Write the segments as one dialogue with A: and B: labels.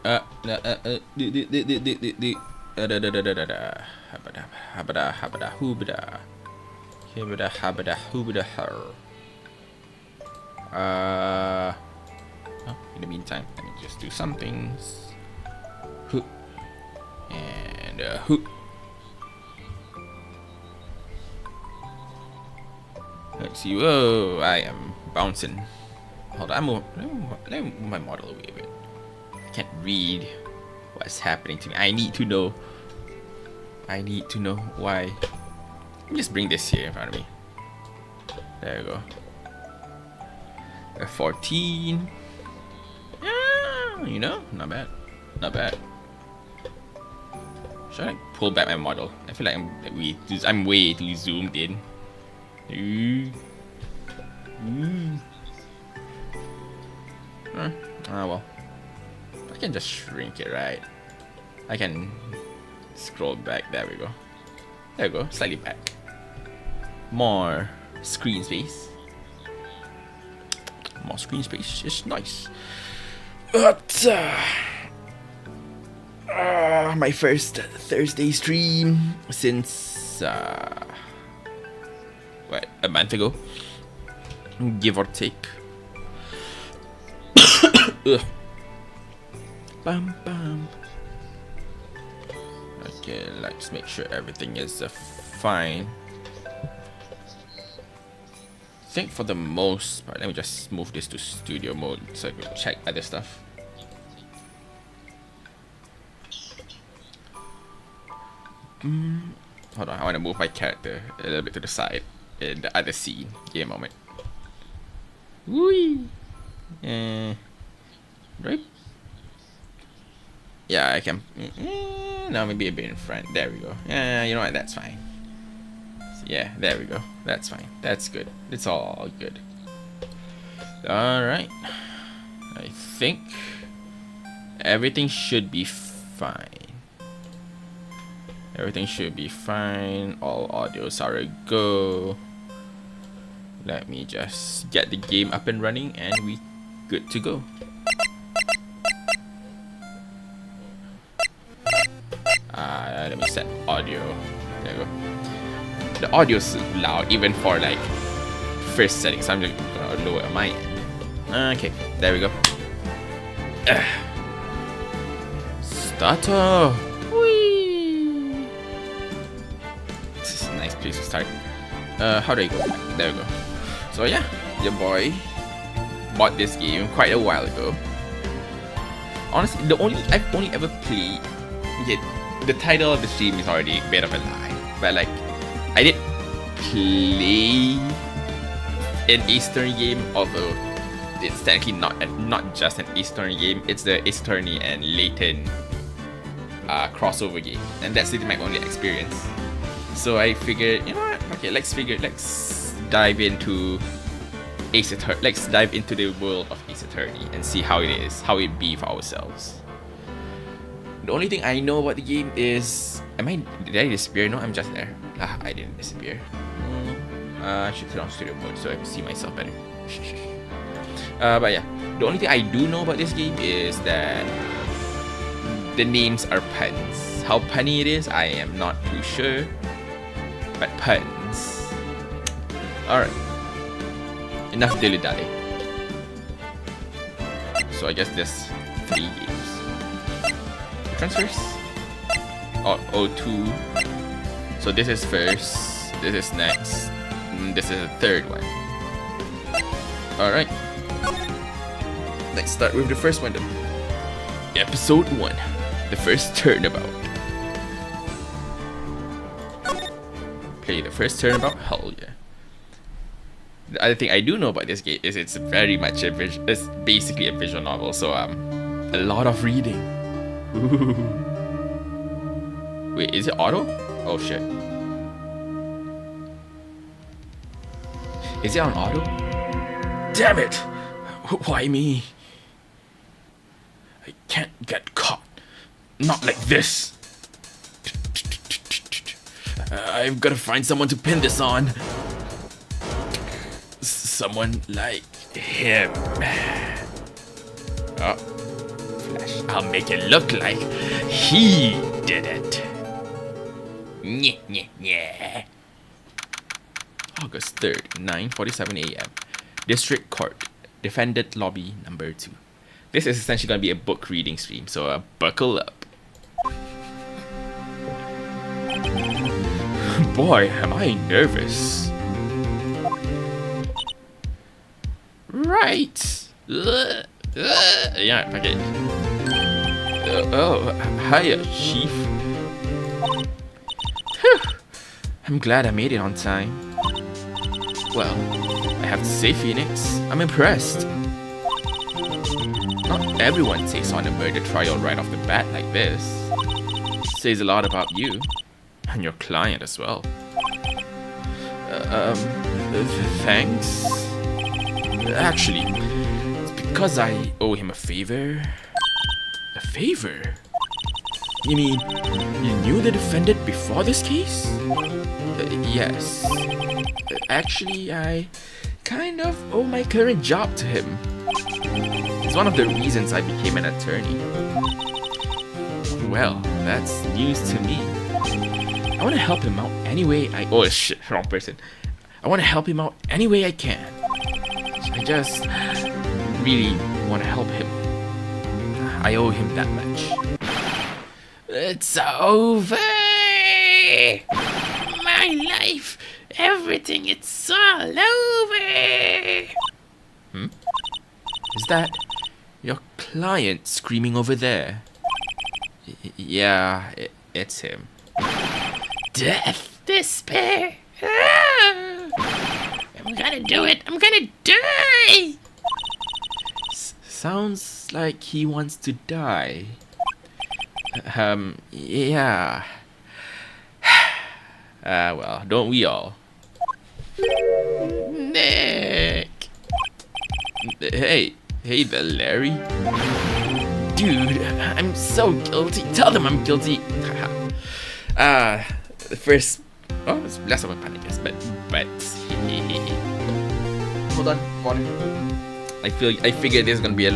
A: In the meantime, let me just do some things. And let's see. Whoa, I am bouncing. Hold on, let me move my model away a bit. I can't read what's happening to me. I need to know why. Let me just bring this here in front of me. There you go. F14. Yeah, you know, not bad. Not bad. Should I pull back my model? I feel like I'm way too zoomed in. Well. I can just shrink it, right? I can scroll back. There we go. There we go. Slightly back. More screen space. More screen space is nice. But my first Thursday stream since what, a month ago, give or take. Bam bam. Okay, let's make sure everything is fine. I think for the most part, let me just move this to studio mode so I can check other stuff. Hold on, I want to move my character a little bit to the side in the other scene. Give me a moment. Whee! Right? Yeah, I can. No, maybe a bit in front. There we go. Yeah, you know what? That's fine. Yeah, there we go. That's fine. That's good. It's all good. Alright. I think everything should be fine. Everything should be fine. All audios are a go. Let me just get the game up and running and we good to go. Let me set audio. There you go. The audio's loud even for like first setting, so I'm just gonna lower my end. Okay, there we go. Starter. Whee! This is a nice place to start. How do I go back? There we go. So yeah, your boy bought this game quite a while ago. Honestly, I've only ever played. Okay, the title of the stream is already a bit of a lie, but like I did play an Ace Attorney game, although it's technically not just an Ace Attorney game. It's the Ace Attorney and Layton crossover game, and that's my only experience. So I figured, you know what? Okay, let's dive into Ace Attorney. Let's dive into the world of Ace Attorney and see how it is, how it be for ourselves. The only thing I know about the game is, did I disappear? No, I'm just there. I didn't disappear. I should turn on studio mode so I can see myself better. But yeah, the only thing I do know about this game is that the names are puns. How punny it is, I am not too sure. But puns. Alright. Enough dilly-dally. So I guess there's 3 games. Transfers? Oh, 2. So this is first, this is next, and this is the third one. Alright. Let's start with the first one then. Episode 1. The first turnabout. Play the first turnabout? Hell yeah. The other thing I do know about this game is it's very much it's basically a visual novel, so a lot of reading. Ooh. Wait, is it auto? Oh shit. Is it on auto? Damn it! Why me? I can't get caught. Not like this. I've got to find someone to pin this on. Someone like him. Oh, flesh. I'll make it look like he did it. Nyeh, nyeh, nyeh. August 3rd, 9:47 a.m. District Court, Defendant Lobby number 2. This is essentially going to be a book reading stream, so buckle up. Boy, am I nervous. Right. Yeah, okay. Oh, hiya, Chief. Whew. I'm glad I made it on time. Well, I have to say, Phoenix, I'm impressed. Not everyone takes on a murder trial right off the bat like this. Says a lot about you. And your client as well. Thanks? Actually, it's because I owe him a favor. A favor? You mean, you knew the defendant before this case? Yes. Actually, I kind of owe my current job to him. It's one of the reasons I became an attorney. Well, that's news to me. I want to help him out any way I... Oh shit, wrong person. I want to help him out any way I can. I just really want to help him. I owe him that much. It's over! My life, everything, it's all over! Is that your client screaming over there? Yeah, it's him. Death, despair. I'm gonna do it. I'm gonna die. Sounds like he wants to die. Yeah. Well, don't we all? Nick. Hey there, Larry. Dude, I'm so guilty. Tell them I'm guilty. The first, it's less of a pun, I guess, but hold on, water. I figured this is gonna be a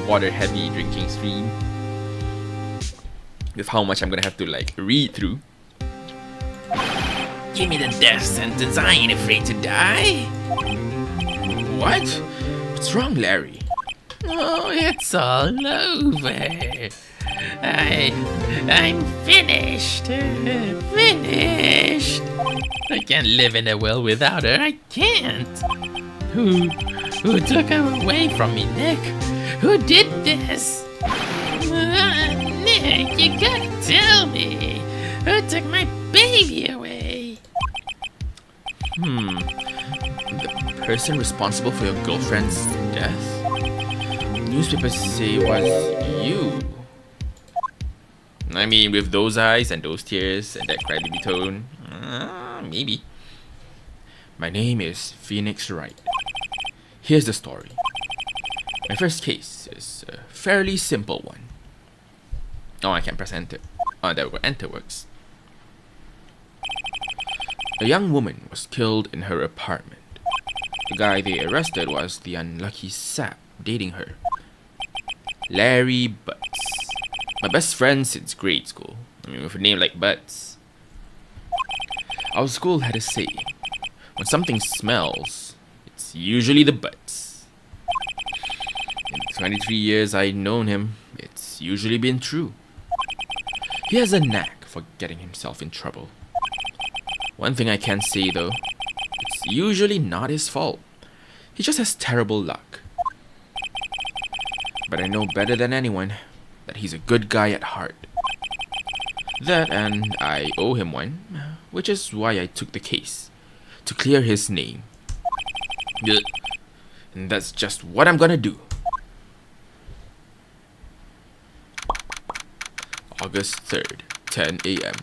A: water-heavy drinking stream with how much I'm gonna have to like read through. Give me the death sentence. I ain't afraid to die. What? What's wrong, Larry? Oh, it's all over. I'm finished. Finished. I can't live in a world without her. I can't. Who took her away from me, Nick? Who did this? Nick, you gotta tell me. Who took my baby away? The person responsible for your girlfriend's death? Newspapers say it was you. I mean, with those eyes and those tears and that crybaby tone, maybe. My name is Phoenix Wright. Here's the story. My first case is a fairly simple one. Oh, I can't press enter. Oh, there we go. Enter works. A young woman was killed in her apartment. The guy they arrested was the unlucky sap dating her. Larry Butts. My best friend since grade school. I mean, with a name like Butts. Our school had a saying. When something smells, it's usually the Butts. In the 23 years I've known him, it's usually been true. He has a knack for getting himself in trouble. One thing I can say though, it's usually not his fault. He just has terrible luck. But I know better than anyone that he's a good guy at heart. That, and I owe him one, which is why I took the case, to clear his name. And that's just what I'm gonna do. August 3rd, 10 a.m.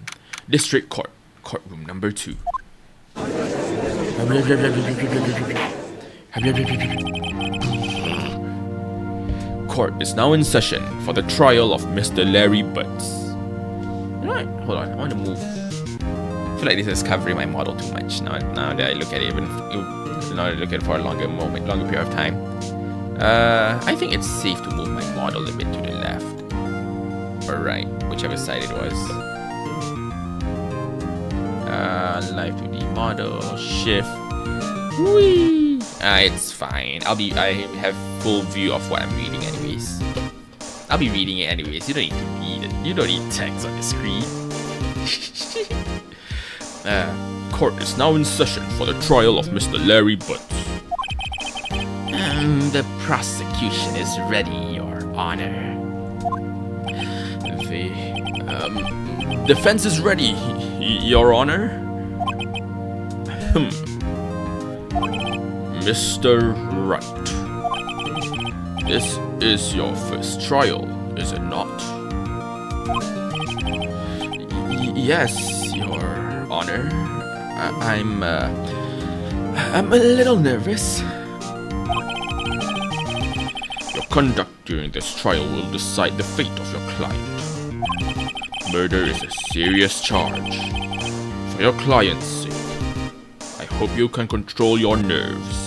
A: District Court, courtroom number 2. Court is now in session for the trial of Mr. Larry Butts. Alright, hold on, I want to move. I feel like this is covering my model too much now that I look at it, even now that I look at it for a longer period of time. I think it's safe to move my model a bit to the left. Or right, whichever side it was. Live 2D model, shift. Whee! It's fine. I have full view of what I'm reading anyways. I'll be reading it anyways. You don't need to read it. You don't need text on the screen. Court is now in session for the trial of Mr. Larry Butts. The prosecution is ready, Your Honor. The defense is ready, Your Honor. Mr. Wright, this is your first trial, is it not? Yes, Your Honor. I'm a little nervous. Your conduct during this trial will decide the fate of your client. Murder is a serious charge. For your client's sake, I hope you can control your nerves.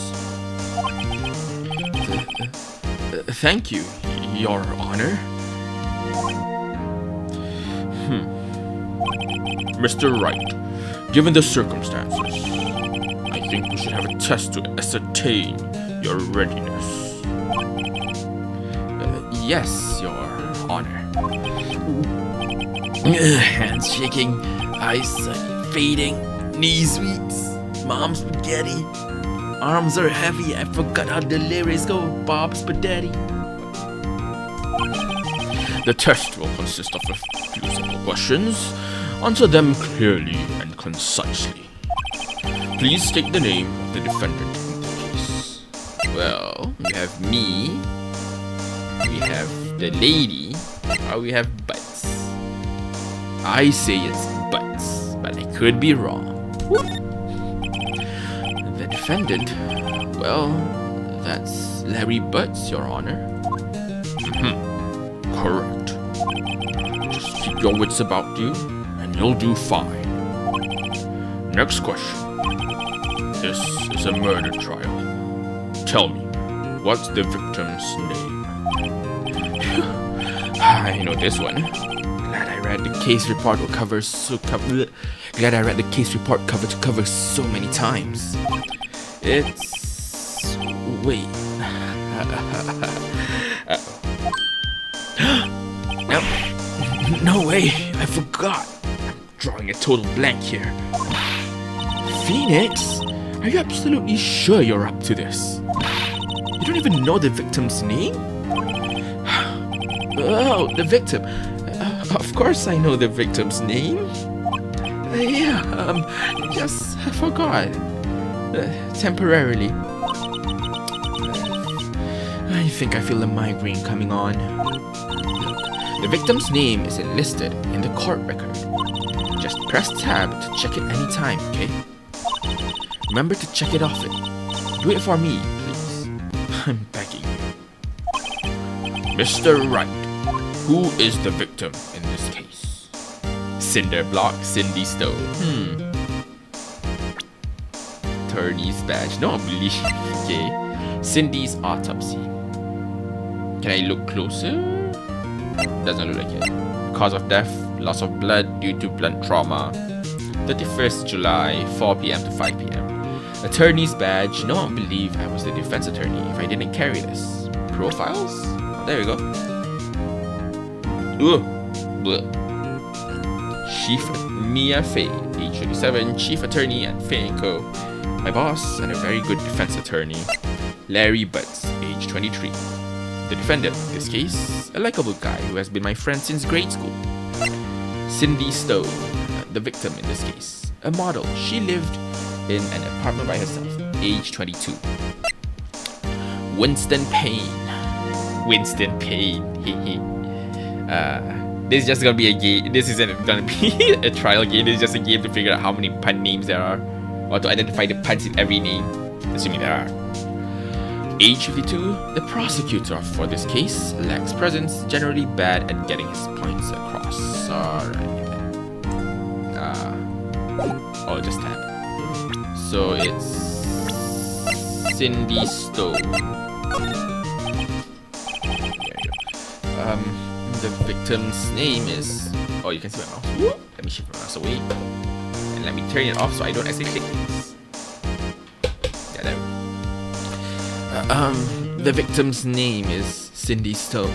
A: Thank you, Your Honor. Mr. Wright, given the circumstances, I think we should have a test to ascertain your readiness. Yes, Your Honor. Hands shaking, eyesight fading, knees weak, mom's spaghetti. Arms are heavy, I forgot how the lyrics go, Bob Spaghetti. The test will consist of a few simple questions. Answer them clearly and concisely. Please state the name of the defendant in the case. Well, we have me, we have the lady, or we have Butts. I say it's Butts, but I could be wrong. The defendant, well, that's Larry Butts, Your Honor. Correct. Just keep your wits about you, and you'll do fine. Next question. This is a murder trial. Tell me, what's the victim's name? I know this one. Glad I read the case report cover Glad I read the case report cover to cover so many times. It's... wait. No way, I forgot. I'm drawing a total blank here. Phoenix? Are you absolutely sure you're up to this? You don't even know the victim's name? Oh, the victim. Of course I know the victim's name. Just forgot. Temporarily. I think I feel a migraine coming on. The victim's name is enlisted in the court record. Just press tab to check it anytime, okay? Remember to check it often. Do it for me, please. I'm begging you. Mr. Wright, who is the victim in this case? Cinder Block, Cindy Stone. Attorney's badge, no belief. Okay. Cindy's autopsy. Can I look closer? Doesn't look like it. Cause of death, loss of blood due to blunt trauma. 31st July, 4 p.m. to 5 p.m. Attorney's badge. No one believe I was the defense attorney if I didn't carry this. Profiles? Oh, there we go. Chief Mia Fay, age 37, chief attorney at Fay & Co. My boss and a very good defense attorney, Larry Butts, age 23. The defendant in this case, a likable guy who has been my friend since grade school. Cindy Stone, the victim in this case, a model. She lived in an apartment by herself, age 22. Winston Payne. This is just gonna be a game. This isn't gonna be a trial game. This is just a game to figure out how many pun names there are, or to identify the puns in every name, assuming there are. Age 52, the prosecutor for this case lacks presence, generally bad at getting his points across. Alright. I'll just tap. So it's Cindy Stone. The victim's name is... Oh, you can see my mouse. Let me shift my mouse away. And let me turn it off so I don't accidentally click things. Yeah, there we go. The victim's name is Cindy Stone.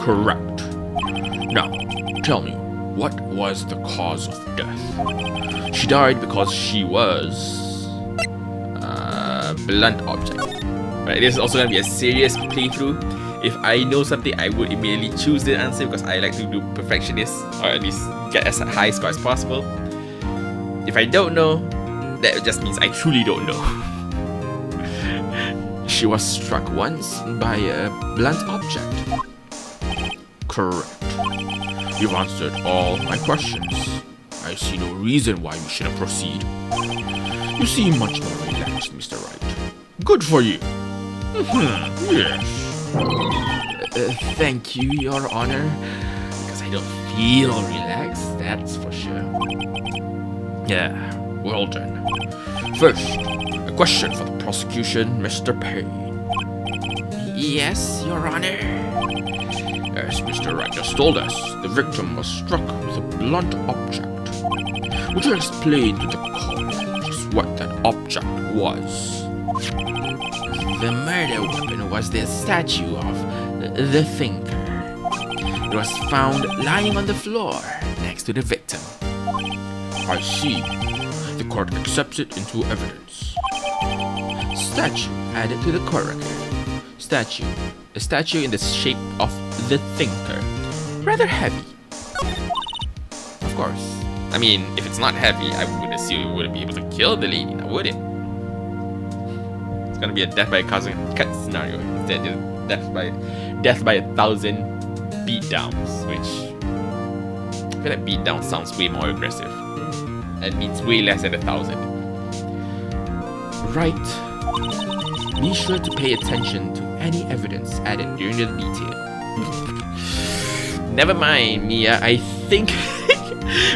A: Correct. Now, tell me, what was the cause of death? She died because she was... blunt object. Right, this is also going to be a serious playthrough. If I know something, I would immediately choose the answer because I like to do perfectionist, or at least get as high score as possible. If I don't know, that just means I truly don't know. She was struck once by a blunt object. Correct. You've answered all my questions. I see no reason why we shouldn't proceed. You seem much more relaxed, Mr. Wright. Good for you. Yes. Thank you, Your Honor. Because I don't feel relaxed, that's for sure. Yeah, well done. First, a question for the prosecution, Mr. Payne. Yes, Your Honor. As Mr. Wright just told us, the victim was struck with a blunt object. Would you explain to the court just what that object was? The murder weapon was the statue of the Thinker. It was found lying on the floor next to the victim. I see. The court accepts it into evidence. Statue added to the court record. Statue. A statue in the shape of the Thinker. Rather heavy. Of course. I mean, if it's not heavy, I would assume it wouldn't be able to kill the lady, now would it? It's gonna be a death by a cut scenario instead of death by 1,000 beatdowns, which I feel like beatdown sounds way more aggressive. That means way less than 1,000. Right. Be sure to pay attention to any evidence added during the detail. Never mind, Mia. I think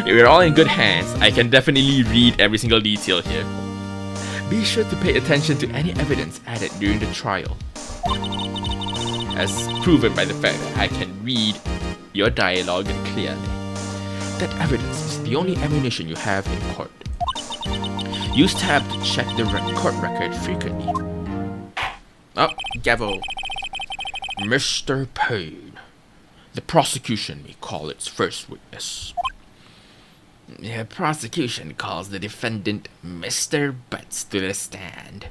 A: we're all in good hands. I can definitely read every single detail here. Be sure to pay attention to any evidence added during the trial. As proven by the fact that I can read your dialogue clearly. That evidence is the only ammunition you have in court. Use tab to check the court record frequently. Oh, gavel. Mr. Payne. The prosecution may call its first witness. The prosecution calls the defendant Mr. Butts to the stand.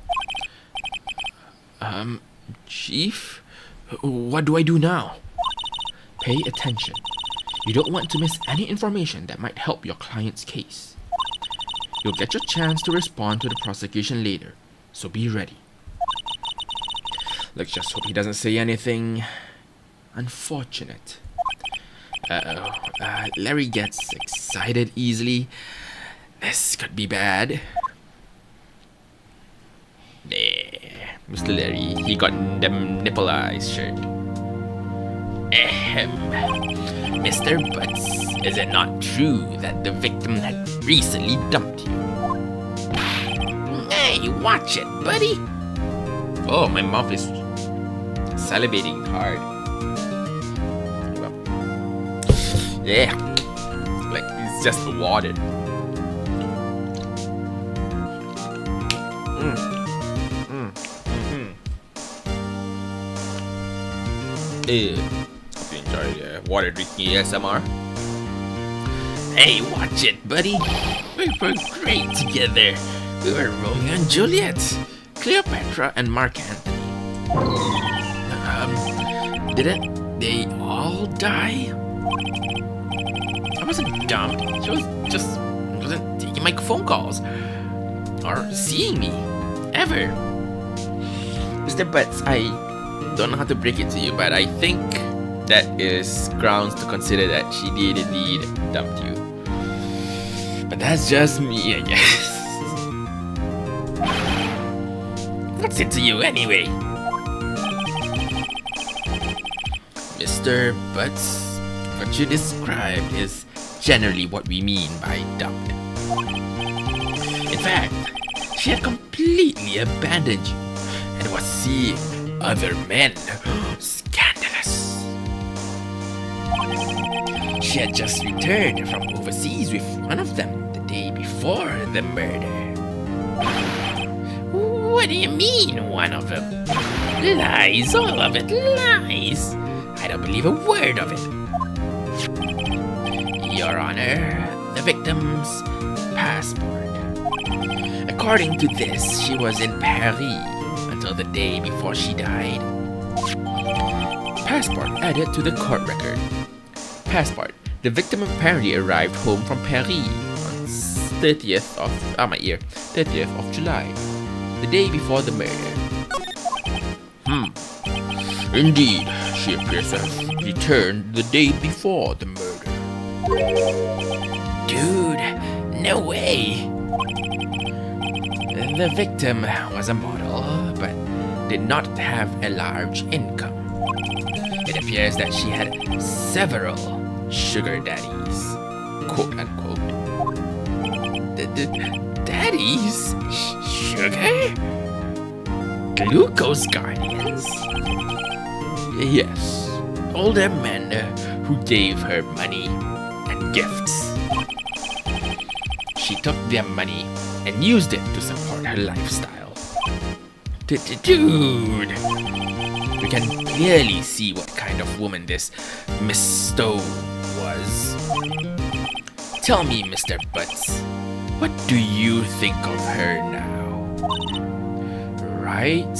A: Chief? What do I do now? Pay attention. You don't want to miss any information that might help your client's case. You'll get your chance to respond to the prosecution later, so be ready. Let's just hope he doesn't say anything unfortunate. Larry gets excited easily. This could be bad. There, Mr. Larry, he got them nipple eyes shirt. Mr. Butts, is it not true that the victim had recently dumped you? Hey, watch it, buddy. Oh, my mouth is salivating hard. Yeah, like it's just watered. Hope you enjoyed water drinking ASMR. Hey, watch it, buddy. We were great together. We were Romeo and Juliet, Cleopatra and Mark Antony. Didn't they all die? I wasn't dumb. She wasn't taking my phone calls or seeing me ever. Mr. Butts, I don't know how to break it to you, but I think that is grounds to consider that she did indeed dump you. But that's just me, I guess. What's it to you anyway? Mr. Butts, what you described is generally what we mean by dumped. In fact, she had completely abandoned you and was seeing other men. She had just returned from overseas with one of them the day before the murder. What do you mean, one of them? Lies, all of it, lies. I don't believe a word of it. Your Honor, the victim's passport. According to this, she was in Paris until the day before she died. Passport added to the court record. Passport. The victim apparently arrived home from Paris on 30th of July, the day before the murder. Indeed, she appears to have returned the day before the murder. Dude, no way! The victim was a model, but did not have a large income. It appears that she had several sugar daddies, quote unquote. Daddies? Sugar? Glucose guardians? Yes, older men who gave her money and gifts. She took their money and used it to support her lifestyle. Dude! We can clearly see what kind of woman this Miss Stone was. Tell me, Mr. Butts, what do you think of her now? Right?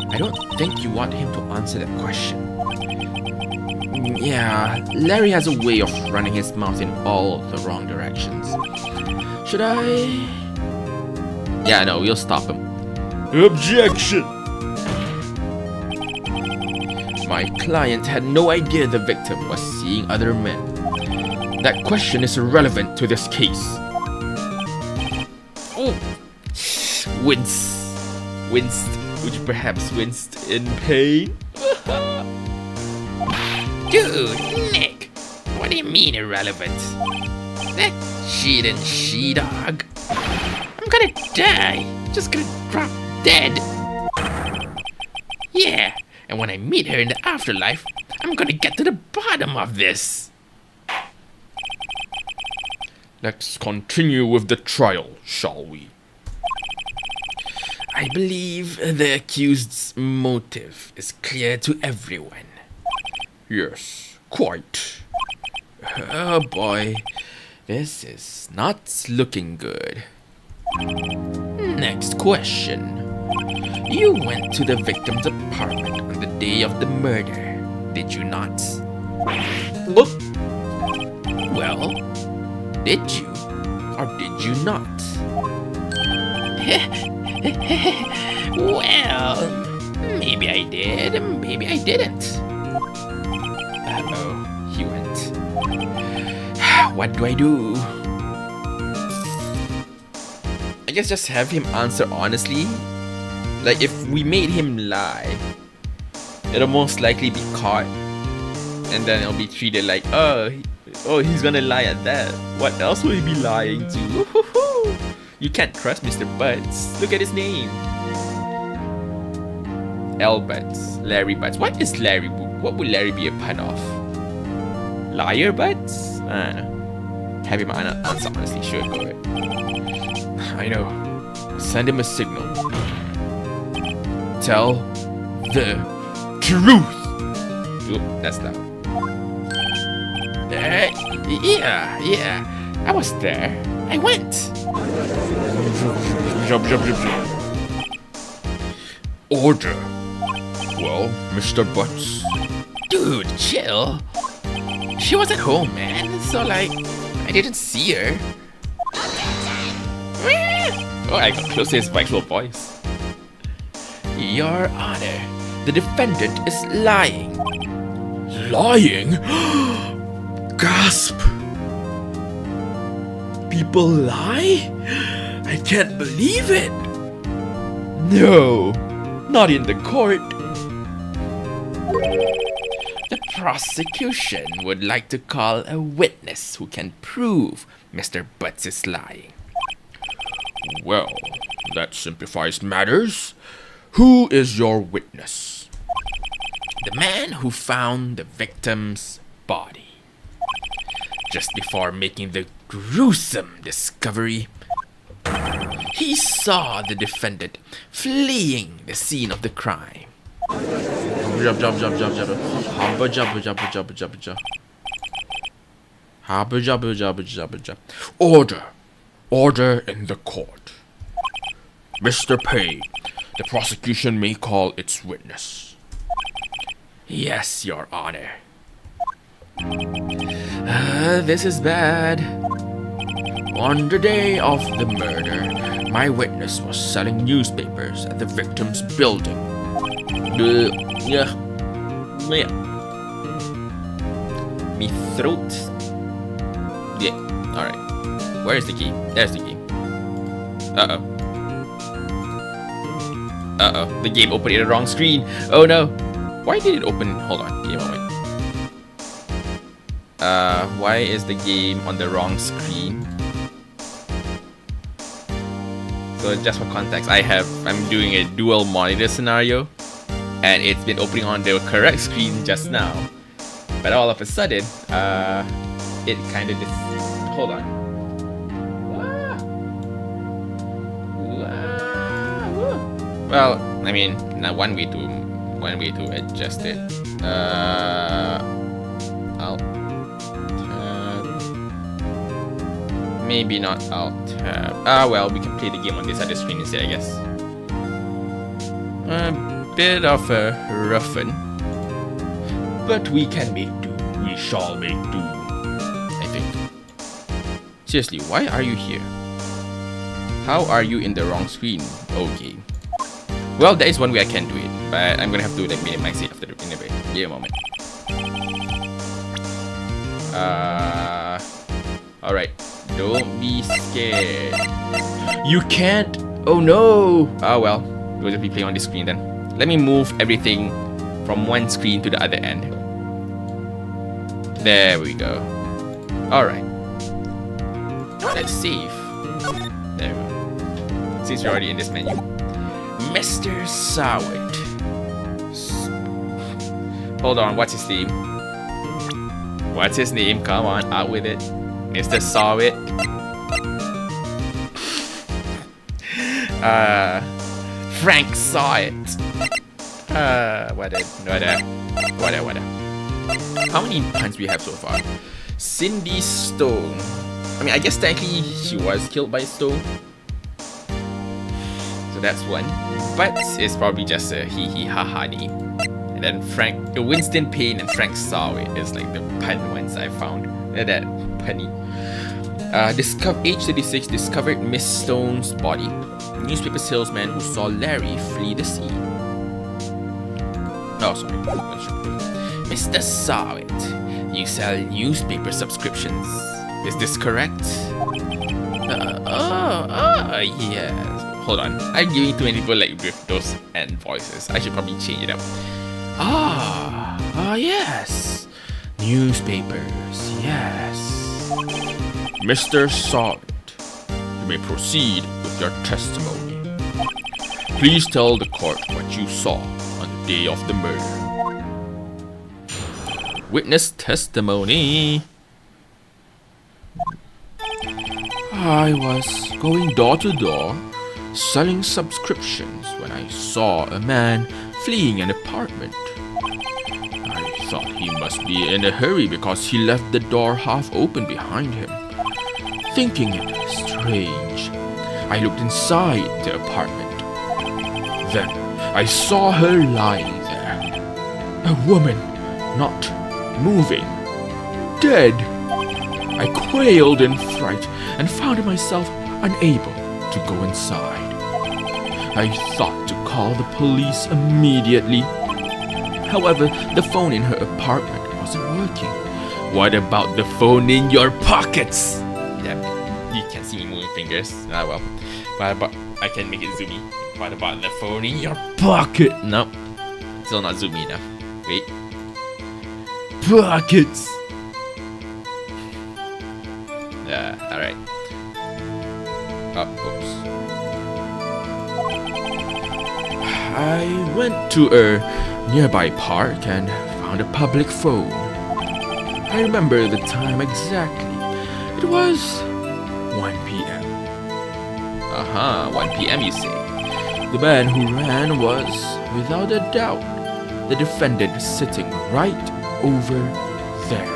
A: I don't think you want him to answer that question. Yeah, Larry has a way of running his mouth in all the wrong directions. Should I? Yeah, no, we'll stop him. Objection! My client had no idea the victim was seeing other men. That question is irrelevant to this case. Oh! Winced. Would you perhaps winced in pain? Dude, Nick! What do you mean irrelevant? That cheating she-dog. I'm gonna die. Just gonna drop dead. Yeah, and when I meet her in the afterlife, I'm gonna get to the bottom of this. Let's continue with the trial, shall we? I believe the accused's motive is clear to everyone. Yes, quite. Oh boy, this is not looking good. Next question. You went to the victim's apartment on the day of the murder, did you not? Look. Well, did you or did you not? Well, maybe I did, maybe I didn't. Uh-oh, he went. What do I do? I guess just have him answer honestly. Like, if we made him lie, it'll most likely be caught. And then it'll be treated like, oh, he's gonna lie at that. What else will he be lying to? Woo-hoo-hoo. You can't trust Mr. Butts. Look at his name. L. Butts. Larry Butts. What is Larry? What would Larry be a pun of? Liar Butts? I don't know. Have him answer honestly. Sure, go ahead. I know. Send him a signal. Tell the truth. Oop, that's loud. Yeah. I was there. I went. Order. Well, Mr. Butts. Dude, chill. She was at home, man. So, like, I didn't see her. Oh, I got close to his actual voice. Your Honor, the defendant is lying. Lying? Gasp! People lie? I can't believe it! No, not in the court. The prosecution would like to call a witness who can prove Mr. Butts is lying. Well, that simplifies matters. Who is your witness? The man who found the victim's body. Just before making the gruesome discovery, he saw the defendant fleeing the scene of the crime. Order! Order in the court. Mr. Pei, the prosecution may call its witness. Yes, Your Honor. This is bad. On the day of the murder, my witness was selling newspapers at the victim's building. Me throat. Yeah, alright. Where is the key? There's the key. Uh-oh. Uh-oh. The game opened in the wrong screen. Oh no. Why did it open? Hold on. Give me a moment. Why is the game on the wrong screen? So just for context, I'm doing a dual monitor scenario, and it's been opening on the correct screen just now. But all of a sudden, it kind of hold on. Well, I mean, now one way to adjust it. Alt tab. Maybe not alt tab. Well, we can play the game on this other screen instead, I guess. A bit of a rough one, but we can make do. We shall make do, I think. Seriously, why are you here? How are you in the wrong screen? Okay. Well, there is one way I can do it, but I'm gonna have to like minimize it after the anyway. Give me a moment. Alright. Don't be scared. You can't. Oh no. Oh well. We'll just be playing on this screen then. Let me move everything from one screen to the other end. There we go. Alright. Let's save. There we go. Since you're already in this menu. Mr. Sawit. Hold on, what's his name? What's his name? Come on, out with it. Mr. Sawit. Frank Sawit. Whatever. How many puns we have so far? Cindy Stone. I mean, I guess technically she was killed by Stone. So that's one. But it's probably just a hee hee ha ha name. And then Winston Payne and Frank Sawit is like the pun ones I found. That punny. Age 36 discovered Miss Stone's body. Newspaper salesman who saw Larry flee the scene. Oh, sorry. Mr. Sawit, you sell newspaper subscriptions. Is this correct? Yes. Hold on. I'm giving too many people like with those and voices. I should probably change it up. Yes. Newspapers, yes. Mr. Sawit, you may proceed with your testimony. Please tell the court what you saw on the day of the murder. Witness testimony. I was going door to door selling subscriptions when I saw a man fleeing an apartment. I thought he must be in a hurry because he left the door half open behind him. Thinking it strange, I looked inside the apartment. Then I saw her lying there. A woman, not moving, dead. I quailed in fright and found myself unable to go inside. I thought to call the police immediately. However, the phone in her apartment wasn't working. What about the phone in your pockets? Damn, you can see me moving fingers. Ah well. But I can make it zoomy. What about the phone in your pocket? No, still not zoomy enough. Wait. Pockets. Alright. Oh, oops. I went to her nearby park and found a public phone. I remember the time exactly. It was 1 p.m. 1 p.m. you say. The man who ran was, without a doubt, the defendant sitting right over there.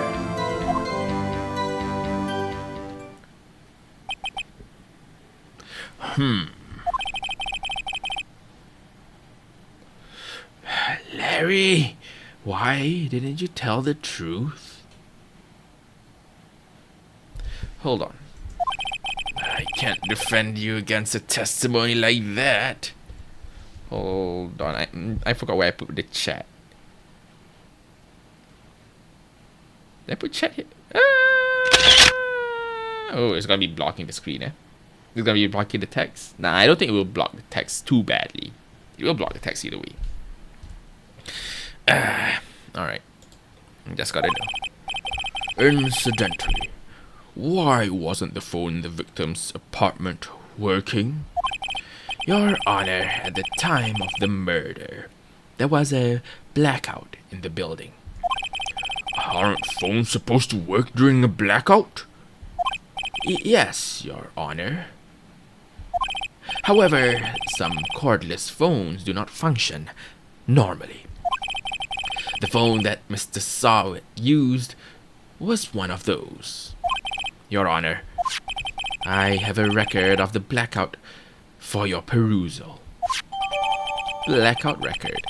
A: Larry, why didn't you tell the truth? Hold on. I can't defend you against a testimony like that. Hold on, I forgot where I put the chat. Did I put chat here? Oh, it's gonna be blocking the screen, eh? It's gonna be blocking the text? Nah, I don't think it will block the text too badly. It will block the text either way. Alright. Just gotta know. Incidentally, why wasn't the phone in the victim's apartment working? Your Honor, at the time of the murder, there was a blackout in the building. Aren't phones supposed to work during a blackout? Yes, Your Honor. However, some cordless phones do not function normally. The phone that Mr. Sawit used was one of those. Your Honor, I have a record of the blackout for your perusal. Blackout record.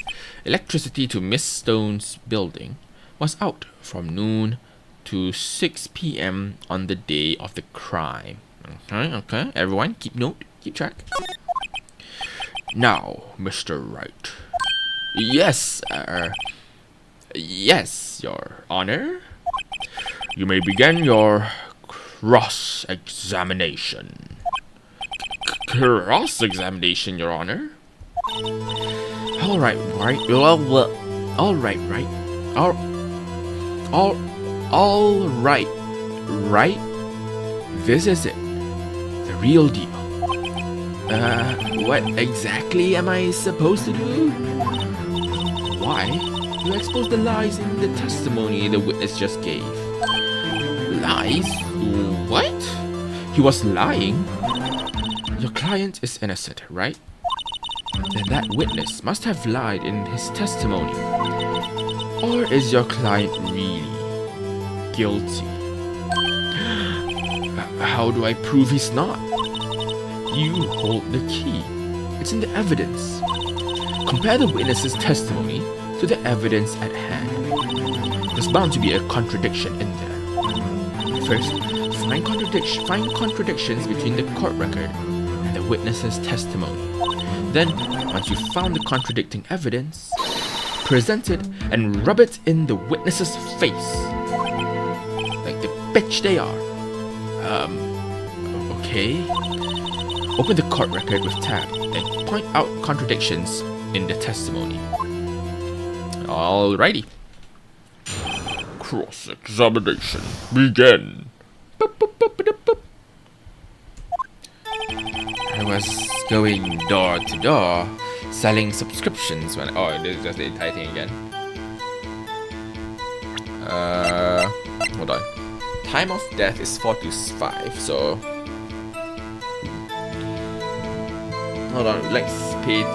A: Electricity to Miss Stone's building was out from noon to 6 p.m. on the day of the crime. Okay. Everyone, keep note, keep track. Now, Mr. Wright. Yes, yes, Your Honor. You may begin your cross-examination. Cross-examination, Your Honor? Alright, right. Alright, right. Alright, right? This is it. The real deal. What exactly am I supposed to do? Why? You exposed the lies in the testimony the witness just gave. Lies? What? He was lying? Your client is innocent, right? Then that witness must have lied in his testimony. Or is your client really guilty? How do I prove he's not? You hold the key. It's in the evidence. Compare the witness's testimony to the evidence at hand. There's bound to be a contradiction in there. First, find contradictions between the court record and the witness's testimony. Then, once you've found the contradicting evidence, present it and rub it in the witness's face. Like the bitch they are. Okay. Open the court record with tab and point out contradictions in the testimony. Alrighty. Cross-examination. Begin. I was going door to door, selling subscriptions when... Oh, this is just the entire thing again. Hold on. Time of death is 4 to 5, so... Hold on, let's take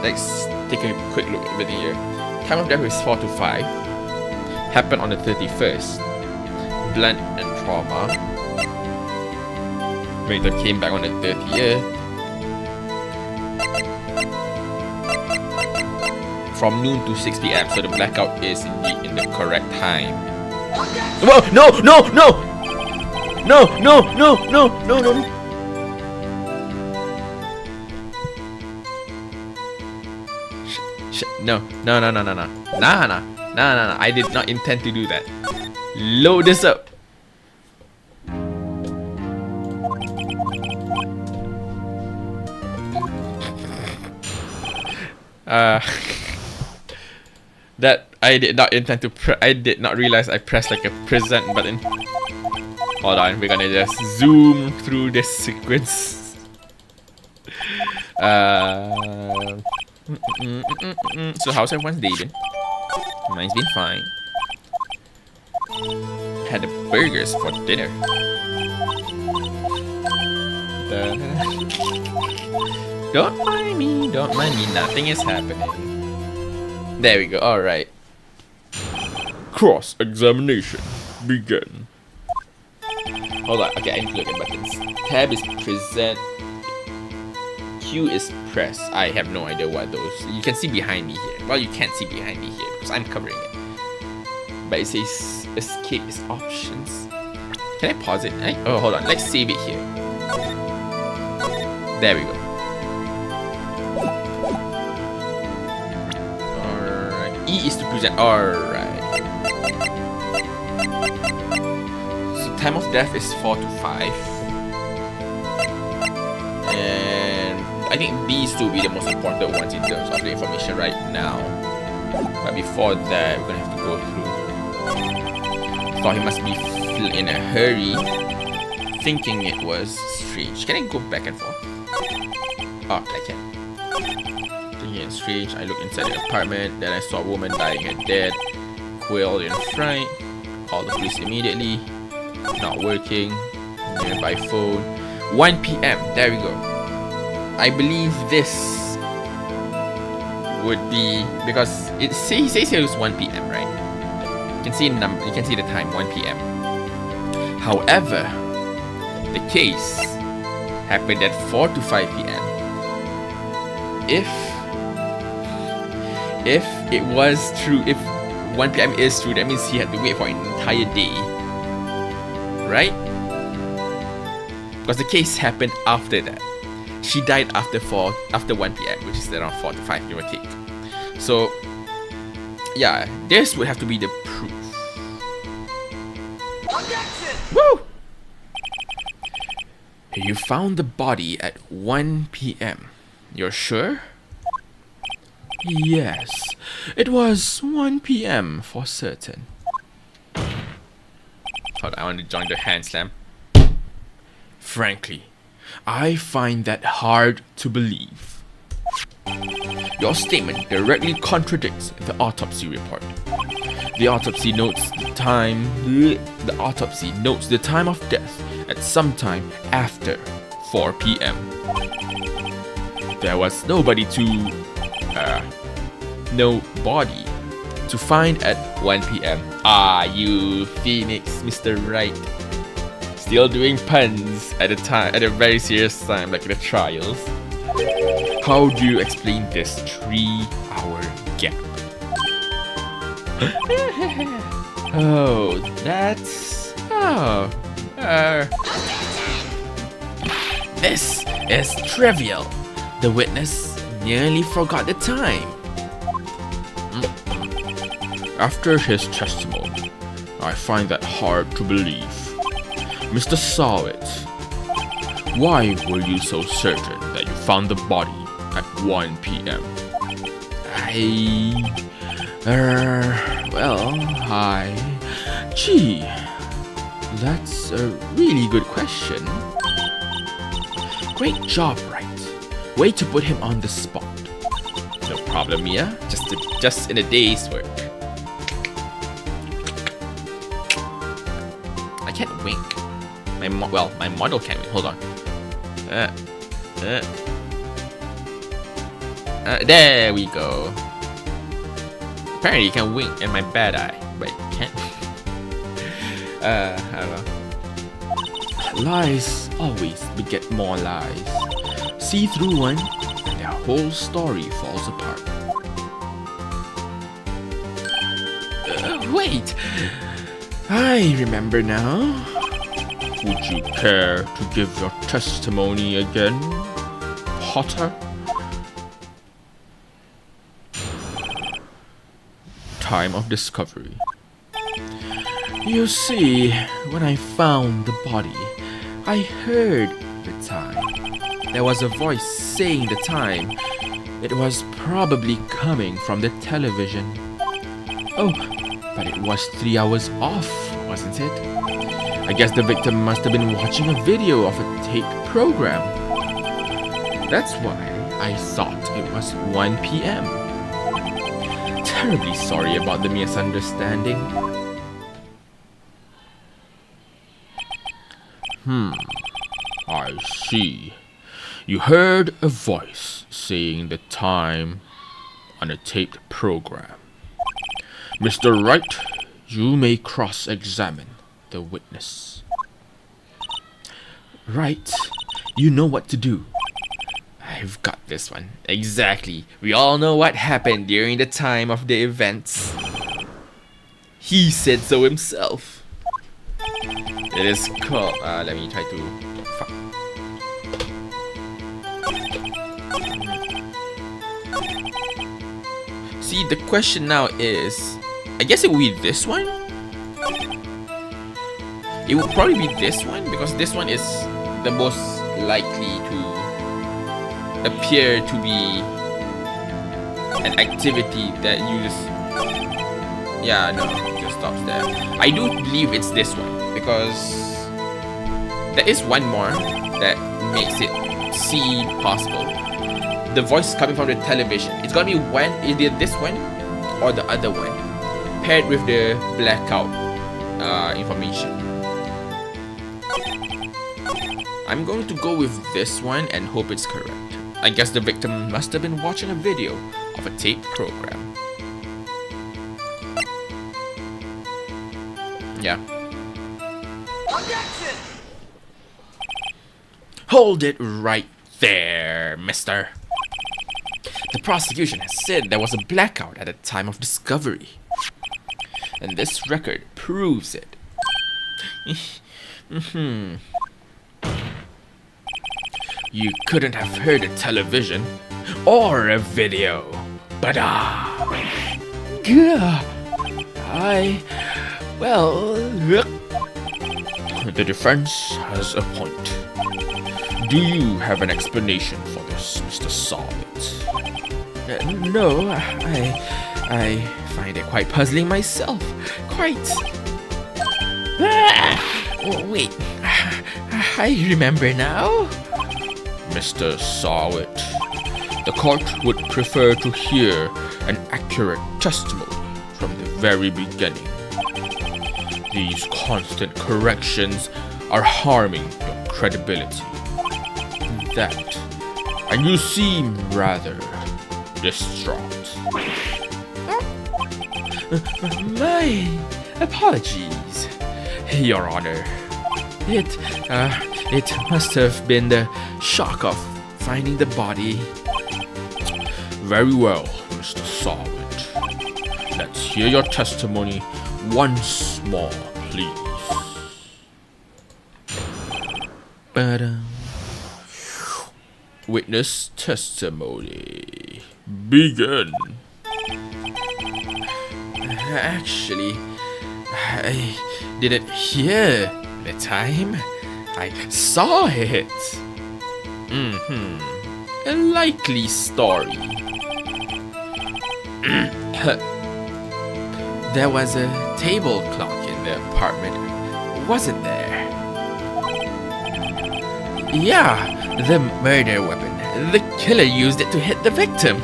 A: a quick look at everything here. Time of death is 4 to 5. Happened on the 31st. Blunt and trauma. Victor came back on the 30th. From noon to 6 p.m. So the blackout is indeed in the correct time. Whoa! No! No! No! No! No! No! No! No! No! No, no, no, no, no, no. Nah. I did not intend to do that. Load this up. That I did not intend to. I did not realize I pressed like a present button. Hold on, we're gonna just zoom through this sequence. So how's everyone's day been? Mine's been fine. Had the burgers for dinner. Don't mind me, nothing is happening. There we go, alright. Cross-examination. Begin. Hold on, okay, I need to look at buttons. Tab is present. Q is press. I have no idea what those. You can see behind me here. Well, you can't see behind me here because I'm covering it. But it says escape is options. Can I pause it? Oh, hold on. Let's save it here. There we go. Alright. E is to present. Alright. So time of death is 4 to 5. And I think these two will be the most important ones in terms of the information right now. But before that, we're gonna have to go through. Thought he must be in a hurry, thinking it was strange. Can I go back and forth? Oh, I can. Thinking it's strange. I looked inside the apartment. Then I saw a woman lying here dead. Quailed in fright. Called the police immediately. Not working. Nearby phone. 1 p.m. There we go. I believe this would be because it says here it was 1 p.m. right? You can see the number. You can see the time 1 p.m. However, the case happened at 4 to 5 p.m. If it was true, if 1 p.m. is true, that means he had to wait for an entire day, right? Because the case happened after that. She died after 1 p.m., which is around 4 to 5, give or take. So, yeah, this would have to be the proof. Woo! You found the body at 1 p.m. You're sure? Yes, it was 1 p.m. for certain. Hold on, I want to join the hand slam. Frankly, I find that hard to believe. Your statement directly contradicts the autopsy report. The autopsy notes the time. The autopsy notes the time of death at some time after 4 p.m. There was no body to find at 1 p.m. Ah, you Phoenix, Mr. Right. Still doing puns at a very serious time, like the trials. How do you explain this 3-hour gap? This is trivial. The witness nearly forgot the time. After his testimony, I find that hard to believe. Mr. Sawit, why were you so certain that you found the body at 1 p.m.? Gee, that's a really good question. Great job, Wright. Way to put him on the spot. No problem, Mia. Just in a day's work. I can't wink. My model can't wink. Hold on. There we go. Apparently you can wink in my bad eye, but you can't. I don't know. Lies always beget more lies. See through one, and their whole story falls apart. Wait! I remember now. Would you care to give your testimony again, Potter? Time of discovery. You see, when I found the body, I heard the time. There was a voice saying the time. It was probably coming from the television. Oh, but it was 3 hours off, wasn't it? I guess the victim must have been watching a video of a taped program. That's why I thought it was 1 p.m. terribly sorry about the misunderstanding. I see. You heard a voice saying the time on a taped program. Mr. Wright, you may cross-examine the witness. Right, you know what to do. I've got this one. Exactly. We all know what happened during the time of the events. He said so himself. It is called... let me try to... See, the question now is... I guess it will be this one? It will probably be this one, because this one is the most likely to appear to be an activity that uses... Yeah, no, it just stops there. I do believe it's this one, because there is one more that makes it seem possible. The voice coming from the television. It's gonna be one, either this one or the other one, paired with the blackout information. I'm going to go with this one and hope it's correct. I guess the victim must have been watching a video of a taped program. Yeah. Objection! Hold it right there, mister. The prosecution has said there was a blackout at the time of discovery. And this record proves it. You couldn't have heard a television or a video. But well, the defense has a point. Do you have an explanation for this, Mr. Solid? No, I find it quite puzzling myself. Quite. Oh, wait, I remember now. Mr. Solid, the court would prefer to hear an accurate testimony from the very beginning. These constant corrections are harming your credibility. That, and you seem rather distraught. My apologies, Your Honor. It must have been the shock of finding the body. Very well, Mr. Solid. Let's hear your testimony once more, please. Witness testimony. Begin. Actually, I didn't hear the time. I saw it. A likely story. There was a table clock in the apartment, wasn't there? Yeah, the murder weapon. The killer used it to hit the victim.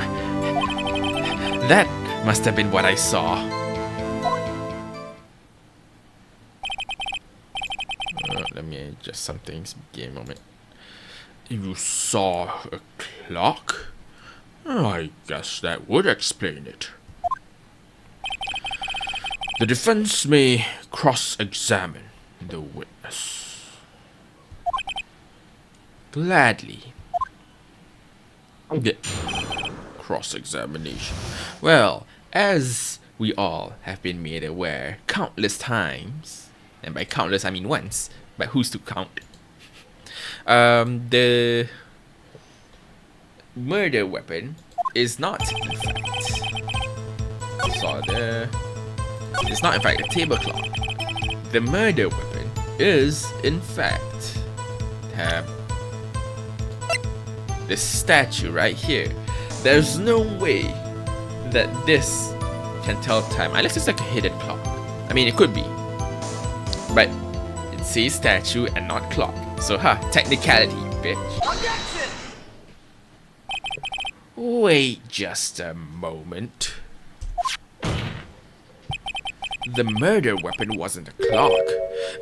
A: That must have been what I saw. Let me adjust some things. Give me a moment. You saw a clock? I guess that would explain it. The defense may cross-examine the witness. Gladly. Cross-examination. Well, as we all have been made aware countless times, and by countless I mean once, but who's to count? The murder weapon is not, in fact, it's not in fact a table clock. The murder weapon is in fact this statue right here. There's no way that this can tell time unless it's like a hidden clock. I mean, it could be, but it says statue and not clock. So, technicality, bitch. Objection! Wait just a moment. The murder weapon wasn't a clock.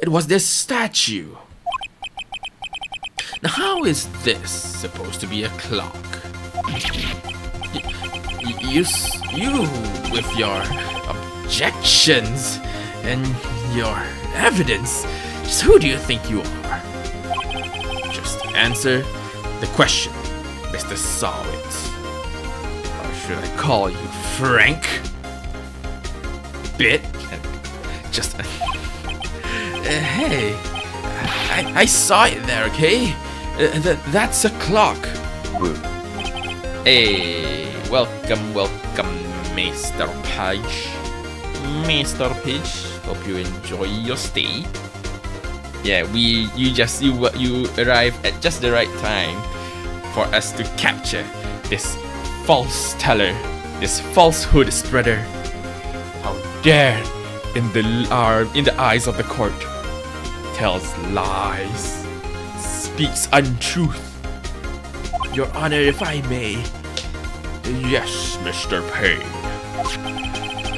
A: It was this statue. Now how is this supposed to be a clock? You with your objections and your evidence, just who do you think you are? Just answer the question, Mr. Sawit. Or should I call you Frank? Bit? Just... hey, I saw it there, okay? That's a clock. Hey, welcome, Mr. Page. Mr. Page, hope you enjoy your stay. Yeah, you arrived at just the right time for us to capture this false teller, this falsehood spreader. How dare, in the eyes of the court, tells lies, speaks untruth. Your Honor, if I may. Yes, Mr. Payne.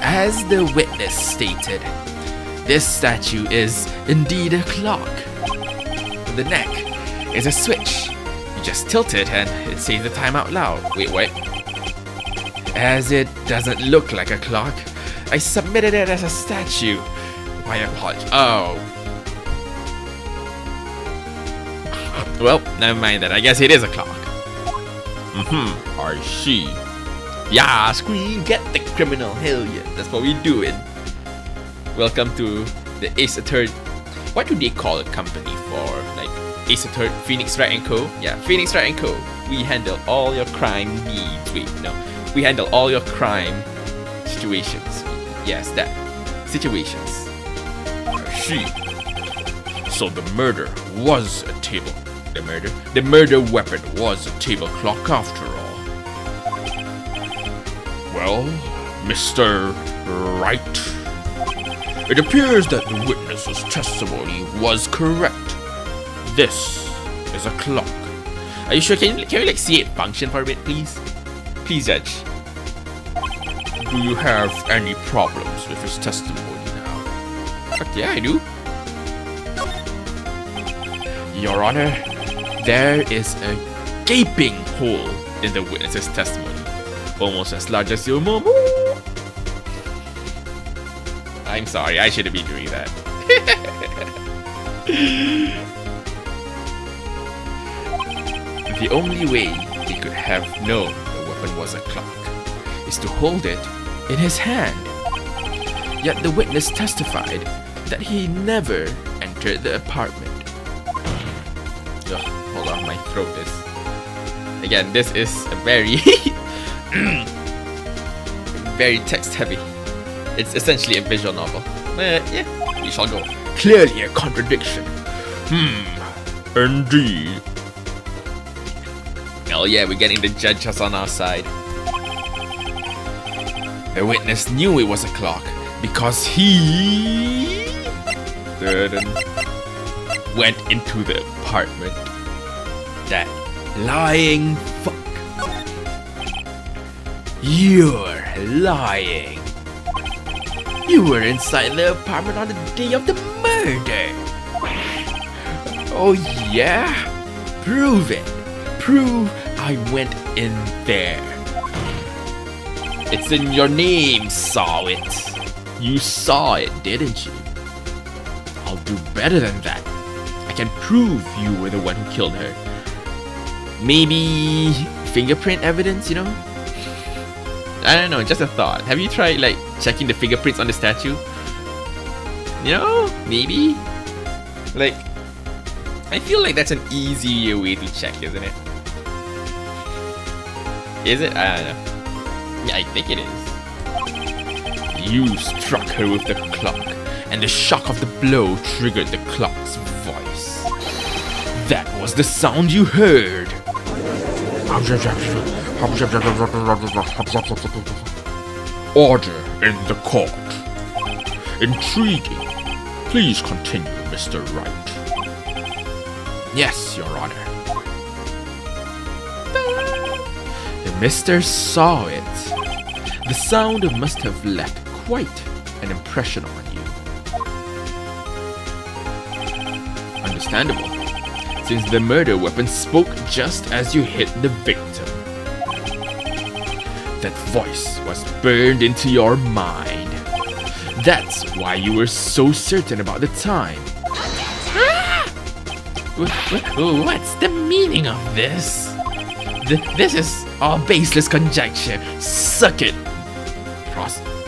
A: As the witness stated, this statue is indeed a clock. The neck is a switch. You just tilt it and it says the time out loud. Wait, what? As it doesn't look like a clock, I submitted it as a statue. My apologies. Oh. Well, never mind that. I guess it is a clock. I see. Yeah, scream, get the criminal. Hell yeah, that's what we doing. Welcome to the Ace Attorney. What do they call a company for? Like Ace Attorney, Phoenix Wright and Co. Yeah, Phoenix Wright and Co. We handle all your crime needs. Wait, no, we handle all your crime situations. Yes, that situations. I see. So the murder was a table. The murder weapon was a table clock after all. Well, Mr. Wright, it appears that the witness's testimony was correct. This is a clock. Are you sure? Can you like see it function for a bit, please? Please, Judge. Do you have any problems with his testimony now? Yeah, I do. Your Honor, there is a gaping hole in the witness's testimony, almost as large as your mom. I'm sorry, I shouldn't be doing that. The only way he could have known the weapon was a clock is to hold it in his hand. Yet the witness testified that he never entered the apartment. Ugh, hold on, my throat is... Again, this is a very... very text heavy. It's essentially a visual novel. Yeah, we shall go. Clearly a contradiction. Indeed. Hell yeah, we're getting the judges on our side. The witness knew it was a clock because he went into the apartment. That lying fuck. You're lying. You were inside the apartment on the day of the murder. Oh yeah? Prove it. Prove I went in there. It's in your name, saw it. You saw it, didn't you? I'll do better than that. I can prove you were the one who killed her. Maybe fingerprint evidence, you know? I don't know, just a thought. Have you tried like checking the fingerprints on the statue? You know, maybe? Like, I feel like that's an easier way to check, isn't it? Is it? I don't know. Yeah, I think it is. You struck her with the clock, and the shock of the blow triggered the clock's voice. That was the sound you heard. Order in the court. Intriguing. Please continue, Mr. Wright. Yes, Your Honor. The Mr. saw it. The sound must have left quite an impression on you. Understandable, since the murder weapon spoke just as you hit the victim. That voice was burned into your mind. That's why you were so certain about the time. What's the meaning of this? This is all baseless conjecture. Suck it.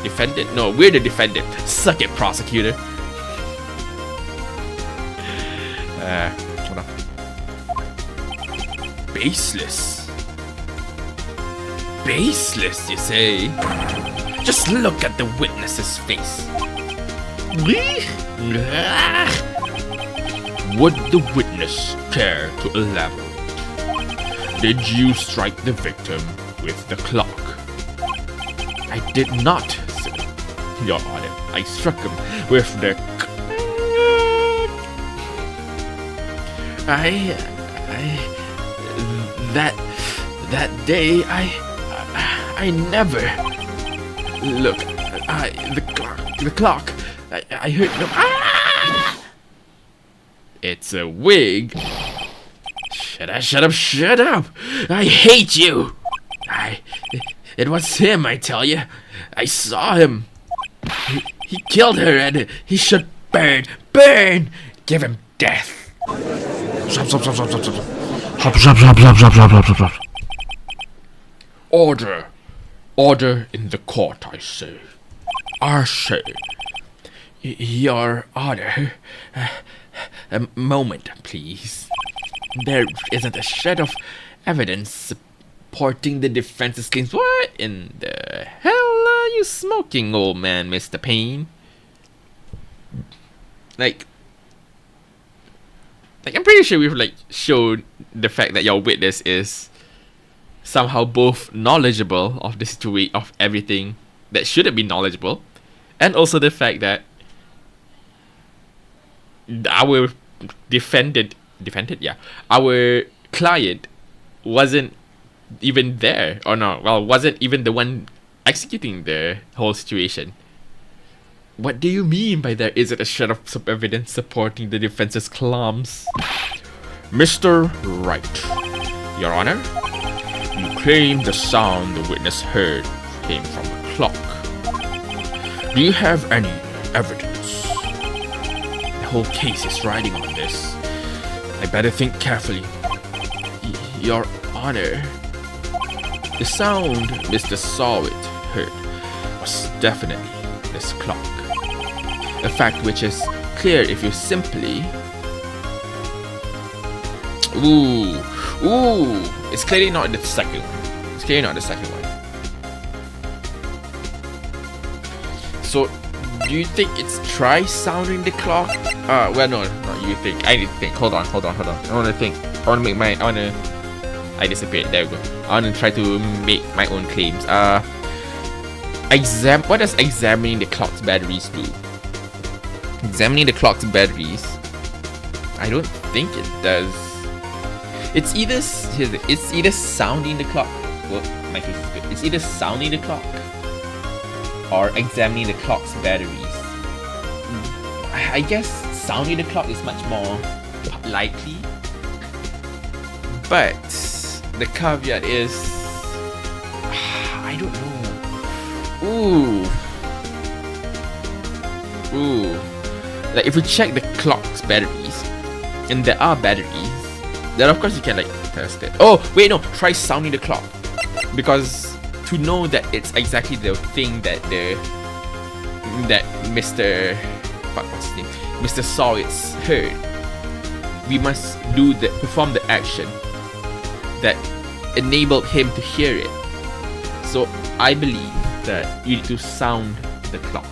A: Defendant? No, we're the defendant. Suck it, prosecutor. Hold on. Baseless. Baseless, you say? Just look at the witness's face. Would the witness care to elaborate? Did you strike the victim with the clock? I did not, sir. Your Honor, I struck him with the that day I never look. The clock. I heard them. It's a wig. Shut up! I hate you. It was him, I tell you. I saw him. He killed her, and he should burn. Give him death. Stop. Order in the court, I say. Your Honor. A moment, please. There isn't a shred of evidence supporting the defense's claims. What in the hell are you smoking, old man, Mr. Payne? Like I'm pretty sure we've shown the fact that your witness is somehow both knowledgeable of the situation, of everything that shouldn't be knowledgeable, and also the fact that our our client wasn't even there, or no, well, wasn't even the one executing the whole situation. What do you mean by there isn't a shred of some evidence supporting the defense's claims? Mr. Wright, Your Honor, you claim the sound the witness heard came from a clock. Do you have any evidence? The whole case is riding on this. I better think carefully. Your Honor, the sound Mr. Sawit heard was definitely this clock. A fact which is clear if you simply... It's clearly not the second one. So, do you think it's try sounding the clock? Well, no, not you think. I need to think. Hold on. I want to think. I disappeared. There we go. I want to try to make my own claims. What does examining the clock's batteries do? Examining the clock's batteries, I don't think it does. It's either sounding the clock. Well, my case is good. It's either sounding the clock or examining the clock's batteries. I guess sounding the clock is much more likely, but the caveat is I don't know. Like if we check the clock's batteries, and there are batteries, then of course you can test it. Oh wait, no, try sounding the clock, because to know that it's exactly the thing that Mr. What's his name? Mr. Sawitz heard, we must perform the action that enabled him to hear it. So I believe that you need to sound the clock,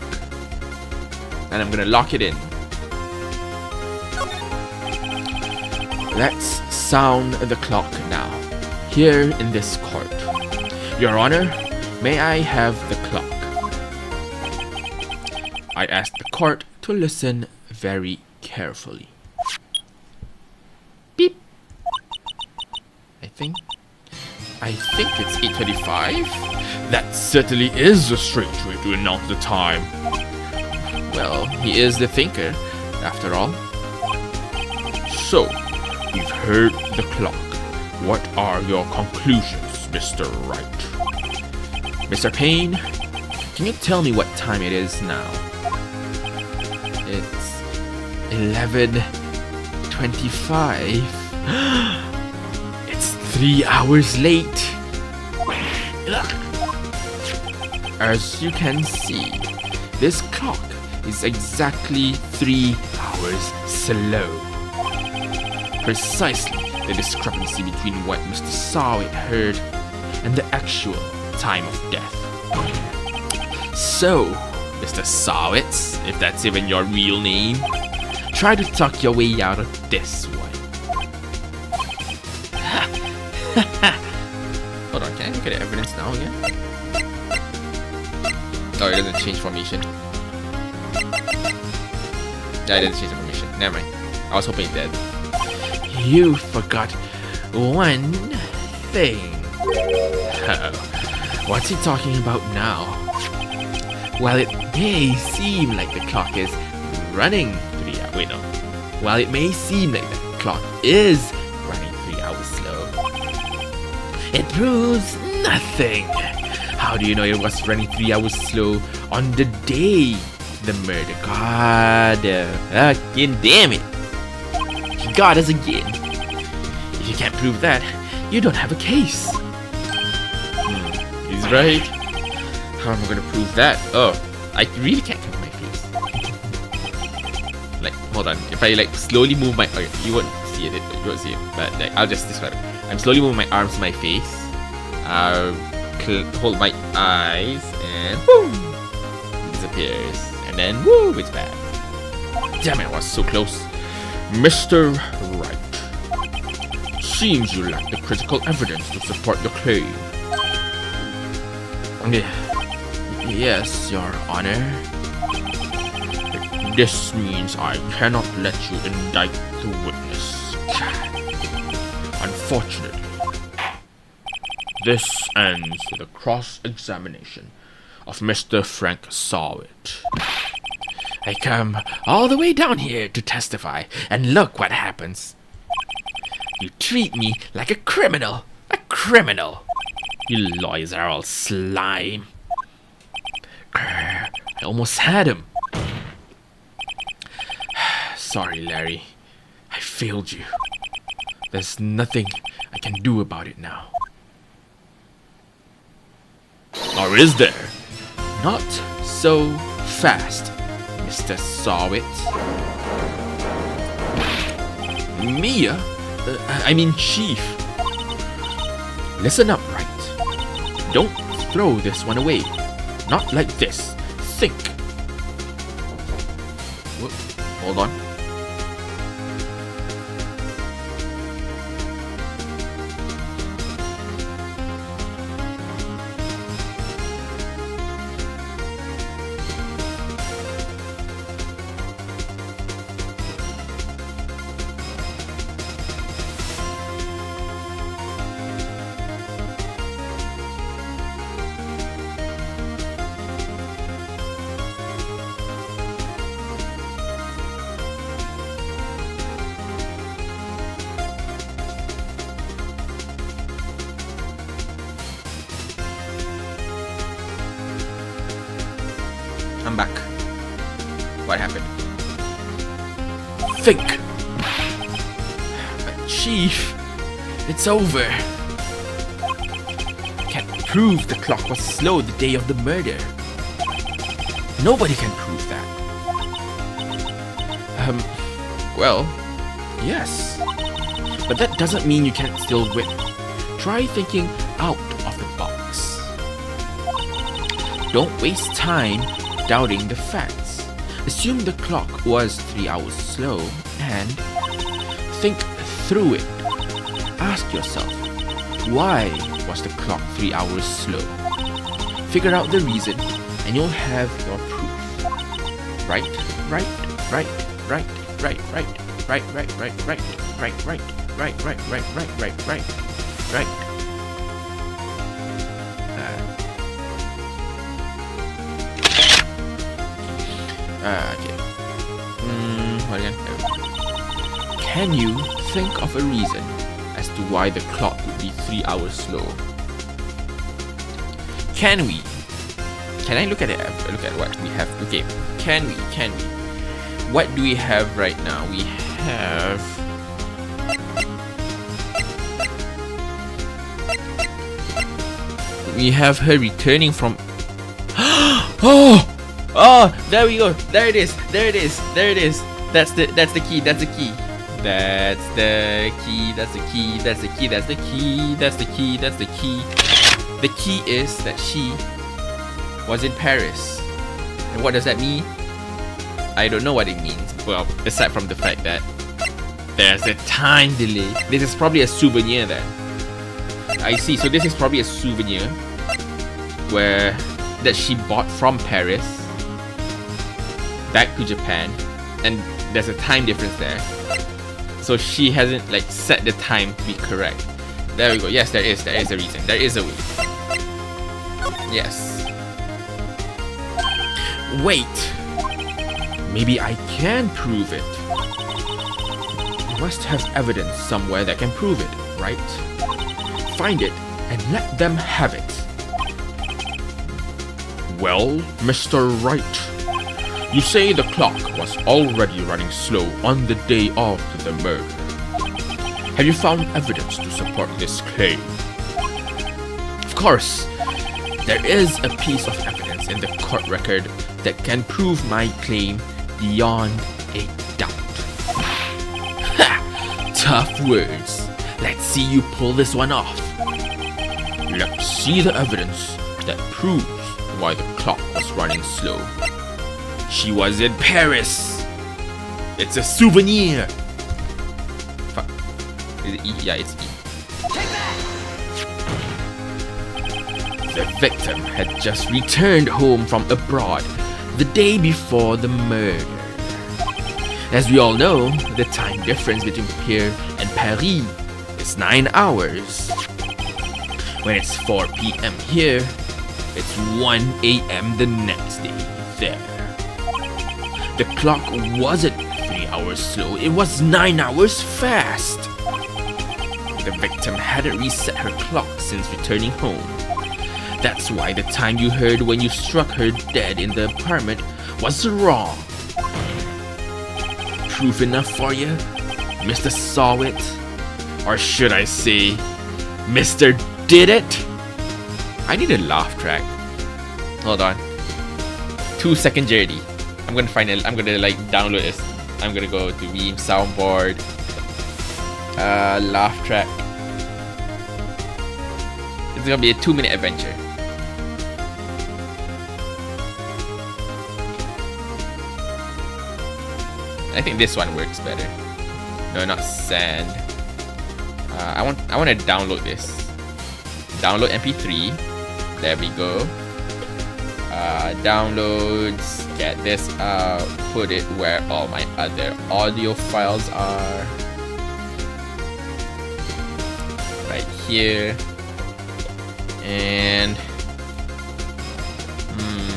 A: and I'm gonna lock it in. Let's sound the clock now, here in this court. Your Honor, may I have the clock? I ask the court to listen very carefully. Beep. I think it's 8:25. That certainly is a strange way to announce the time. Well, he is the thinker, after all.
B: So, we've heard the clock. What are your conclusions, Mr. Wright?
A: Mr. Payne, can you tell me what time it is now? It's 11:25. It's 3 hours late. As you can see, this clock is exactly 3 hours slow. Precisely the discrepancy between what Mr. Sawit heard and the actual time of death. So, Mr. Sawit, if that's even your real name, try to talk your way out of this one. Hold on, can I look at the evidence now again? Oh, it doesn't change formation. Yeah, it doesn't change the formation. Never mind. I was hoping it did. You forgot one thing. Oh, what's he talking about now? While it may seem like the clock is running 3 hours... Wait, no. While it may seem like the clock is running 3 hours slow, it proves nothing. How do you know it was running 3 hours slow on the day the murder? God, again, damn it. He got us again. If you can't prove that, you don't have a case. He's right. How am I gonna prove that? Oh, I really can't cover my face. Like, hold on. If I like slowly move my... Okay, you won't see it. You won't see it. But like, I'll just describe it. I'm slowly moving my arms to my face. I'll hold my eyes and boom! It disappears. And then woo! It's back. Damn it, I was so close.
B: Mr. Wright, seems you lack the critical evidence to support your claim.
A: Yes, Your Honor.
B: This means I cannot let you indict the witness. Unfortunately, this ends the cross-examination of Mr. Frank Sawit.
A: I come all the way down here to testify, and look what happens. You treat me like a criminal. A criminal. You lawyers are all slime. I almost had him. Sorry, Larry. I failed you. There's nothing I can do about it now.
B: Or is there?
A: Not so fast, Mr. Sawit. Mia? I mean Chief. Listen up, Wright. Don't throw this one away. Not like this. Think. Whoop. Hold on. I'm back. What happened? Think! But Chief, it's over. Can't prove the clock was slow the day of the murder. Nobody can prove that. Well, yes. But that doesn't mean you can't still win. Try thinking out of the box. Don't waste time doubting the facts. Assume the clock was 3 hours slow and think through it. Ask yourself, why was the clock 3 hours slow? Figure out the reason and you'll have your proof. Right, right, right, right, right, right, right, right, right, right, right, right, right, right, right, right, right, right. Okay. Hold on. Can you think of a reason as to why the clock would be 3 hours slow? Can we? Can I look at it? Look at what we have. Okay. Can we? What do we have right now? We have... We have her returning from... Oh! There we go. There it is. That's the key. The key is that she was in Paris. And what does that mean? I don't know what it means. Well, aside from the fact that there's a time delay. This is probably a souvenir then. I see. So this is probably a souvenir that she bought from Paris back to Japan, and there's a time difference there. So she hasn't like set the time to be correct. There we go. Yes, there is a reason. There is a way. Yes. Wait. Maybe I can prove it. You must have evidence somewhere that can prove it, right? Find it and let them have it.
B: Well, Mr. Wright, you say the clock was already running slow on the day of the murder. Have you found evidence to support this claim?
A: Of course, there is a piece of evidence in the court record that can prove my claim beyond a doubt. Ha! Tough words. Let's see you pull this one off.
B: Let's see the evidence that proves why the clock was running slow.
A: She was in Paris. It's a souvenir. Fuck. Is it E? Yeah, it's E. The victim had just returned home from abroad the day before the murder. As we all know, the time difference between here and Paris is 9 hours. When it's 4 p.m. here, it's 1 a.m. the next day there. The clock wasn't 3 hours slow, it was 9 hours fast. The victim hadn't reset her clock since returning home. That's why the time you heard when you struck her dead in the apartment was wrong. Proof enough for you, Mr. Saw It? Or should I say, Mr. Did It? I need a laugh track. Hold on. 2 second journey. I'm gonna like download this. I'm gonna go to Meme Soundboard. Laugh track. It's gonna be a 2-minute adventure. I think this one works better. No, not sand. I want to download this. Download MP3. There we go. Downloads. Get this out. Put it where all my other audio files are. Right here. And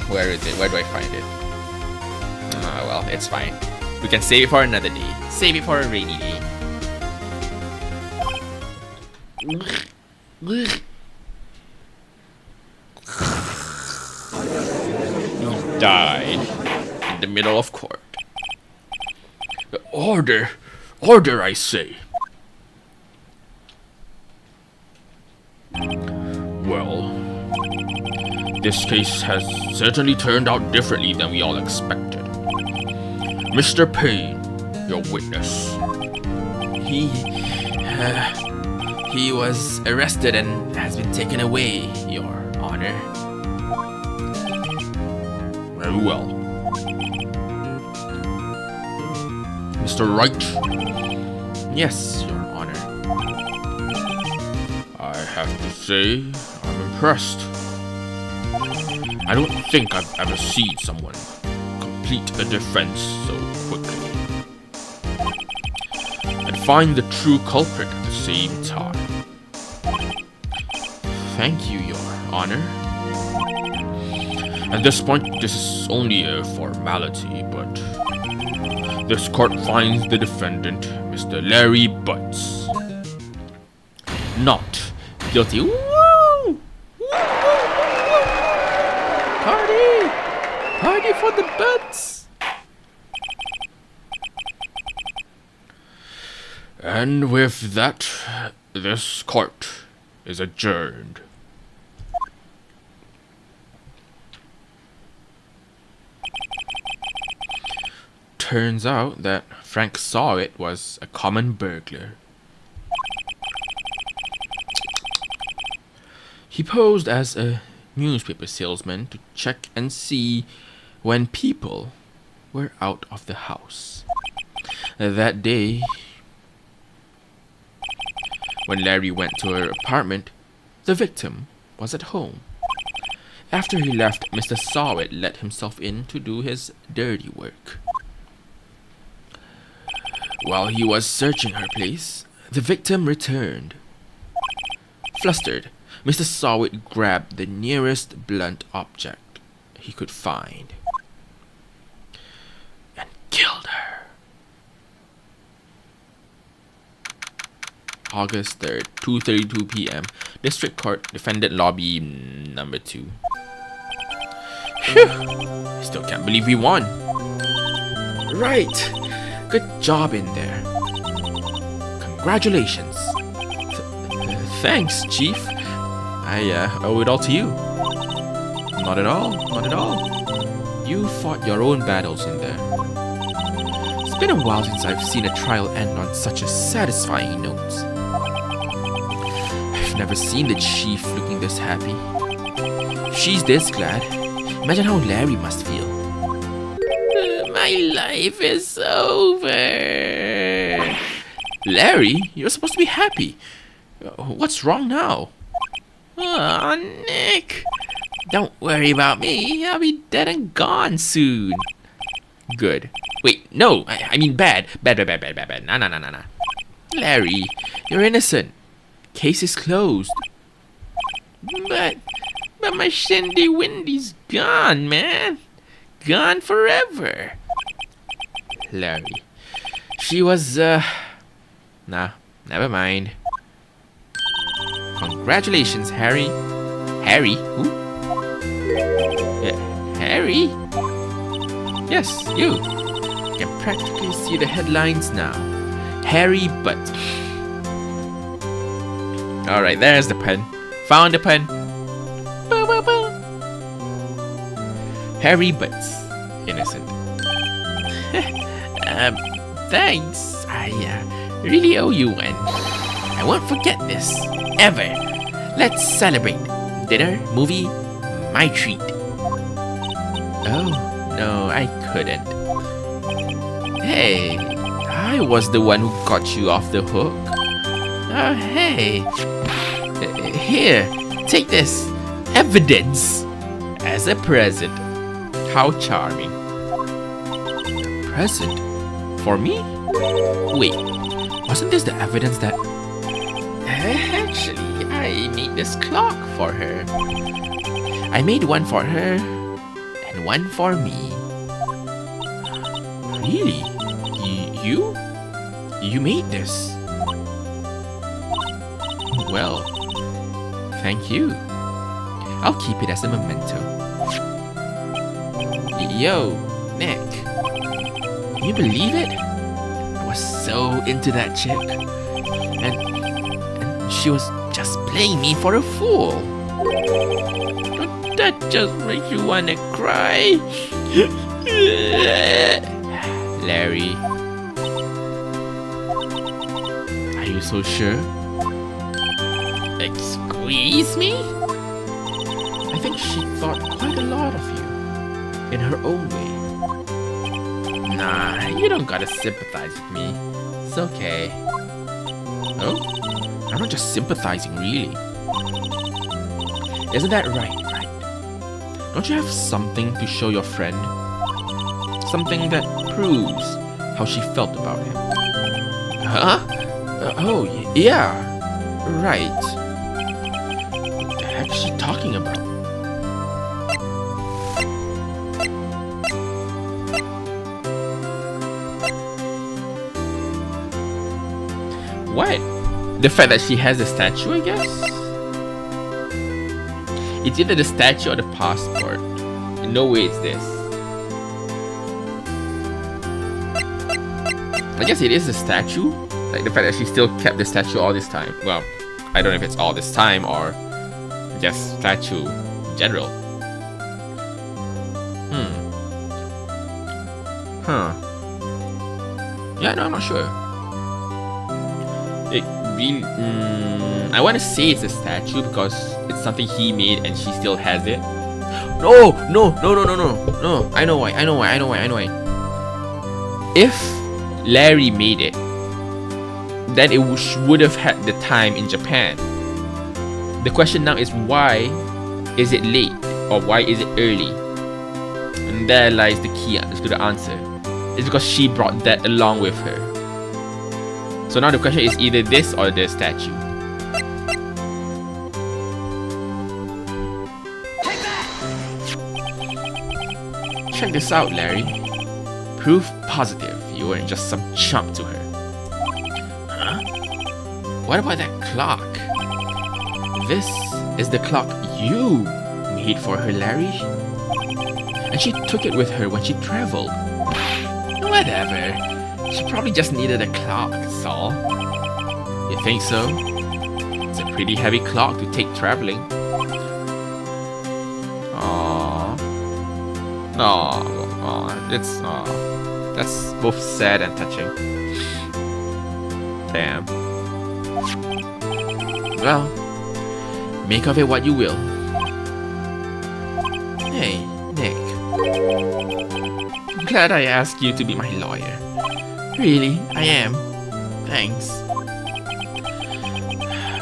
A: where is it? Where do I find it? Well, it's fine. We can save it for another day. Save it for a rainy day. He died in the middle of court.
B: Order! Order, I say! Well, this case has certainly turned out differently than we all expected. Mr. Payne, your witness.
A: He was arrested and has been taken away, Your Honor.
B: Very well. Mr. Wright?
A: Yes, Your Honor.
B: I have to say, I'm impressed. I don't think I've ever seen someone complete a defense so quickly and find the true culprit at the same time.
A: Thank you, Your Honor.
B: At this point, this is only a formality, but this court finds the defendant, Mr. Larry Butts, not guilty. Woo! Woo! Party! Party for the Butts! And with that, this court is adjourned. Turns out that Frank saw it was a common burglar. He posed as a newspaper salesman to check and see when people were out of the house. That day, when Larry went to her apartment, the victim was at home. After he left, Mr. Sawit let himself in to do his dirty work. While he was searching her place, the victim returned. Flustered, Mr. Sawit grabbed the nearest blunt object he could find and killed her. August 3rd, 2:32 p.m. District Court, Defendant Lobby number 2. Phew! I still can't believe we won. Right! Good job in there. Congratulations. Thanks, Chief. I owe it all to you. Not at all, not at all. You fought your own battles in there. It's been a while since I've seen a trial end on such a satisfying note. I've never seen the Chief looking this happy. If she's this glad, imagine how Larry must feel. My life is over. Larry, you're supposed to be happy. What's wrong now? Oh, Nick. Don't worry about me. I'll be dead and gone soon. Good. Wait, no. I mean bad. Bad. Nah. Larry, you're innocent. Case is closed. But my Shindy Windy's gone, man. Gone forever. Larry. She was, Nah, never mind. Congratulations, Harry. Harry? Who? Harry? Yes, you. I can practically see the headlines now. Harry Butts. Alright, there's the pen. Found the pen. Harry Butts. Innocent. Thanks. I really owe you one. I won't forget this. Ever. Let's celebrate. Dinner, movie, my treat. Oh, no, I couldn't. Hey, I was the one who got you off the hook. Oh, hey. Here, take this. Evidence. As a present. How charming. Present? For me? Wait, wasn't this the evidence that... Actually, I made this clock for her. I made one for her and one for me. Really? You? You made this? Well, thank you. I'll keep it as a memento. Yo, Nick. Can you believe it? I was so into that chick. And she was just playing me for a fool. That just makes you wanna cry. Larry. Are you so sure? Excuse me? I think she thought quite a lot of you. In her own way. Nah, you don't gotta sympathize with me. It's okay. Oh? I'm not just sympathizing, really. Isn't that right? Don't you have something to show your friend? Something that proves how she felt about him? Huh? Oh, yeah. Right. What the heck is she talking about?
A: What? The fact that she has the statue, I guess? It's either the statue or the passport. No way it's this. I guess it is the statue. Like the fact that she still kept the statue all this time. Well, I don't know if it's all this time or just statue in general. Huh. Yeah, no, I'm not sure. It really, I want to say it's a statue because it's something he made and she still has it. No. I know why. If Larry made it, then it would have had the time in Japan. The question now is, why is it late or why is it early? And there lies the key to the answer. It's because she brought that along with her. So now the question is either this or the statue. Check this out, Larry. Proof positive you weren't just some chump to her. Huh? What about that clock? This is the clock you made for her, Larry. And she took it with her when she traveled. Whatever. She probably just needed a clock, that's all. You think so? It's a pretty heavy clock to take traveling. That's both sad and touching. Damn. Well, make of it what you will. Hey, Nick. I'm glad I asked you to be my lawyer. Really, I am. Thanks.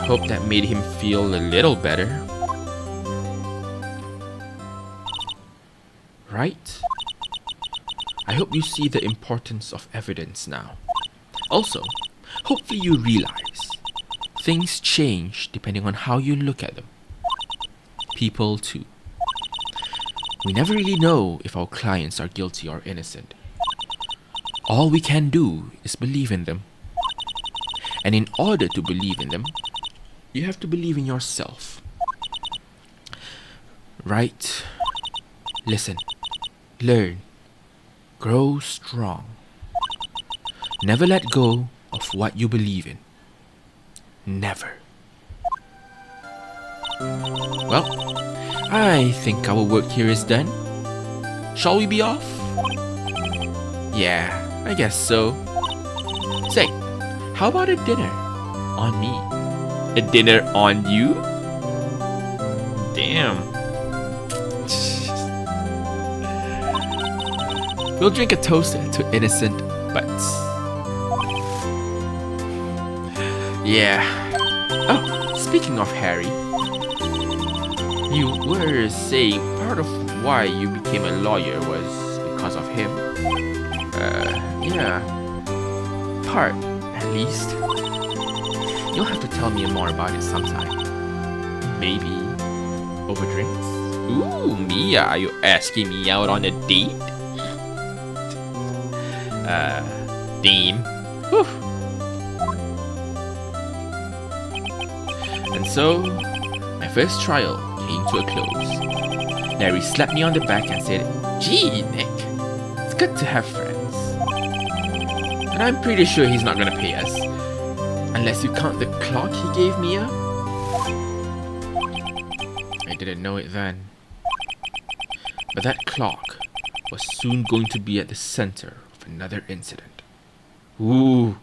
A: Hope that made him feel a little better. Right? I hope you see the importance of evidence now. Also, hopefully you realize things change depending on how you look at them. People too. We never really know if our clients are guilty or innocent. All we can do is believe in them. And in order to believe in them, you have to believe in yourself. Right? Listen. Learn. Grow strong. Never let go of what you believe in. Never. Well, I think our work here is done. Shall we be off? Yeah, I guess so. Say, how about a dinner on me? A dinner on you? Damn. We'll drink a toast to innocent butts. Yeah. Oh, speaking of Harry, you were saying part of why you became a lawyer was because of him. Yeah. Part, at least. You'll have to tell me more about it sometime. Maybe over drinks? Ooh, Mia, are you asking me out on a date? Dean. Whew. And so, my first trial came to a close. Larry slapped me on the back and said, "Gee, Nick, it's good to have friends." And I'm pretty sure he's not gonna pay us. Unless you count the clock he gave Mia. I didn't know it then. But that clock was soon going to be at the center of another incident. Ooh.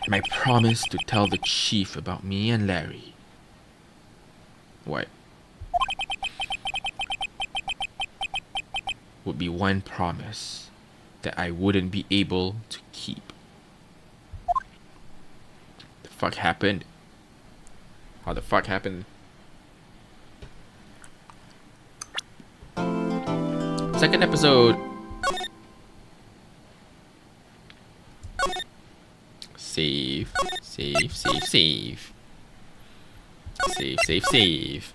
A: And I promised to tell the chief about me and Larry. What? Would be one promise that I wouldn't be able to keep. The fuck happened? How the fuck happened? Second episode. Save. Save, save, save. Save, save, save.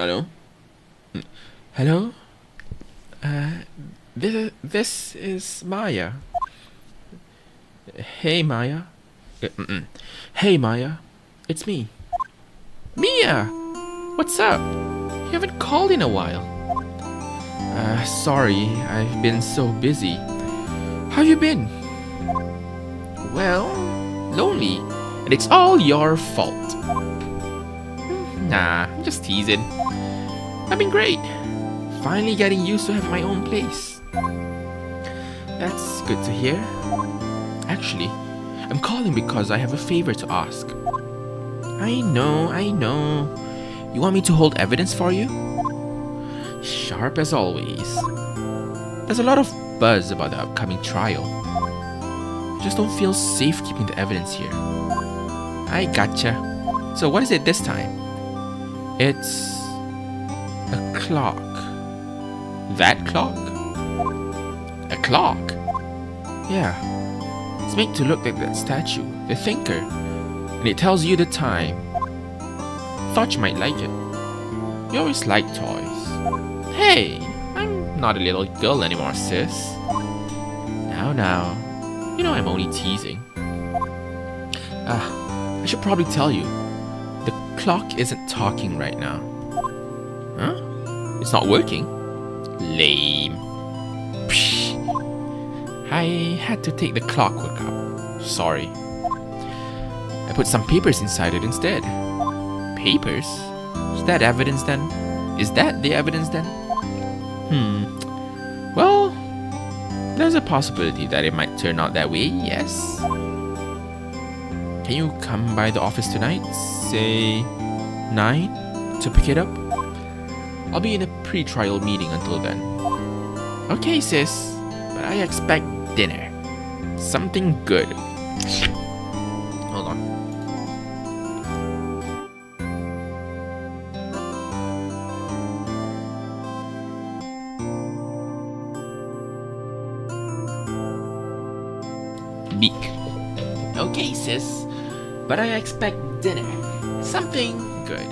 A: Hello?
B: Hello? This is Maya. Hey, Maya. Hey, Maya. It's me. Mia! What's up? You haven't called in a while. Sorry, I've been so busy. How you been? Well, lonely. And it's all your fault. Nah, I'm just teasing. I've been great. Finally getting used to having my own place. That's good to hear. Actually, I'm calling because I have a favor to ask. I know. You want me to hold evidence for you? Sharp as always. There's a lot of buzz about the upcoming trial. I just don't feel safe keeping the evidence here. I gotcha. So what is it this time? It's a clock. That clock? A clock? Yeah. It's made to look like that statue, the thinker. And it tells you the time. Thought you might like it. You always liked toys. Hey, I'm not a little girl anymore, sis. Now. You know I'm only teasing. I should probably tell you. The clock isn't talking right now. Huh? It's not working? Lame. Psh. I had to take the clockwork out. Sorry. I put some papers inside it instead. Papers? Is that evidence then? Is that the evidence then? Well, there's a possibility that it might turn out that way, yes. Can you come by the office tonight? Say 9 to pick it up? I'll be in a pre-trial meeting until then. Okay, sis, but I expect dinner. Something good. Hold on. Beak. Okay, sis, but I expect dinner. Something good.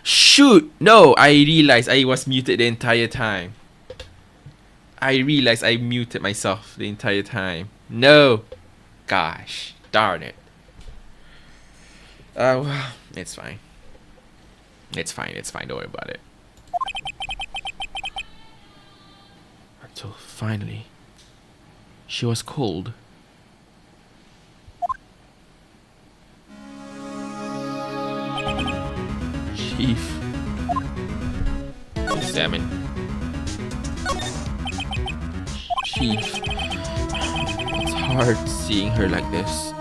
B: Shoot! No, I realized I was muted the entire time. I realized I muted myself the entire time. No! Gosh, darn it. Well, it's fine. It's fine, don't worry about it. Until finally, she was cold. Chief.
A: Examine.
B: Chief. It's hard seeing her like this.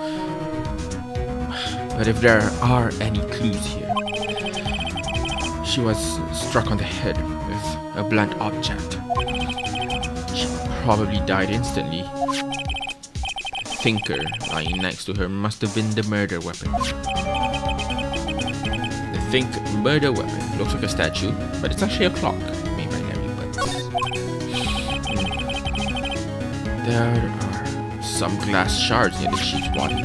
B: But if there are any clues here, she was struck on the head with a blunt object. She probably died instantly. The thinker lying next to her must have been the murder weapon. The think murder weapon looks like a statue, but it's actually a clock made by Larry Butts. There are some glass shards near the chief's body.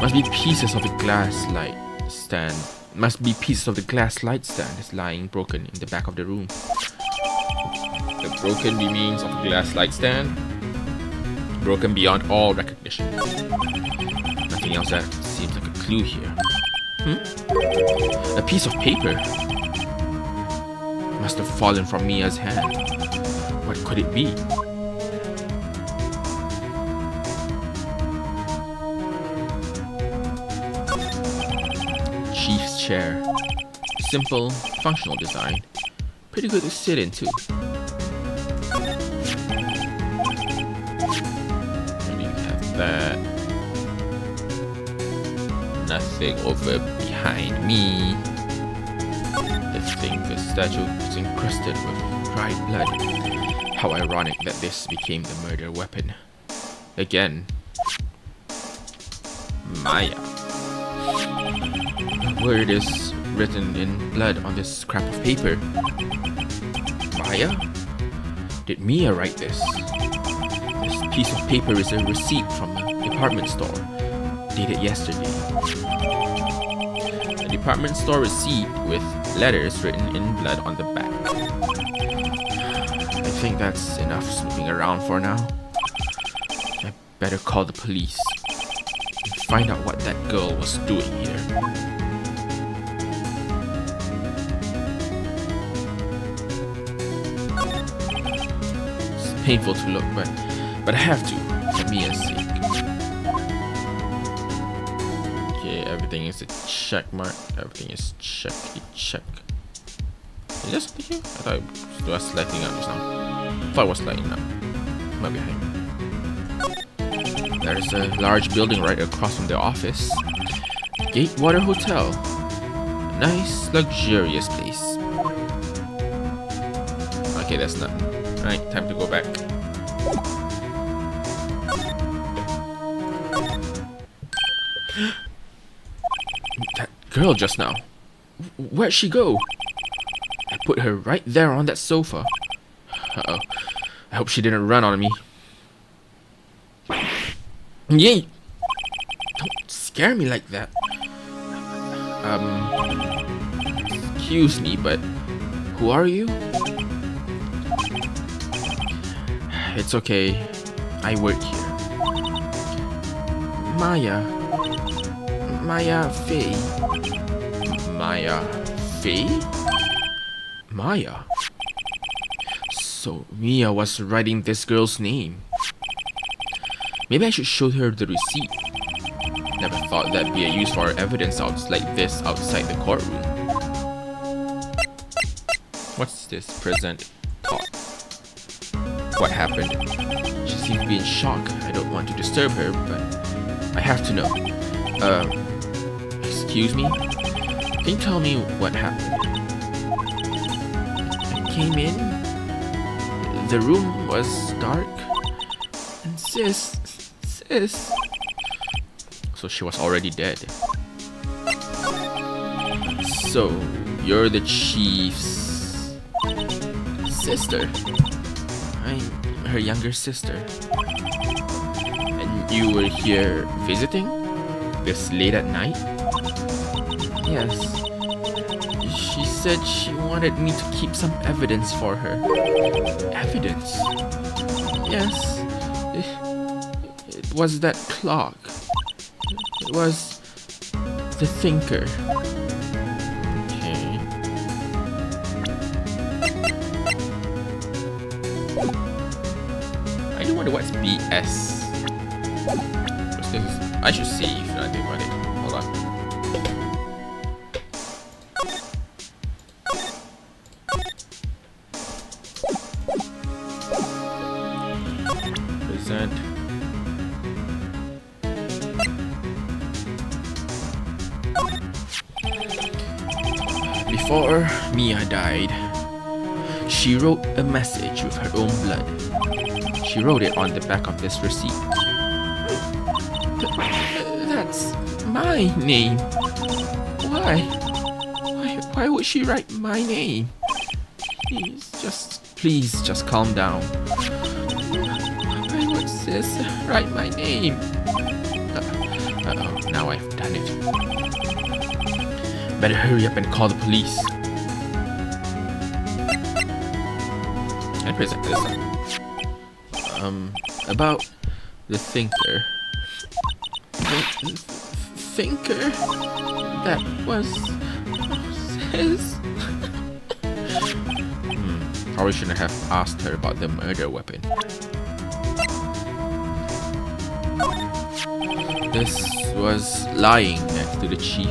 B: Must be pieces of the glass light stand. Must be pieces of the glass light stand is lying broken in the back of the room.
A: The broken remains of the glass light stand. Broken beyond all recognition.
B: Nothing else that seems like a clue here. A piece of paper. Must have fallen from Mia's hand. What could it be? Chief's chair. Simple, functional design. Pretty good to sit in too.
A: We have that. Nothing over behind me. The
B: think the statue is encrusted with dried blood. How ironic that this became the murder weapon. Again. Maya. The word is written in blood on this scrap of paper. Maya? Did Mia write this? This piece of paper is a receipt from a department store, dated yesterday. A department store receipt with letters written in blood on the back. I think that's enough snooping around for now. I better call the police and find out what that girl was doing here. It's painful to look, but I have to, for Mia's sake. Okay, everything is a check mark. Everything is check. Is this here? I thought it was lighting up just now. I thought it was lighting up. Might be behind. There's a large building right across from the office. Gatewater Hotel. Nice, luxurious place. Okay, that's nothing. Alright, time to go back. That girl just now. Where'd she go? I put her right there on that sofa. Uh-oh. I hope she didn't run on me. Yay! Don't scare me like that. Excuse me, but who are you? It's okay. I work here. Maya Faye. Maya Faye? Maya? So Mia was writing this girl's name. Maybe I should show her the receipt. Never thought that'd be a use for evidence like this outside the courtroom. What's this? Present talk. What happened? She seems to be in shock. I don't want to disturb her, but I have to know. Excuse me? Can you tell me what happened? I came in. The room was dark. And sis. So she was already dead. So, you're the chief's sister. I'm her younger sister. And you were here visiting? This late at night? Yes. She said she wanted me to keep some evidence for her. Evidence? Yes. It was that clock. It was the thinker. Okay. I do wonder what's BS. What's this? I should save when I think about it. Hold on. Present. Before Mia died, she wrote a message with her own blood. She wrote it on the back of this receipt. That's my name. Why would she write my name? Please just calm down. Why would sis write my name? Uh-oh, now I've done it. Better hurry up and call the police. And present this one. About the thinker. The thinker? That was sis? Probably shouldn't have asked her about the murder weapon. This was lying next to the chief.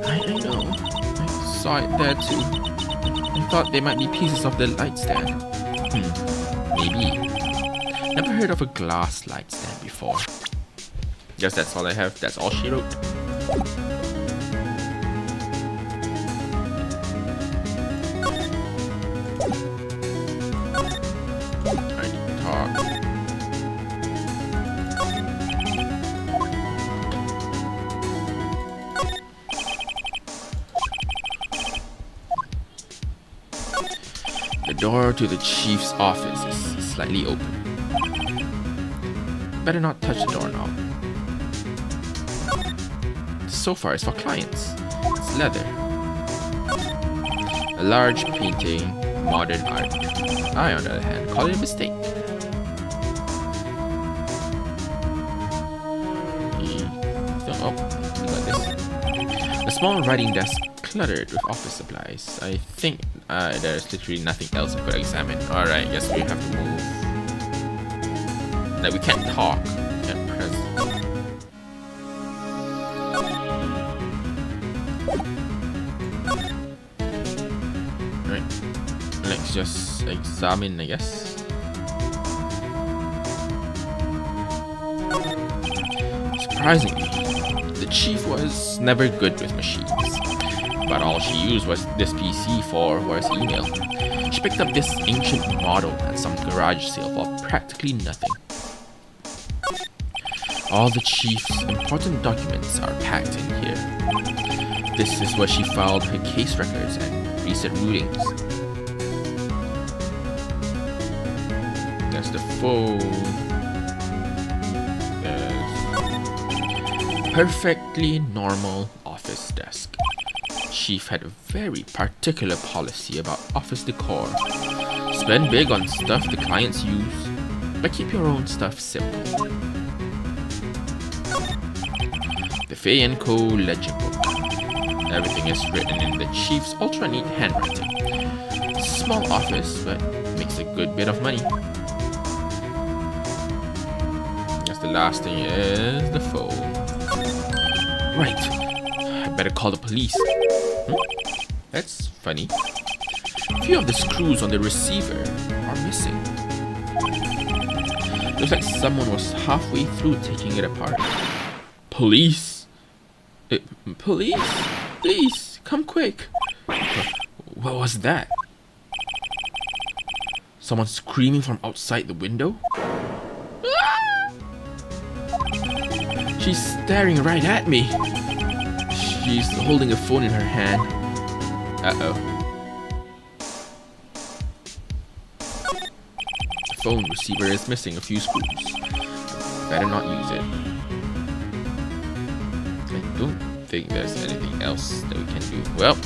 B: I know. I saw it there too. I thought they might be pieces of the light stand. Maybe. Never heard of a glass light stand before. Guess that's all I have. That's all she wrote. door to the chief's office is slightly open. Better not touch the doorknob. The sofa is for clients. It's leather. A large painting, modern art. I, on the other hand, call it a mistake. Oh, we got this. A small writing desk cluttered with office supplies. I think there's literally nothing else I could examine. Alright, guess we have to move. Like, we can't talk. We can't press. Right. Let's just examine, I guess. Surprisingly, the chief was never good with machines, but all she used was this PC for was email. She picked up this ancient model at some garage sale for practically nothing. All the chief's important documents are packed in here. This is where she filed her case records and recent rulings. There's the phone. Perfectly normal office desk. Chief had a very particular policy about office decor. Spend big on stuff the clients use, but keep your own stuff simple. The Fay & Co. Legend Book. Everything is written in the chief's ultra-neat handwriting. It's a small office, but makes a good bit of money. Guess the last thing is the phone. Right, I better call the police. That's funny. A few of the screws on the receiver are missing. Looks like someone was halfway through taking it apart. Police? Police? Please, come quick. What was that? Someone screaming from outside the window? She's staring right at me. She's holding a phone in her hand. Uh-oh. The phone receiver is missing a few screws. Better not use it. I don't think there's anything else that we can do. Well,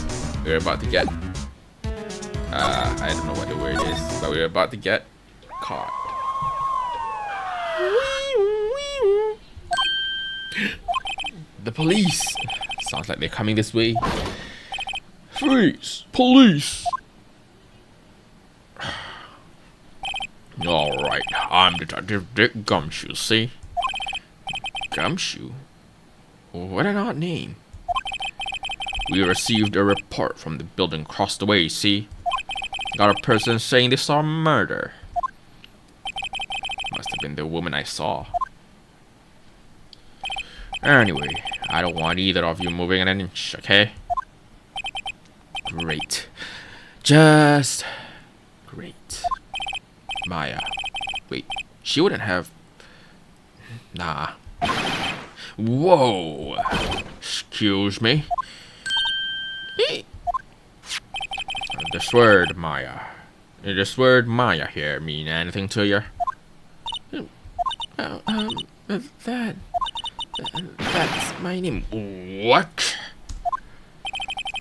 B: we're about to get... I don't know what the word is, but we're about to get caught. The police! Sounds like they're coming this way. Freeze! Police! Alright, I'm Detective Dick Gumshoe, see? Gumshoe? What an odd name. We received a report from the building across the way, see? Got a person saying they saw murder. Must have been the woman I saw. Anyway, I don't want either of you moving an inch, okay? Great. Just great. Maya. Wait, she wouldn't have... Nah. Whoa! Excuse me? This word, Maya. Does this word Maya here mean anything to you? That's my name. What?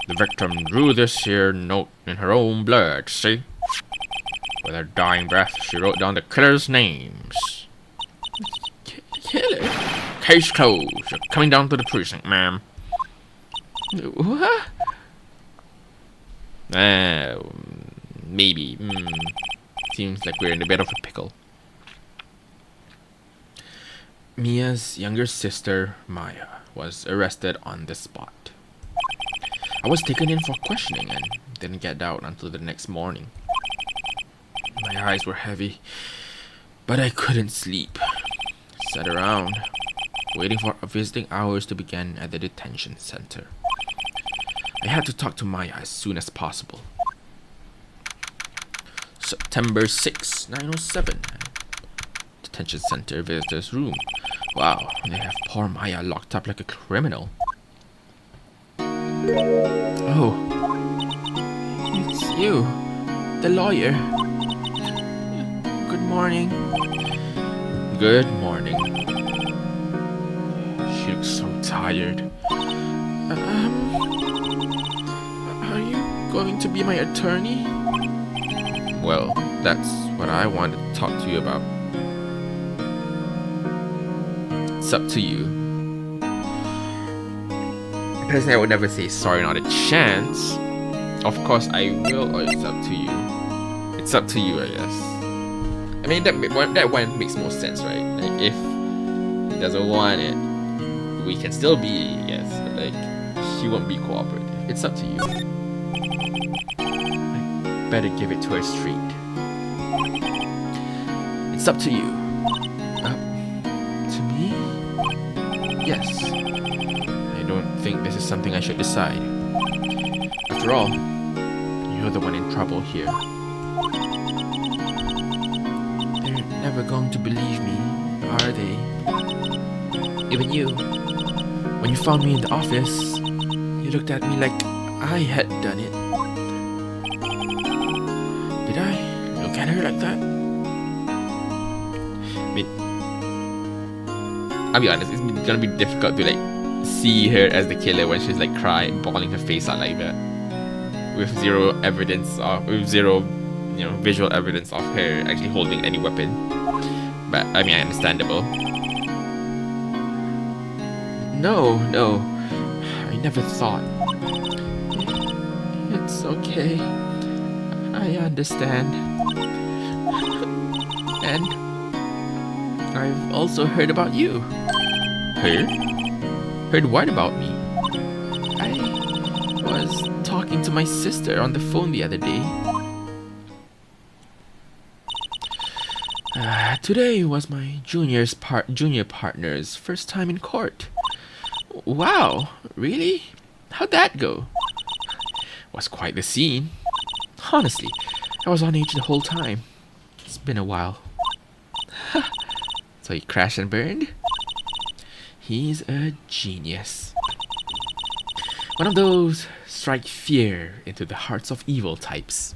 B: The victim drew this here note in her own blood, see? With her dying breath, she wrote down the killer's names. Killer? Case closed. You're coming down to the precinct, ma'am. What? Maybe. Seems like we're in a bit of a pickle. Mia's younger sister, Maya, was arrested on the spot. I was taken in for questioning and didn't get out until the next morning. My eyes were heavy, but I couldn't sleep. Sat around, waiting for visiting hours to begin at the detention center. I had to talk to Maya as soon as possible. September 6, 907. Detention center visitor's room. Wow, they have poor Maya locked up like a criminal. Oh, it's you. the lawyer. Good morning. Good morning. She looks so tired. Are you going to be my attorney? Well, that's what I wanted to talk to you about. It's up to you. Personally, I would never say sorry, not a chance. Of course, I will, or it's up to you. It's up to you, I guess. I mean, that one makes more sense, right? Like, if he doesn't want it, we can still be, yes, but like, she won't be cooperative. It's up to you. I better give it to her straight. It's up to you. To me? Yes. I don't think this is something I should decide. After all, you're the one in trouble here. They're never going to believe me, are they? Even you. When you found me in the office, you looked at me like I had done it. Did I look at her like that? I mean, I'll be honest, it's gonna be difficult to like see her as the killer when she's like crying, bawling her face out like that, with zero visual evidence of her actually holding any weapon. But I mean, understandable. No, I never thought. It's okay. I understand. And I've also heard about you. Heard? Heard what about me? I was talking to my sister on the phone the other day. Today was my junior partner's first time in court. Wow, really? How'd that go? Was quite the scene. Honestly, I was on edge the whole time. It's been a while. So he crashed and burned? He's a genius. One of those strike fear into the hearts of evil types.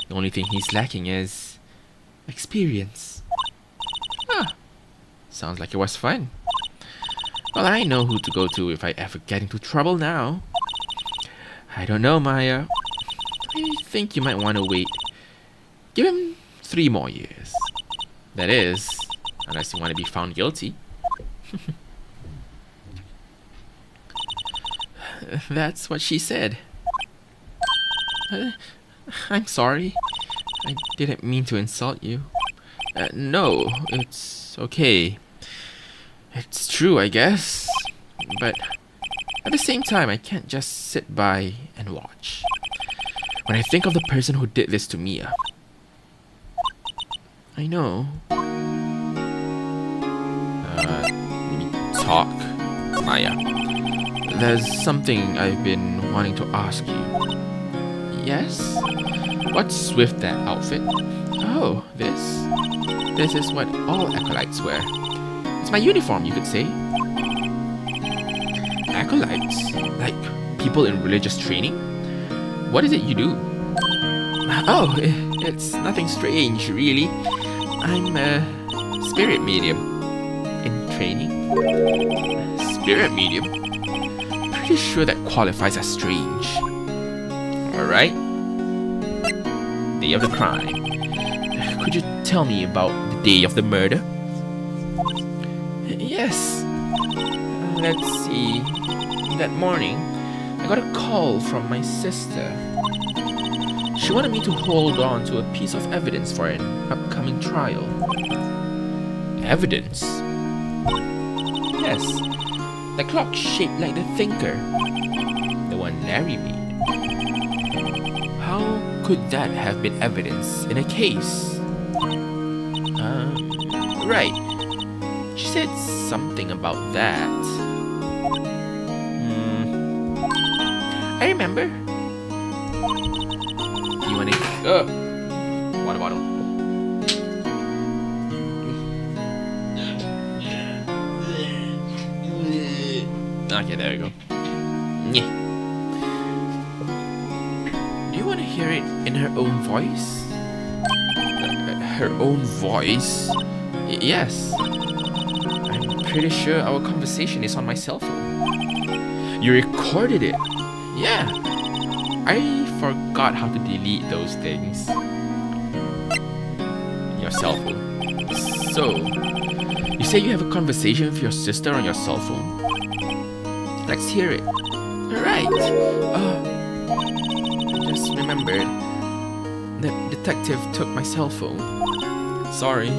B: The only thing he's lacking is experience. Sounds like it was fun. Well, I know who to go to if I ever get into trouble now. I don't know, Maya. I think you might want to wait. Give him 3 more years. That is, unless you want to be found guilty. That's what she said. I'm sorry. I didn't mean to insult you. No, it's okay. It's true, I guess. But at the same time, I can't just sit by and watch. When I think of the person who did this to Mia, I know. Talk, Maya. There's something I've been wanting to ask you. Yes? What's with that outfit? Oh, this? This is what all acolytes wear. It's my uniform, you could say. Acolytes? Like people in religious training? What is it you do? Oh, it's nothing strange, really. I'm a spirit medium in training. Spirit medium? Pretty sure that qualifies as strange. Alright. Day of the crime. Could you tell me about the day of the murder? Yes. Let's see. That morning, I got a call from my sister. She wanted me to hold on to a piece of evidence for an upcoming trial. Evidence? Yes. The clock shaped like the thinker. The one Larry made. How could that have been evidence in a case? Right. She said something about that. I remember. You wanna... water bottle. Okay, there we go. Yeah. Do you want to hear it in her own voice? Her own voice? Yes. I'm pretty sure our conversation is on my cell phone. You recorded it? Yeah. I forgot how to delete those things. Your cell phone. So, you say you have a conversation with your sister on your cell phone? Let's hear it. Right. I just remembered. The detective took my cell phone. Sorry.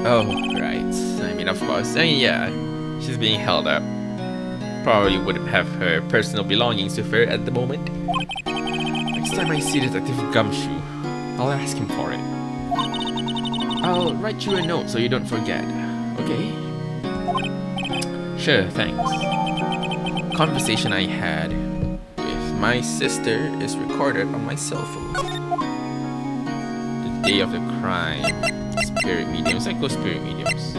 B: Oh, right. I mean, of course. I mean, yeah. She's being held up. Probably wouldn't have her personal belongings with her at the moment. Next time I see Detective Gumshoe, I'll ask him for it. I'll write you a note so you don't forget, okay? Sure, thanks. Conversation I had with my sister is recorded on my cell phone. The day of the crime. Spirit mediums. I go spirit mediums.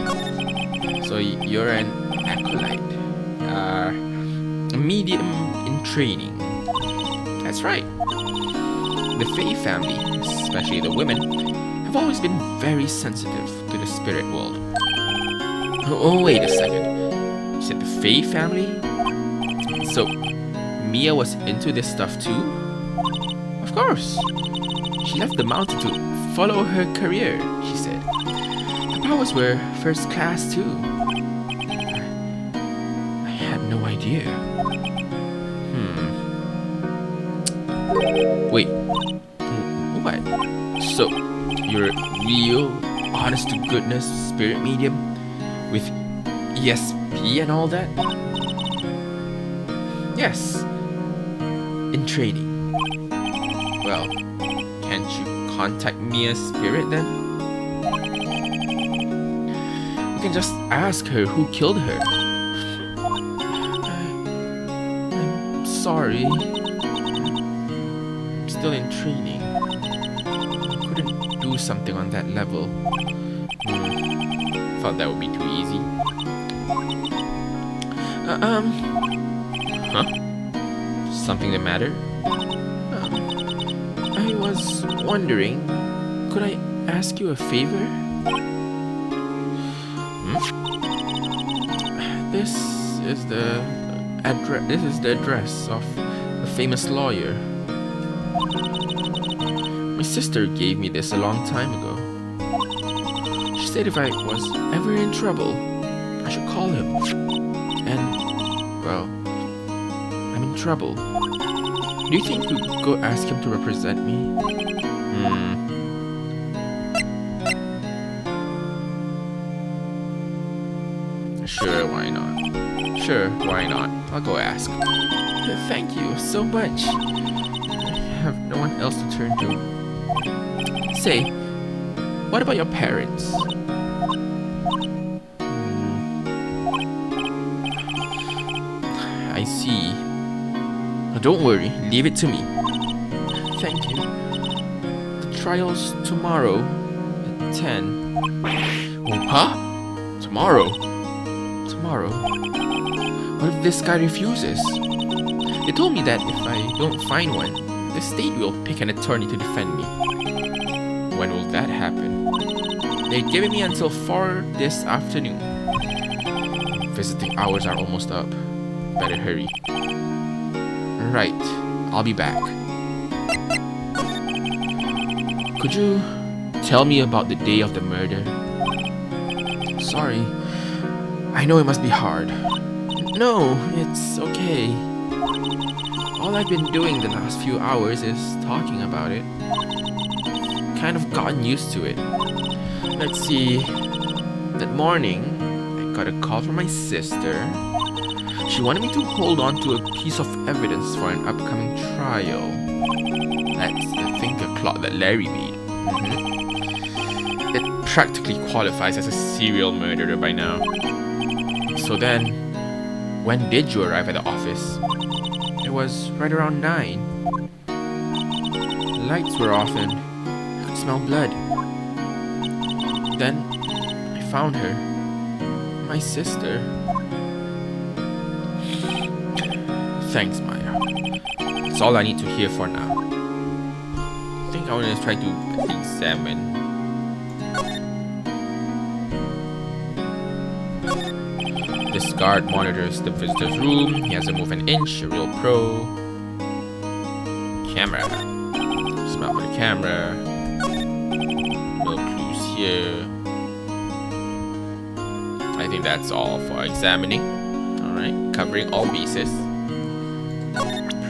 B: So you're an acolyte. A medium in training. That's right. The Fae family, especially the women, have always been very sensitive to the spirit world. Oh, wait a second. You said the Fae family? So, Mia was into this stuff too? Of course. She left the mountain to follow her career, she said. The powers were first class too. I had no idea. Wait. What? So, you're a real, honest to goodness spirit medium? With ESP and all that? Yes. In training. Well, can't you contact Mia's spirit then? We can just ask her who killed her. I'm sorry. I'm still in training. I couldn't do something on that level. Thought that would be too easy. Huh? Something the matter? I was wondering, could I ask you a favor? This is the address of a famous lawyer. My sister gave me this a long time ago. She said if I was ever in trouble, I should call him. And, well, I'm in trouble. Do you think you could go ask him to represent me? Sure, why not? Sure, why not? I'll go ask. Thank you so much. I have no one else to turn to. Say, what about your parents? I see. Don't worry, leave it to me. Thank you. The trial's tomorrow at 10. Oh, huh? Tomorrow? Tomorrow? What if this guy refuses? They told me that if I don't find one, the state will pick an attorney to defend me. When will that happen? They're giving me until 4 this afternoon. Visiting hours are almost up. Better hurry. Right, I'll be back. Could you tell me about the day of the murder? Sorry, I know it must be hard. No, it's okay. All I've been doing the last few hours is talking about it. Kind of gotten used to it. Let's see. That morning, I got a call from my sister. She wanted me to hold on to a piece of evidence for an upcoming trial. That's the thinker clock that Larry made. It practically qualifies as a serial murderer by now. So then, when did you arrive at the office? It was right around 9. The lights were off and I could smell blood. Then, I found her. My sister. Thanks, Maya. That's all I need to hear for now.
A: think I want to try to examine. This guard monitors the visitor's room. He hasn't moved an inch. A real pro. Camera. Smart for the camera. No clues here. I think that's all for examining. Alright, covering all bases.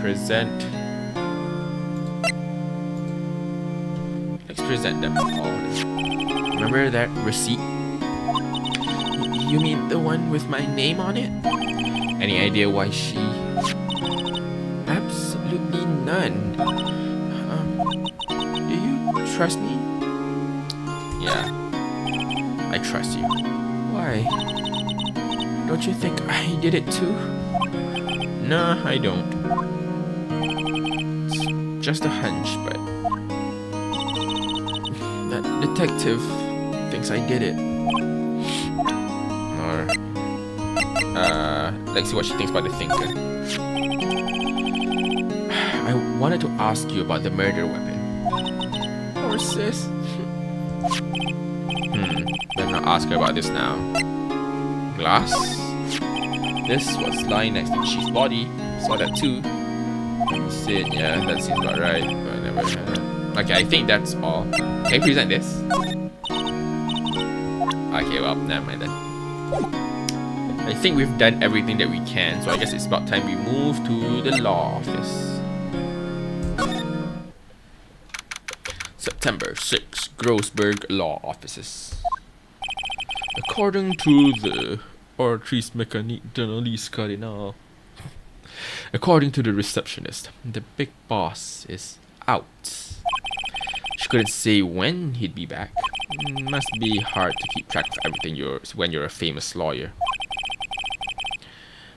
A: Present. Let's present them all. Remember that receipt? You mean the one with my name on it? Any idea why she... Absolutely none. Do you trust me? Yeah, I trust you. Why? Don't you think I did it too? Nah, I don't. It's just a hunch, but... that detective thinks I did it. Or... let's see what she thinks about the thinker. I wanted to ask you about the murder weapon. Poor sis. Better not ask her about this now. Glass? This was lying next to Chief's body. Saw that too. Sid, yeah, that seems about right. But I never had it. Okay, I think that's all. Can I present this? Okay, well, never mind then. I think we've done everything that we can, so I guess it's about time we move to the law office. September 6, Grossberg Law Offices. According to the Artrice Mécanique d'Analyse Cardinal, according to the receptionist, the big boss is out. She couldn't say when he'd be back. Must be hard to keep track of everything when you're a famous lawyer.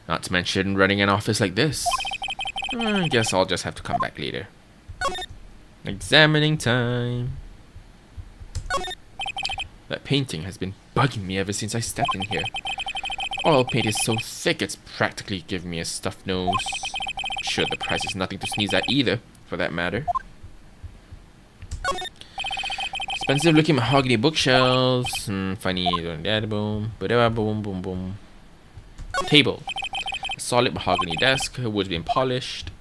A: Not to mention running an office like this. I guess I'll just have to come back later. Examining time. That painting has been bugging me ever since I stepped in here. Oil paint is so thick it's practically giving me a stuffed nose. Sure, the price is nothing to sneeze at either, for that matter. Expensive looking mahogany bookshelves. Funny. Boom, boom, boom, boom. Table. A solid mahogany desk, wood's been polished.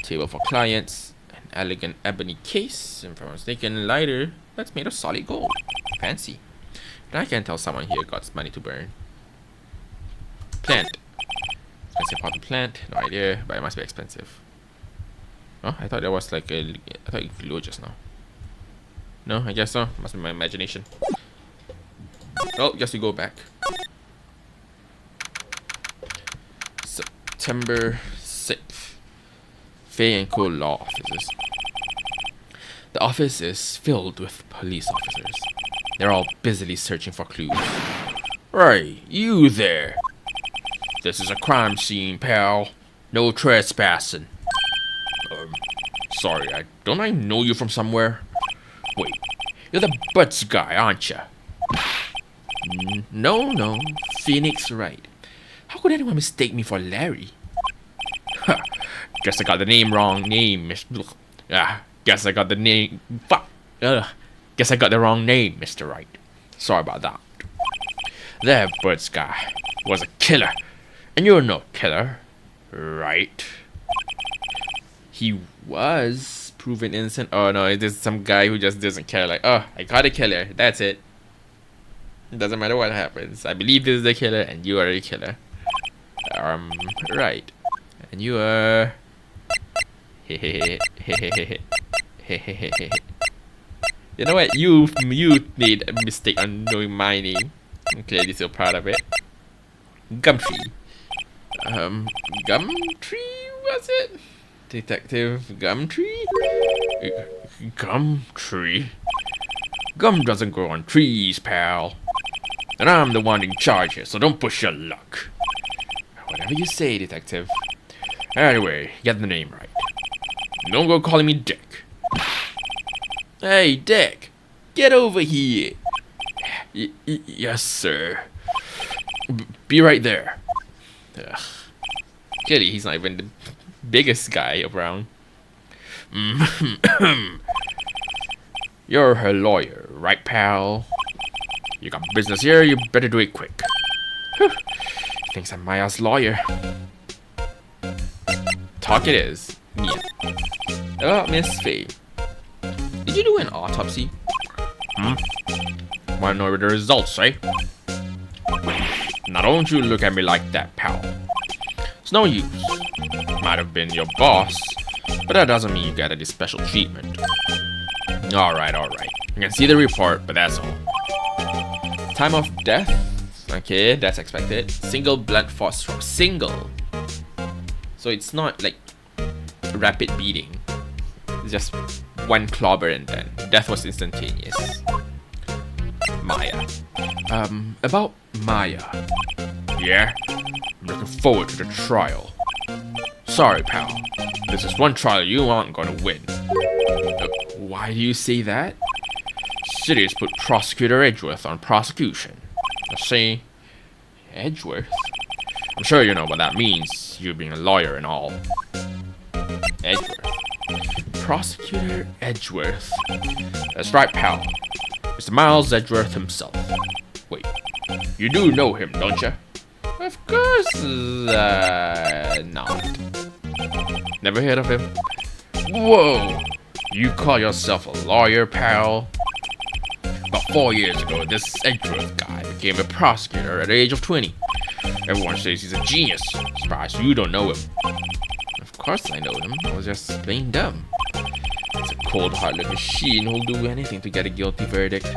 A: Table for clients. An elegant ebony case. If I'm not mistaken, lighter that's made of solid gold. Fancy. But I can tell someone here got money to burn. Plant. Expensive potted plant. No idea, but it must be expensive. Oh, I thought that was like a... I thought it glowed just now. No, I guess so. Must be my imagination. Oh, guess we go back. September 6th. Fay & Co. Law Offices. The office is filled with police officers. They're all busily searching for clues. Right, you there. This is a crime scene, pal. No trespassing. Sorry, don't I know you from somewhere? Wait, you're the Butts guy, aren't you? No, Phoenix Wright. How could anyone mistake me for Larry? Guess I got the name wrong. Guess I got the name. Fuck. Guess I got the wrong name, Mr. Wright. Sorry about that. That Butts guy was a killer, and you're no killer, right? He was proven innocent. Oh no, it is some guy who just doesn't care. Like, oh, I got a killer. That's it. It doesn't matter what happens. I believe this is the killer, and you are a killer. Right. And you are... You know what? You made a mistake on knowing my name. I'm clearly so proud of it. Gumtree. Gumtree, was it? Detective Gumtree? Gumtree? Gum doesn't grow on trees, pal. And I'm the one in charge here, so don't push your luck. Whatever you say, detective. Anyway, get the name right. Don't go calling me Dick. Hey, Dick. Get over here. Yes, sir. Be right there. Ugh. Clearly, he's not even the biggest guy around.
B: You're her lawyer, right, pal? You got business here, you better do it quick. Whew. Thinks I'm Maya's lawyer. Talk it is, Mia. Miss Faye. Did you do an autopsy? Wanna know the results, eh? Now don't you look at me like that, pal. It's no use. Might have been your boss, but that doesn't mean you get any special treatment. Alright. You can see the report, but that's all. Time of death? Okay, that's expected. Single blunt force stroke. Single. So it's not like rapid beating. It's just one clobber and then death was instantaneous. Maya. About Maya. Yeah? I'm looking forward to the trial. Sorry, pal. This is one trial you aren't gonna win. Why do you say that? City has put Prosecutor Edgeworth on prosecution. See? Edgeworth? I'm sure you know what that means, you being a lawyer and all. Edgeworth. Prosecutor Edgeworth. That's right, pal. Mr. Miles Edgeworth himself. Wait, you do know him, don't you? Of course not. Never heard of him? Whoa! You call yourself a lawyer, pal? About 4 years ago, this Edgeworth guy became a prosecutor at the age of 20. Everyone says he's a genius. Surprised you don't know him. Of course I know him. I was just plain dumb. It's a cold-hearted machine who'll do anything to get a guilty verdict.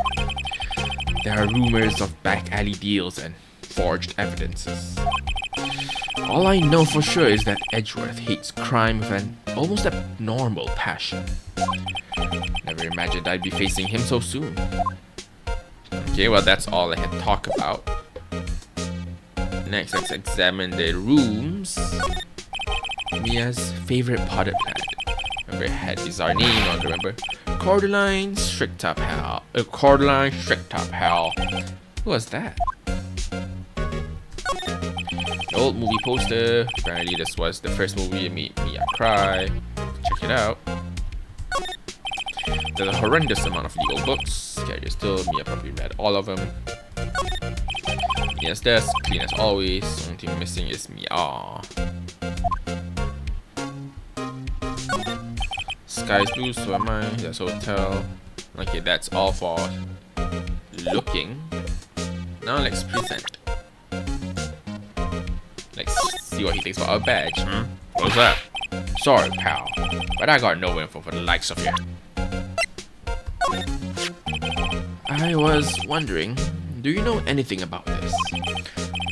B: There are rumors of back-alley deals and forged evidences. All I know for sure is that Edgeworth hates crime with an almost abnormal passion. Never imagined I'd be facing him so soon. Okay, well that's all I had to talk about. Next, let's examine the rooms. Mia's favorite potted plant. Remember, it had bizarre name, I remember. Cordyline Stricta Pal. Cordyline Stricta Pal. Who was that? The old movie poster. Apparently this was the first movie that made Mia cry. Check it out. There's a horrendous amount of legal books. Carrier still, Mia probably read all of them. Mia's desk, clean as always. Only thing missing is Mia. Sky's blue, so am I. There's hotel. Okay, that's all for looking. Now let's present. Let's see what he thinks about our badge. What's that? Sorry, pal, but I got no info for the likes of you. I was wondering, do you know anything about this?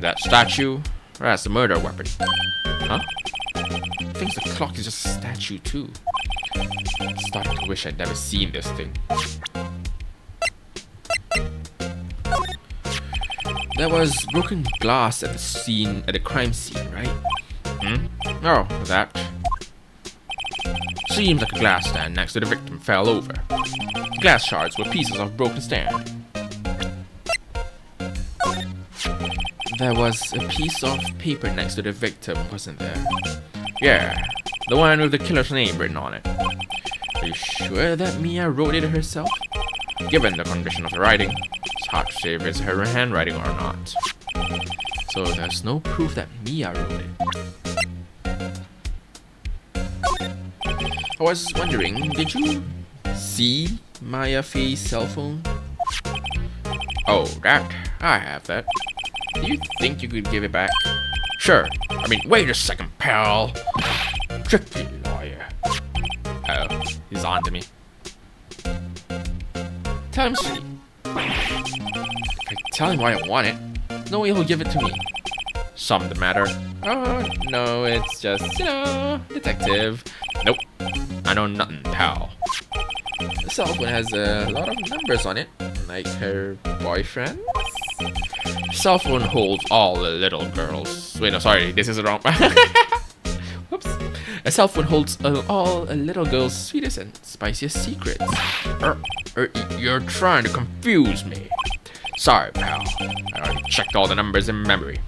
B: That statue? That's the murder weapon. Huh? Thinks the clock is just a statue too. Starting to wish I'd never seen this thing. There was broken glass at the crime scene, right? Oh, that. Seems like a glass stand next to the victim fell over. Glass shards were pieces of broken stand. There was a piece of paper next to the victim, wasn't there? Yeah, the one with the killer's name written on it. Are you sure that Mia wrote it herself? Given the condition of the writing, it's hard to say if it's her handwriting or not. So there's no proof that Mia wrote it. I was wondering, did you see Maya Faye's cell phone? Oh, that? I have that. Do you think you could give it back? Sure. I mean, wait a second, pal. Tricky lawyer. Oh, he's on to me. Tell him straight. If I tell him why I want it, no way he'll give it to me. Some the matter. Oh, no, it's just, detective. Nope. I know nothing, pal. The cell phone has a lot of numbers on it, like her boyfriend. Cell phone holds all the little girls. Wait, no, sorry, this is the wrong. Whoops. A cell phone holds all a little girl's sweetest and spiciest secrets. You're trying to confuse me. Sorry, pal. I already checked all the numbers in memory.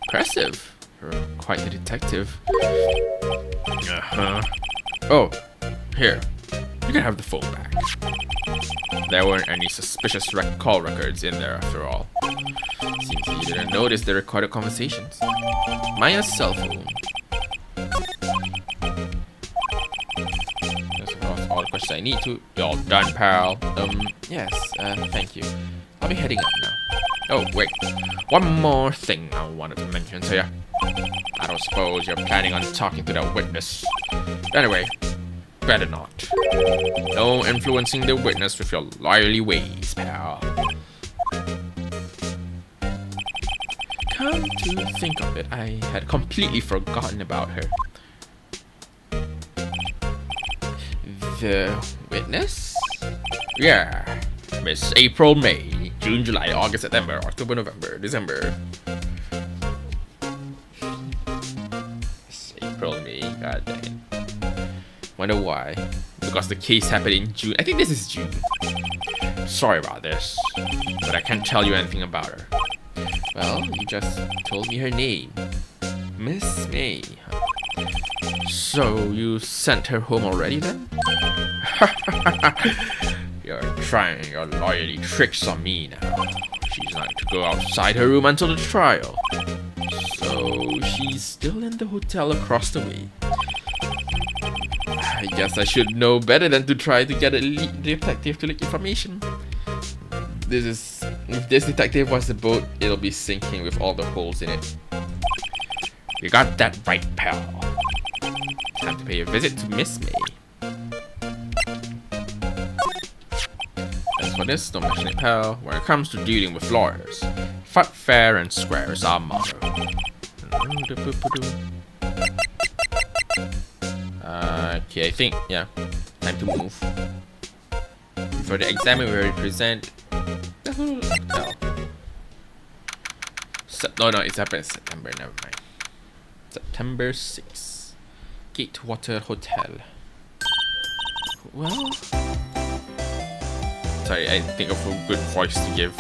B: Impressive. You're quite the detective. Oh,
A: Here, you can have the phone back. There weren't any suspicious call records in there after all. Seems you didn't notice the recorded conversations. Maya's cell phone. That's all the questions I need to. You're all done, pal. Yes, thank you. I'll be heading up now. Oh, wait. One more thing I wanted to mention to you. I don't suppose you're planning on talking to the witness. Anyway, better not. No influencing the witness with your lawyerly ways, pal. Come to think of it, I had completely forgotten about her. The witness? Yeah. Miss April, May, June, July, August, September, October, November, December. Miss April, May, god dang it. Wonder why. Because the case happened in June. I think this is June. Sorry about this, but I can't tell you anything about her. Well, you just told me her name. Miss May. Huh? So, you sent her home already then? You're trying your loyalty tricks on me now. She's not to go outside her room until the trial. So, she's still in the hotel across the way. I guess I should know better than to try to get a detective to leak information. If this detective was a boat, it'll be sinking with all the holes in it. You got that right, pal. Time to pay a visit to Miss May. As for this, don't mention it, pal. When it comes to dealing with lawyers, fight fair and square is our motto. Okay, I think, yeah, time to move. For the examiner, we represent the whole hotel. No, it's happened in September, never mind. September 6th. Gatewater Hotel. Well, sorry, I think of a good voice to give.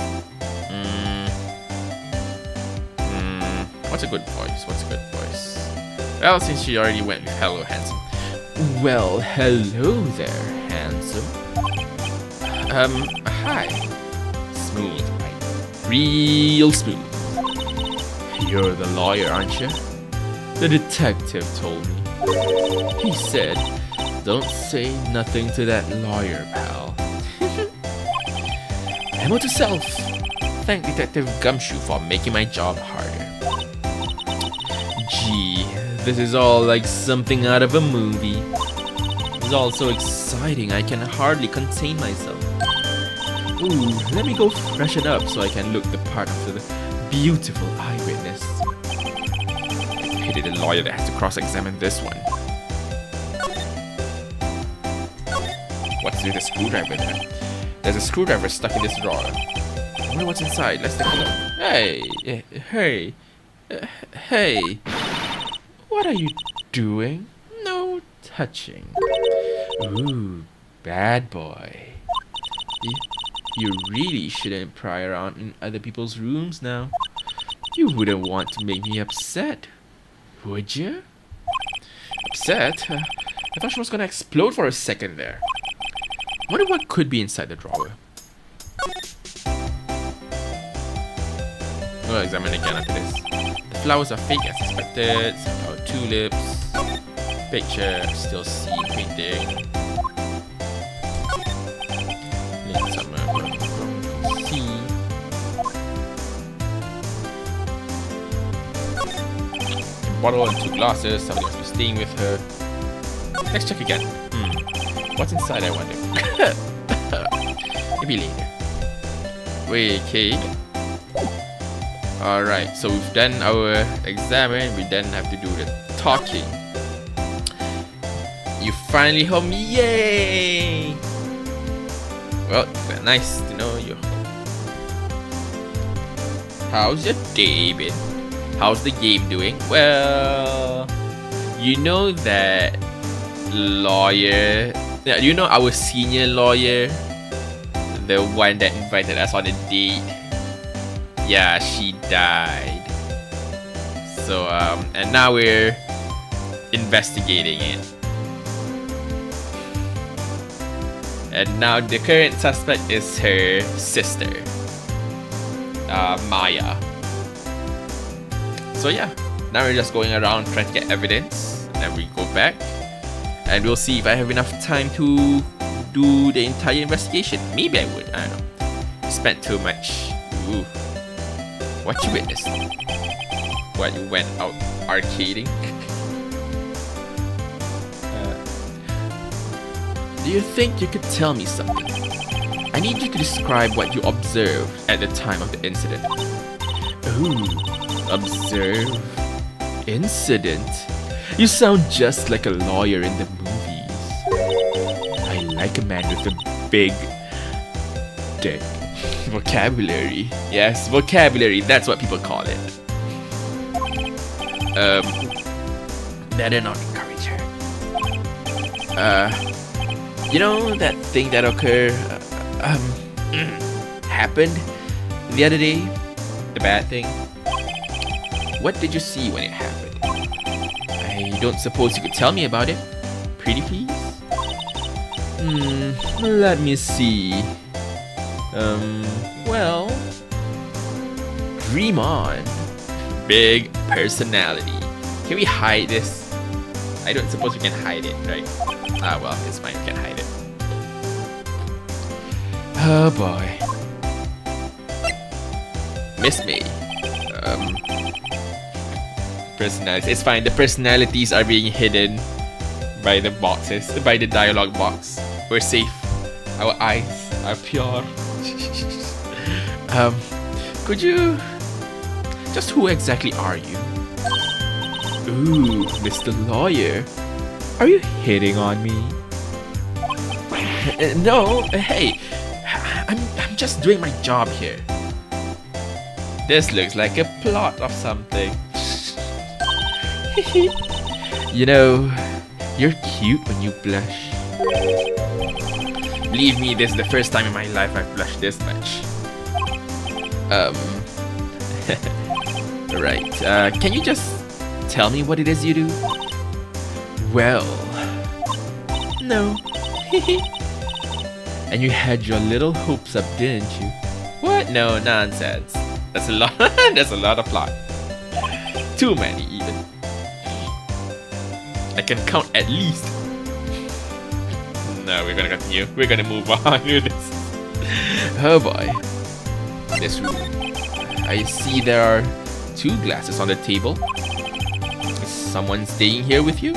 A: What's a good voice? What's a good voice? Well, since she already went with hello, handsome. Well, hello there, handsome. Hi. Smooth, right? Real smooth. You're the lawyer, aren't you? The detective told me. He said, don't say nothing to that lawyer, pal. Ammo to self. Thank Detective Gumshoe for making my job harder. Gee, this is all like something out of a movie. It's all so exciting I can hardly contain myself. Ooh, let me go freshen up so I can look the part of the beautiful eyewitness. Pity the lawyer that has to cross-examine this one. What's with the screwdriver there? There's a screwdriver stuck in this drawer. I wonder what's inside. Let's take a look. Hey. What are you doing? No touching. Ooh, bad boy. You really shouldn't pry around in other people's rooms now. You wouldn't want to make me upset, would you? Upset? I thought she was gonna explode for a second there. Wonder what could be inside the drawer. We'll examine again after this. The flowers are fake as expected. Sunflower tulips. Picture, still sea painting. Bottle and 2 glasses. Somebody must be staying with her. Let's check again. What's inside, I wonder? Maybe later. Wait, okay. Alright, so we've done our examine. We then have to do the talking. You finally home, yay! Well, nice to know you. How's your day been? How's the game doing? Well, you know that lawyer. Yeah, you know our senior lawyer, the one that invited us on a date. Yeah, she died. So and now we're investigating it. And now the current suspect is her sister, Maya. So yeah, now we're just going around trying to get evidence, and then we go back, and we'll see if I have enough time to do the entire investigation. Maybe I would, I don't know. Spent too much. Ooh. What you witnessed? What, you went out arcading?
B: Do you think you could tell me something? I need you to describe what you observed at the time of the incident. Ooh, observe? Incident? You sound just like a lawyer in the movies. I like a man with a big dick. Vocabulary. Yes, vocabulary, that's what people call it. Better not encourage her. You know that thing that occurred, happened the other day? The bad thing? What did you see when it happened? I don't suppose you could tell me about it? Pretty please? Let me see. Well, dream on.
A: Big personality. Can we hide this? I don't suppose we can hide it, right? Ah, well, it's fine, we can hide it.
B: Oh boy.
A: Miss May. Personalities. It's fine, the personalities are being hidden by the boxes, by the dialogue box. We're safe. Our eyes are pure.
B: Could you... Just who exactly are you? Ooh, Mr. Lawyer. Are you hitting on me? No, hey. I'm just doing my job here.
A: This looks like a plot of something.
B: You know, you're cute when you blush.
A: Believe me, this is the first time in my life I've blushed this much.
B: Right. Can you just tell me what it is you do? Well, no. And you had your little hopes up, didn't you?
A: What? No, nonsense. That's a lot. That's a lot of plot. Too many, even. I can count at least. No, we're gonna continue. We're gonna move on with this.
B: Oh boy. This room. I see there are 2 glasses on the table. Is someone staying here with you?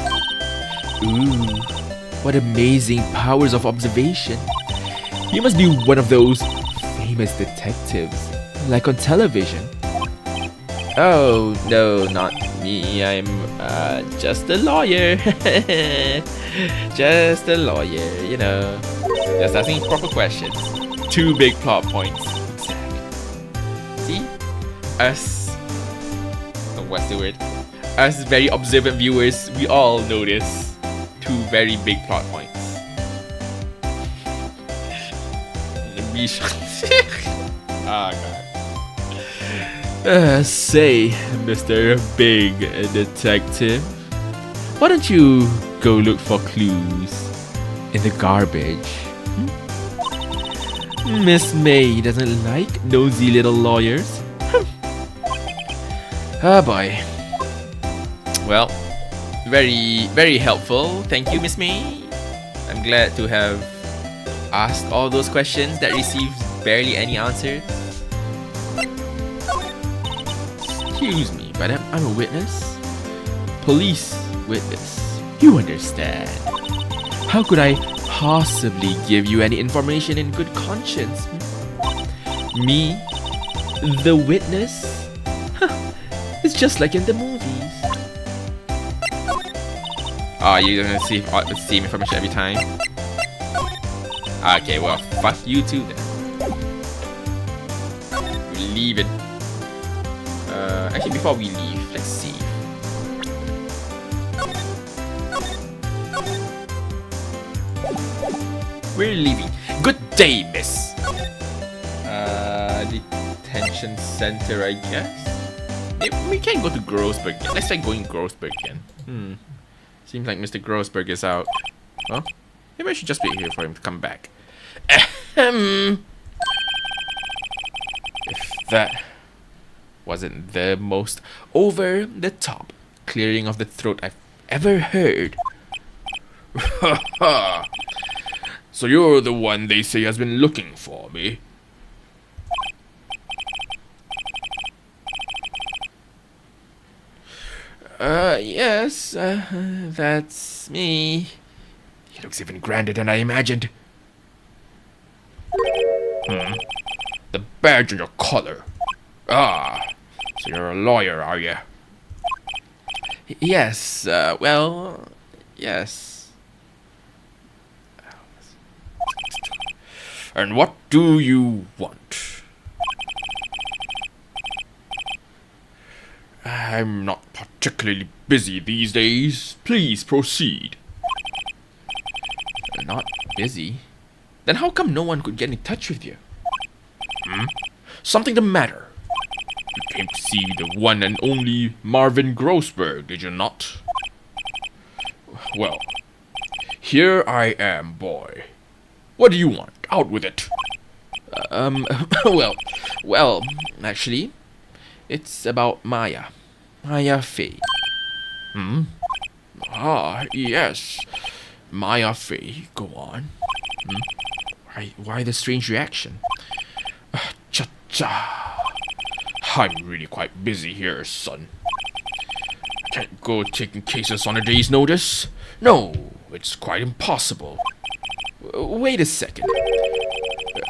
B: Ooh, what amazing powers of observation. You must be one of those famous detectives, like on television. Oh, no, not me. I'm just a lawyer. Just a lawyer, you know.
A: Just asking proper questions. 2 big plot points. See? Us... what's the word? Us very observant viewers, we all notice 2 very big plot points. Ah,
B: God. Say, Mr. Big Detective, why don't you go look for clues in the garbage? Miss May doesn't like nosy little lawyers. Oh boy.
A: Well, very, very helpful. Thank you, Miss May. I'm glad to have asked all those questions that received barely any answers.
B: Excuse me, but I'm a witness. Police witness. You understand. How could I possibly give you any information in good conscience? Me, the witness? It's just like in the movies.
A: Oh, you're gonna see the same information every time? Okay, well, fuck you too then. We're leaving. Actually, before we leave, let's see. We're leaving. Good day, miss. Detention center, I guess. We can go to Grossberg. Let's try going Grossberg again. Seems like Mr. Grossberg is out. Well, maybe I should just wait here for him to come back.
B: Ahem. If that wasn't the most over the top clearing of the throat I've ever heard.
A: So you're the one they say has been looking for me.
B: Yes, that's me.
A: He looks even grander than I imagined. The badge on your collar. Ah, so you're a lawyer, are you?
B: Yes, well, yes.
A: And what do you want? I'm not particularly busy these days. Please proceed.
B: Not busy? Then how come no one could get in touch with you?
A: Something the matter? You came to see the one and only Marvin Grossberg, did you not? Well, here I am, boy. What do you want? Out with it.
B: Well, actually, it's about Maya. Maya Fey.
A: Ah, yes. Maya Fey, go on.
B: Why the strange reaction?
A: Cha-cha. I'm really quite busy here, son. I can't go taking cases on a day's notice. No, it's quite impossible.
B: Wait a second.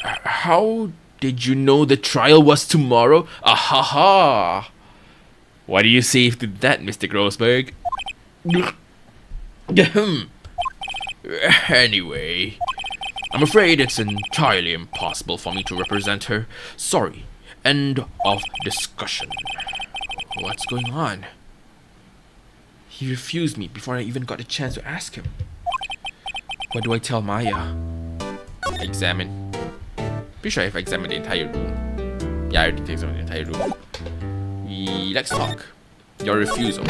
B: How did you know the trial was tomorrow? Ahaha! What do you say to that, Mr. Grossberg?
A: Anyway, I'm afraid it's entirely impossible for me to represent her. Sorry. End of discussion.
B: What's going on? He refused me before I even got a chance to ask him. What do I tell Maya? Examine. Pretty sure I've examined the entire room. Yeah, I already examined the entire room. Let's talk. Your refusal.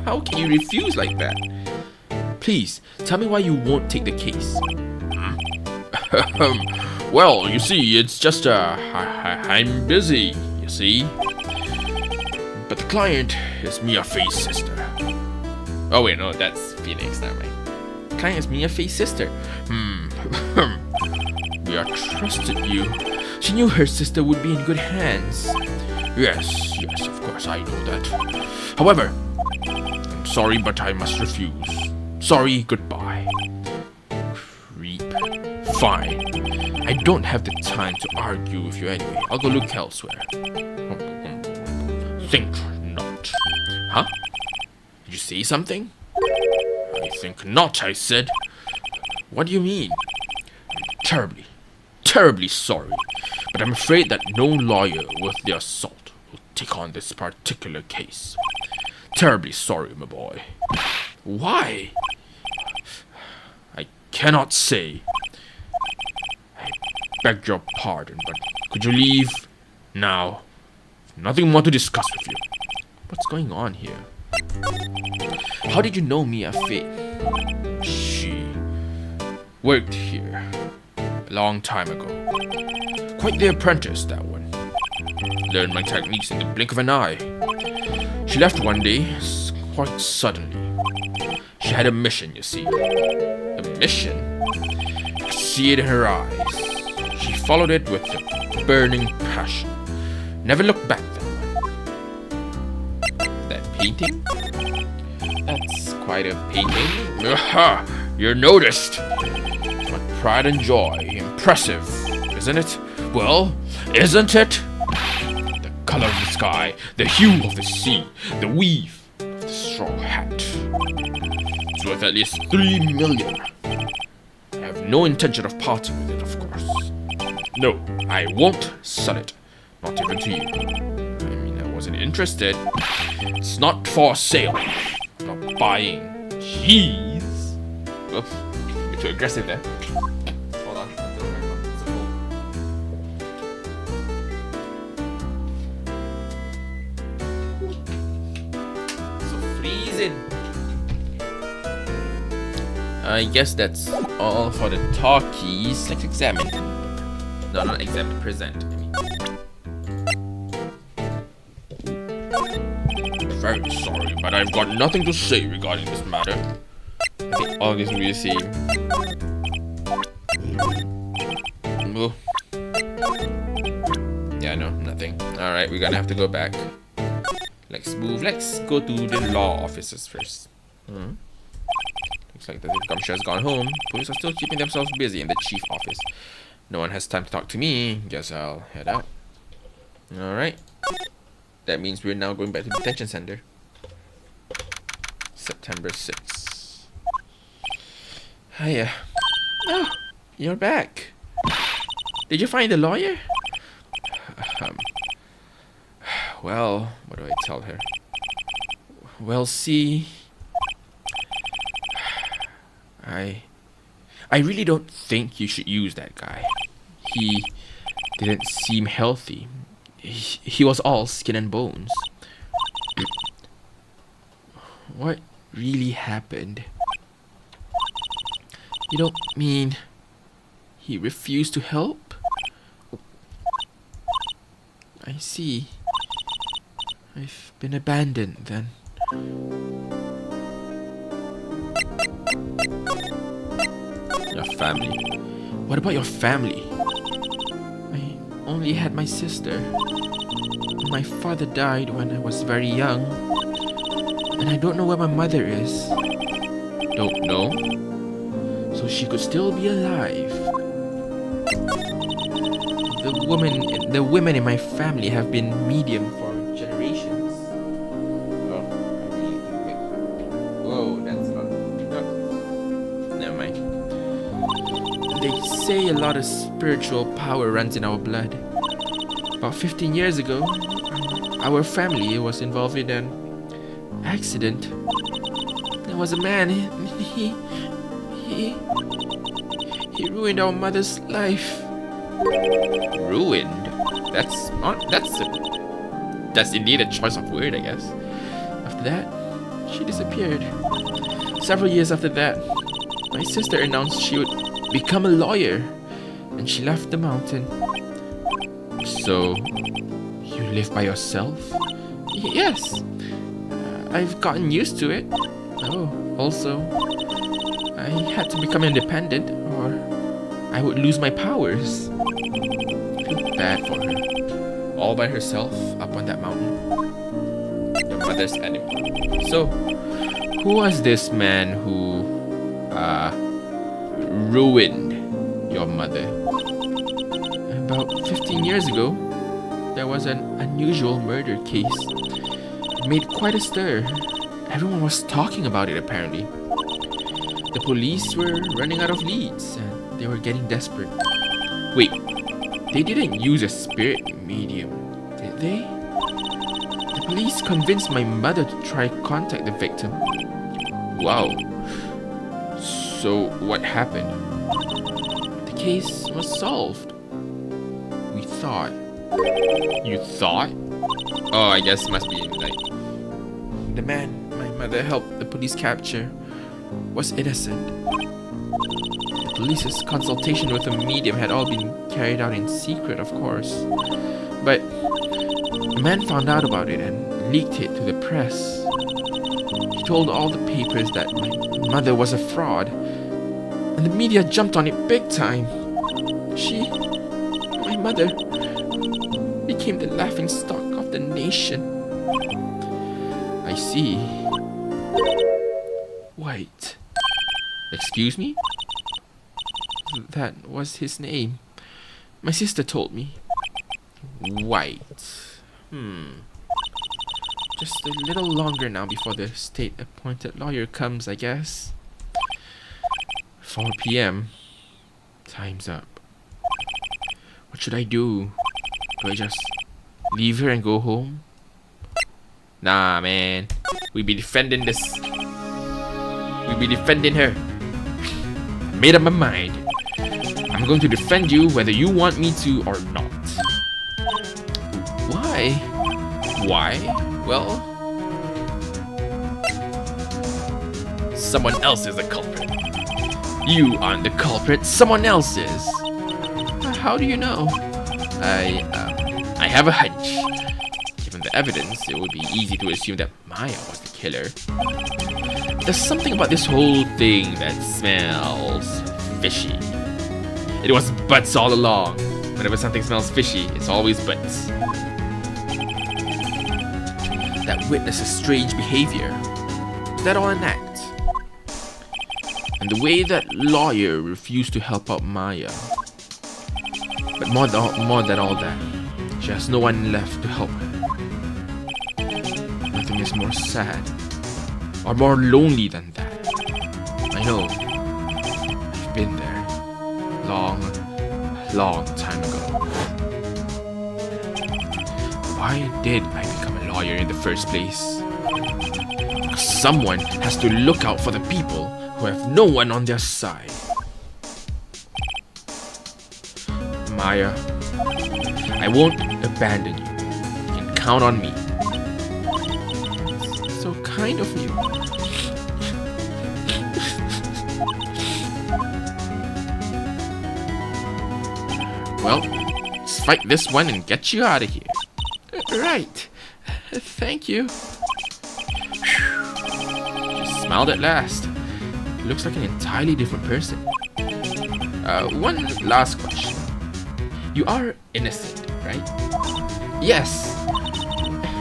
B: How can you refuse like that? Please, tell me why you won't take the case.
A: Well, you see, it's just, I'm busy, you see. But the client is Mia Fey's sister.
B: Oh wait, no, that's Phoenix, never mind. Client is Mia Fey's sister.
A: Mia trusted you.
B: She knew her sister would be in good hands.
A: Yes, of course, I know that. However, I'm sorry, but I must refuse. Sorry, goodbye.
B: Creep. Fine. I don't have the time to argue with you anyway. I'll go look elsewhere.
A: Think not.
B: Huh? Did you say something?
A: I think not, I said.
B: What do you mean?
A: I'm terribly sorry, but I'm afraid that no lawyer worth the assault will take on this particular case. Terribly sorry, my boy.
B: Why?
A: I cannot say. I beg your pardon, but could you leave now? Nothing more to discuss with you.
B: What's going on here? How did you know Mia Fey?
A: She worked here a long time ago. Quite the apprentice, that one. Learned my techniques in the blink of an eye. She left one day, quite suddenly. She had a mission, you see.
B: A mission?
A: You could see it in her eyes. She followed it with a burning passion. Never looked back, that one.
B: That painting? That's quite a painting.
A: Aha! You're noticed. What pride and joy. Impressive, isn't it? Well, isn't it? The color of the sky, the hue of the sea, the weave of the straw hat. It's worth at least 3 million. I have no intention of parting with it, of course. No, I won't sell it. Not even to you.
B: I mean, I wasn't interested.
A: It's not for sale. I'm not buying.
B: Jeez. Oops, you're too aggressive there. Hold on. So freezing. I guess that's all for the talkies. Let's examine. No, not examine, present. Very sorry, but I've got nothing to say regarding this matter. I think all this will be the same. Oh. Yeah, no, nothing. Alright, we're gonna have to go back. Let's move. Let's go to the law offices first. Looks like the commissioner has gone home. Police are still keeping themselves busy in the chief office. No one has time to talk to me. Guess I'll head out. Alright. That means we're now going back to the detention center. September 6th. Hiya. Oh, you're back. Did you find the lawyer? Well, what do I tell her? Well, see, I really don't think you should use that guy. He didn't seem healthy. He was all skin and bones. What really happened? You don't mean he refused to help? I see. I've been abandoned then. Your family? What about your family? I only had my sister. My father died when I was very young. And I don't know where my mother is. Don't know? So she could still be alive. The women in my family have been medium for generations. Oh, whoa, that's not. Oh. Never mind. They say a lot of spiritual power runs in our blood. About 15 years ago, our family was involved in an accident. There was a man. He ruined our mother's life. Ruined? That's indeed a choice of word, I guess. After that, she disappeared. Several years after that, my sister announced she would become a lawyer, and she left the mountain. So, you live by yourself? Yes. I've gotten used to it. Oh, also, I had to become independent, or I would lose my powers. I feel bad for her. All by herself up on that mountain. Your mother's enemy. So, who was this man who ruined your mother? About 15 years ago, there was an unusual murder case. It made quite a stir. Everyone was talking about it, apparently. The police were running out of leads, and they were getting desperate. Wait, they didn't use a spirit medium, did they? The police convinced my mother to try contact the victim. Wow. So what happened? The case was solved. We thought. You thought? Oh, I guess it must be like the man my mother helped the police capture was innocent. The police's consultation with the medium had all been carried out in secret, of course. But a man found out about it and leaked it to the press. He told all the papers that my mother was a fraud, and the media jumped on it big time. My mother, became the laughingstock of the nation. I see. White. Excuse me? That was his name. My sister told me. White. Just a little longer now before the state-appointed lawyer comes, I guess. 4 p.m. Time's up. What should I do? Do I just leave her and go home? Nah, man. We be defending this. We be defending her. I made up my mind. I'm going to defend you whether you want me to or not. Why? Why? Well, someone else is the culprit. You aren't the culprit, someone else is. How do you know? I have a hunch. Given the evidence, it would be easy to assume that Maya was the killer. There's something about this whole thing that smells fishy. It was butts all along. Whenever something smells fishy, it's always butts. That witness's strange behavior. Is that all an act? And the way that lawyer refused to help out Maya. But more than all that, she has no one left to help her. Nothing is more sad or more lonely than that. I know. I've been there. Long time ago. Why did I become a lawyer in the first place? Someone has to look out for the people who have no one on their side. Maya, I won't abandon you. You can count on me. So kind of you. Well, let's fight this one and get you out of here. Right. Thank you. Just smiled at last. Looks like an entirely different person. One last question. You are innocent, right? Yes.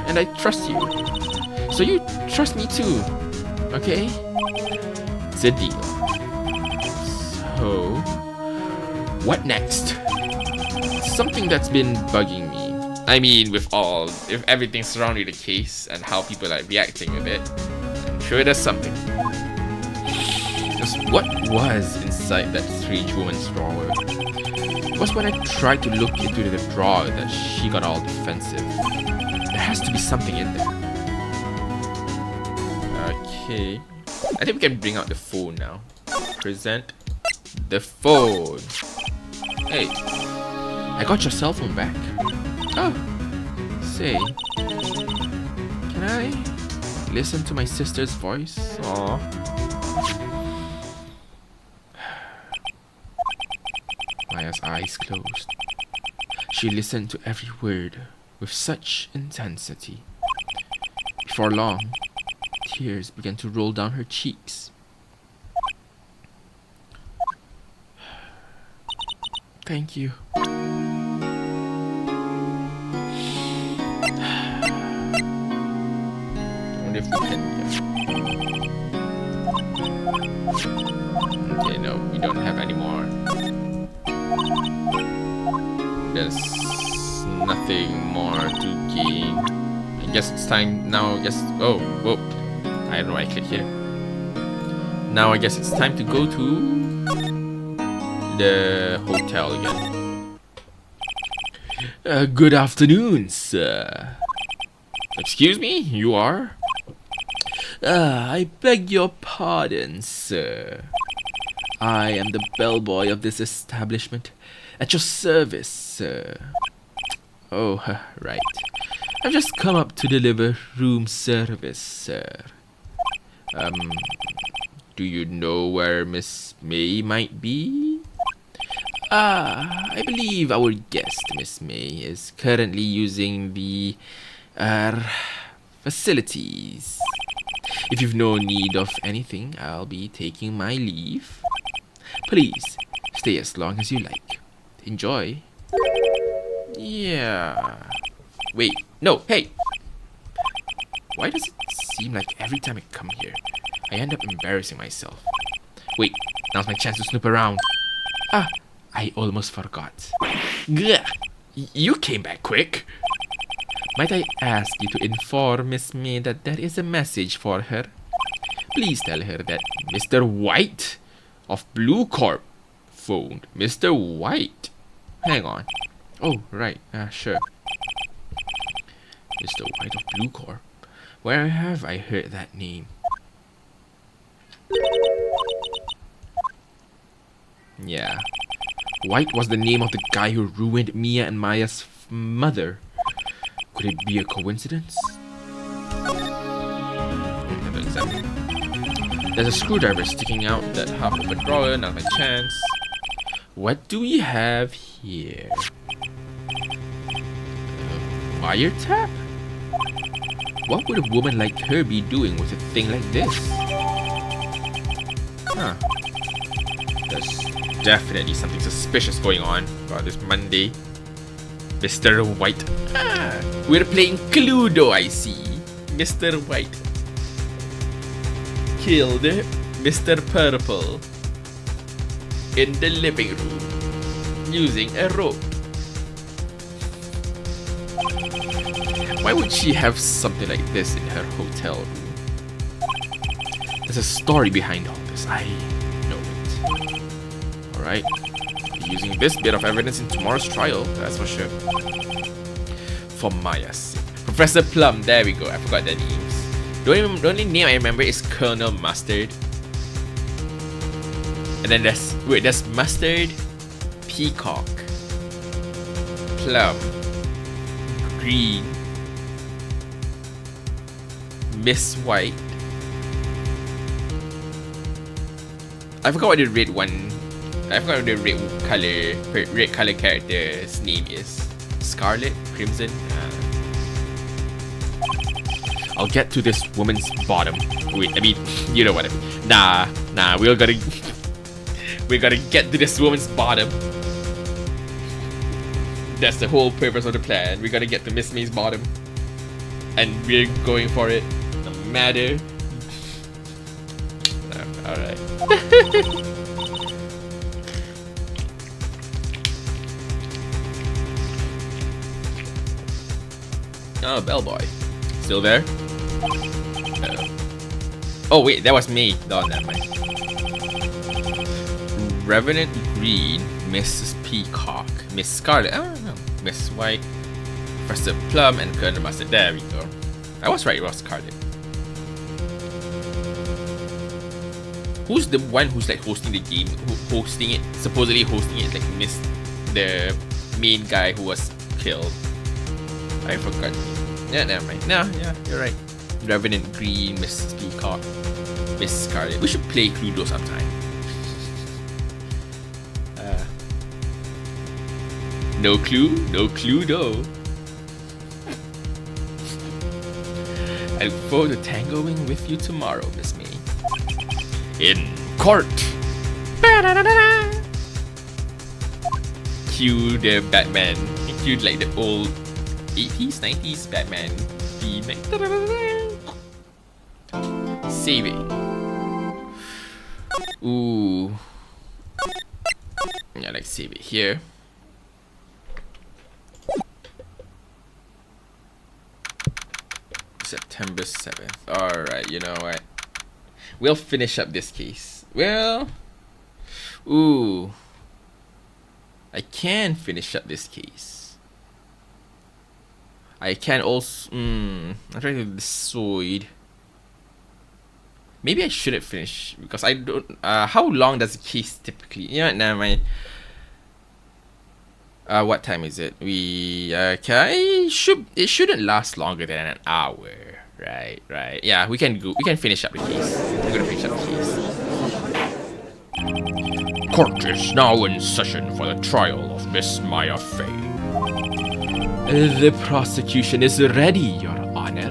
B: And I trust you. So you trust me too. Okay? It's a deal. So, what next? Something that's been bugging me. I mean, with everything surrounding the case and how people are reacting with it, I'm sure there's something. Just what was inside that strange woman's drawer? It was when I tried to look into the drawer that she got all defensive. There has to be something in there. Okay. I think we can bring out the phone now. Present the phone. Hey, I got your cell phone back. Oh, say, can I listen to my sister's voice? Aww. Maya's eyes closed. She listened to every word with such intensity. Before long, tears began to roll down her cheeks. Thank you. I wonder if we can. Okay, no, we don't have any more. There's nothing more to gain. I guess it's time now. Oh, whoa! I don't know why I clicked here. Now I guess it's time to go to the hotel again. Good afternoon, sir. Excuse me, you are? I beg your pardon, sir. I am the bellboy of this establishment. At your service, sir. Oh, right. I've just come up to deliver room service, sir. Do you know where Miss May might be? I believe our guest, Miss May, is currently using the facilities. If you've no need of anything, I'll be taking my leave. Please, stay as long as you like. Enjoy. Yeah. Wait, no, hey! Why does it seem like every time I come here, I end up embarrassing myself? Wait, now's my chance to snoop around. Ah, I almost forgot. Gah! You came back quick. Might I ask you to inform Miss May that there is a message for her? Please tell her that Mr. White of Blue Corp phoned. Mr. White? Hang on. Oh, right. Sure. Mr. White of Blue Corp. Where have I heard that name? Yeah. White was the name of the guy who ruined Mia and Maya's mother. Could it be a coincidence? Never examine.
A: There's a screwdriver sticking out that half of a drawer, not my chance. What do we have here? Wiretap? What would a woman like her be doing with a thing like this? Huh. There's definitely something suspicious going on about this Monday. Mr. White. Ah, we're playing Cluedo, I see. Mr. White killed Mr. Purple in the living room using a rope. Why would she have something like this in her hotel room? There's a story behind all this. I know it. Alright. Using this bit of evidence in tomorrow's trial, that's for sure. For Maya's sake. Professor Plum, there we go. I forgot their names. The only name I remember is Colonel Mustard. And then there's Mustard, Peacock, Plum, Green, Miss White. I forgot what the red one. I forgot what the red color character's name is. Scarlet, Crimson. I'll get to this woman's bottom. Wait, I mean, you know what I mean. Nah, we're gonna get to this woman's bottom. That's the whole purpose of the plan. We're gonna get to Miss May's bottom. And we're going for it. No matter. No, alright. Oh, bellboy. Still there? Oh wait, that was me. No, never mind. Revenant Green, Mrs. Peacock, Miss Scarlet, I don't know, Miss White, Professor Plum, and Colonel Mustard. There we go. I was right, it was Scarlet. Who's the one who's like hosting the game? Supposedly hosting it, like the main guy who was killed. I forgot. Yeah, never mind. No, yeah, you're right. Revenant Green, Mrs. Peacock, Miss Scarlet. We should play Cluedo sometime. No clue, no Cluedo. I look forward to tangoing with you tomorrow, Miss May. In court. Cue the Batman. Cue like the old 80s, 90s Batman theme. Save it. Ooh. Yeah, like save it here. September 7th. Alright, you know what? We'll finish up this case. Well, ooh. I can finish up this case. I can also. I'm trying to decide. Maybe I shouldn't finish because I don't. How long does a case typically? Yeah, never mind. What time is it? It shouldn't last longer than an hour. Right. Yeah, we can finish up the case. We're gonna finish up the case. Court is now in session for the trial of Miss Maya Fey. The prosecution is ready, Your Honor.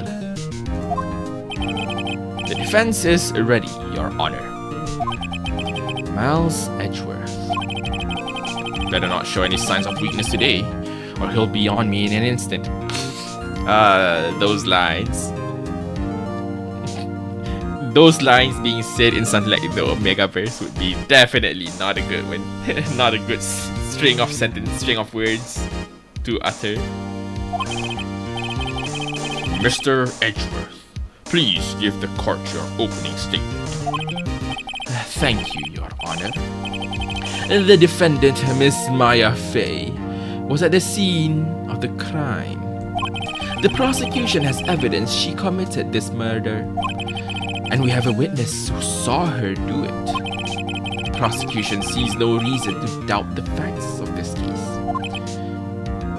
A: The defense is ready, Your Honor. Miles Edgeworth. Better not show any signs of weakness today, or he'll be on me in an instant. Those lines. Those lines being said in something like the Omegaverse would be definitely not a good one. Not a good string of words to utter. Mr. Edgeworth, please give the court your opening statement. Thank you, Your Honor. The defendant, Miss Maya Fey, was at the scene of the crime. The prosecution has evidence she committed this murder, and we have a witness who saw her do it. The prosecution sees no reason to doubt the facts of this case.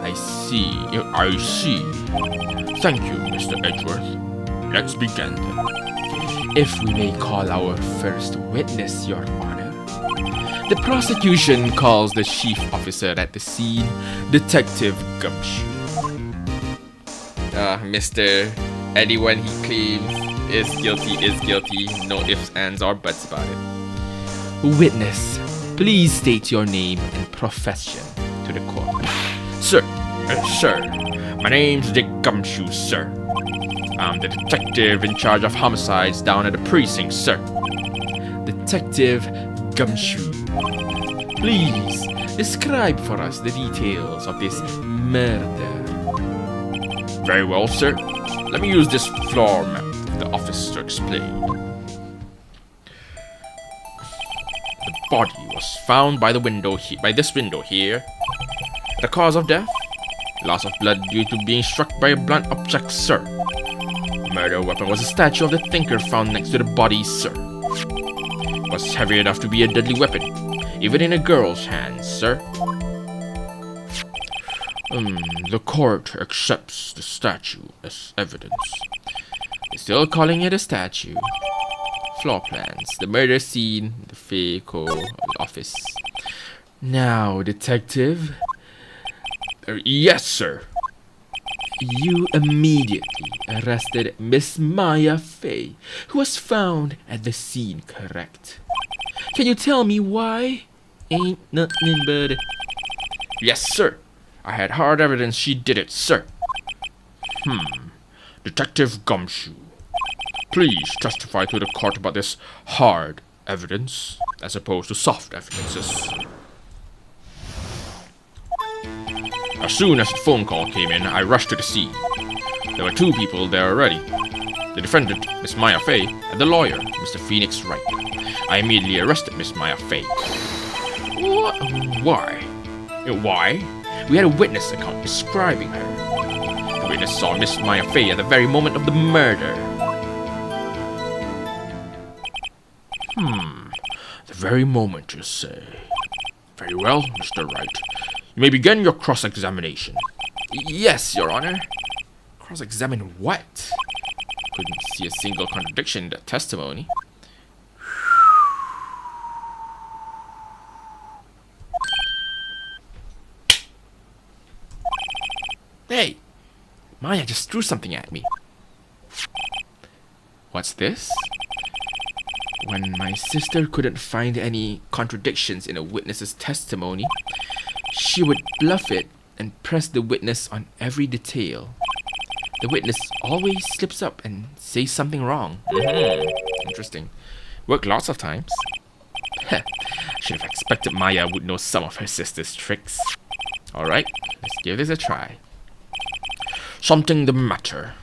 A: I see. Thank you, Mr. Edgeworth. Let's begin.
B: If we may call our first witness, Your Honor. The prosecution calls the chief officer at the scene, Detective Gumshoe.
A: Mr. Anyone he claims is guilty, no ifs, ands, or buts about it.
B: Witness, please state your name and profession to the court.
A: Sir, my name's Dick Gumshoe, sir. I'm the detective in charge of homicides down at the precinct, sir.
B: Detective Gumshoe, please describe for us the details of this murder.
A: Very well, sir. Let me use this floor map of the office to explain. The body was found by this window here. The cause of death? Loss of blood due to being struck by a blunt object, sir. Murder weapon was a statue of the thinker found next to the body, sir. Was heavy enough to be a deadly weapon, even in a girl's hands, sir. The court accepts the statue as evidence. They're still calling it a statue. Floor plans, the murder scene, the vehicle, the office.
B: Now, detective.
A: Yes, sir.
B: You immediately arrested Miss Maya Fey, who was found at the scene, correct? Can you tell me why? Ain't nothing but...
A: Yes, sir. I had hard evidence she did it, sir. Detective Gumshoe, please testify to the court about this hard evidence as opposed to soft evidences. As soon as the phone call came in, I rushed to the scene. There were two people there already. The defendant, Miss Maya Fey, and the lawyer, Mr. Phoenix Wright. I immediately arrested Miss Maya Fey.
B: Why?
A: Why? We had a witness account describing her. The witness saw Miss Maya Fey at the very moment of the murder. The very moment, you say? Very well, Mr. Wright. You may begin your cross-examination.
B: Yes, Your Honor.
A: Cross-examine what? Couldn't see a single contradiction in the testimony.
B: Hey! Maya just threw something at me.
A: What's this?
B: When my sister couldn't find any contradictions in a witness's testimony, she would bluff it and press the witness on every detail. The witness always slips up and says something wrong.
A: Interesting. Worked lots of times. Should have expected Maya would know some of her sister's tricks. Alright, let's give this a try. Something the matter?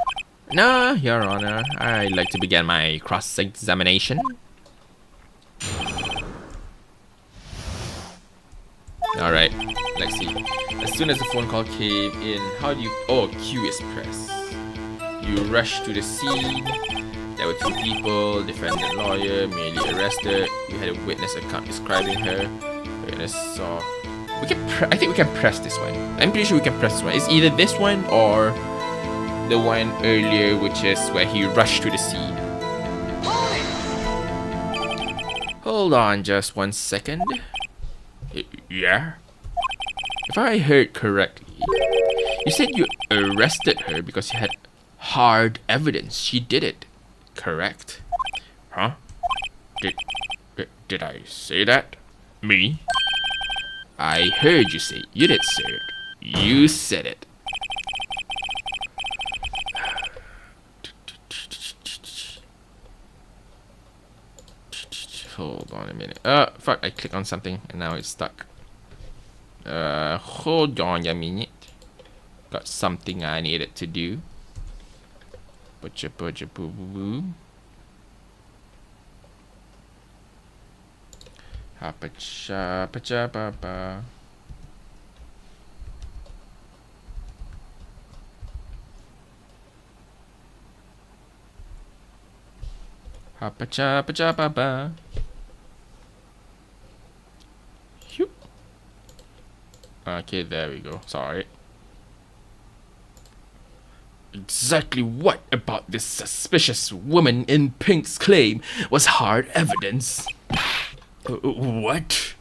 B: No, Your Honor. I'd like to begin my cross-examination.
A: Alright, let's see. As soon as the phone call came in, how do you... Oh, Q is pressed. You rush to the scene. There were two people, defendant, lawyer, merely arrested. You had a witness account describing her. Witness saw... I think we can press this one. I'm pretty sure we can press this one. It's either this one or the one earlier, which is where he rushed to the scene. Hold on just 1 second. Yeah? If I heard correctly, you said you arrested her because you had hard evidence she did it, correct? Huh? Did I say that? Me? I heard you say it. You did say it. You said it. Hold on a minute. Fuck, I clicked on something and now it's stuck. Hold on a minute. Got something I needed to do. Butcha butcha boo boo boo. Hapacha pacha papa. Hapacha pacha papa. Okay, there we go. Sorry.
B: Exactly what about this suspicious woman in pink's claim was hard evidence?
A: What?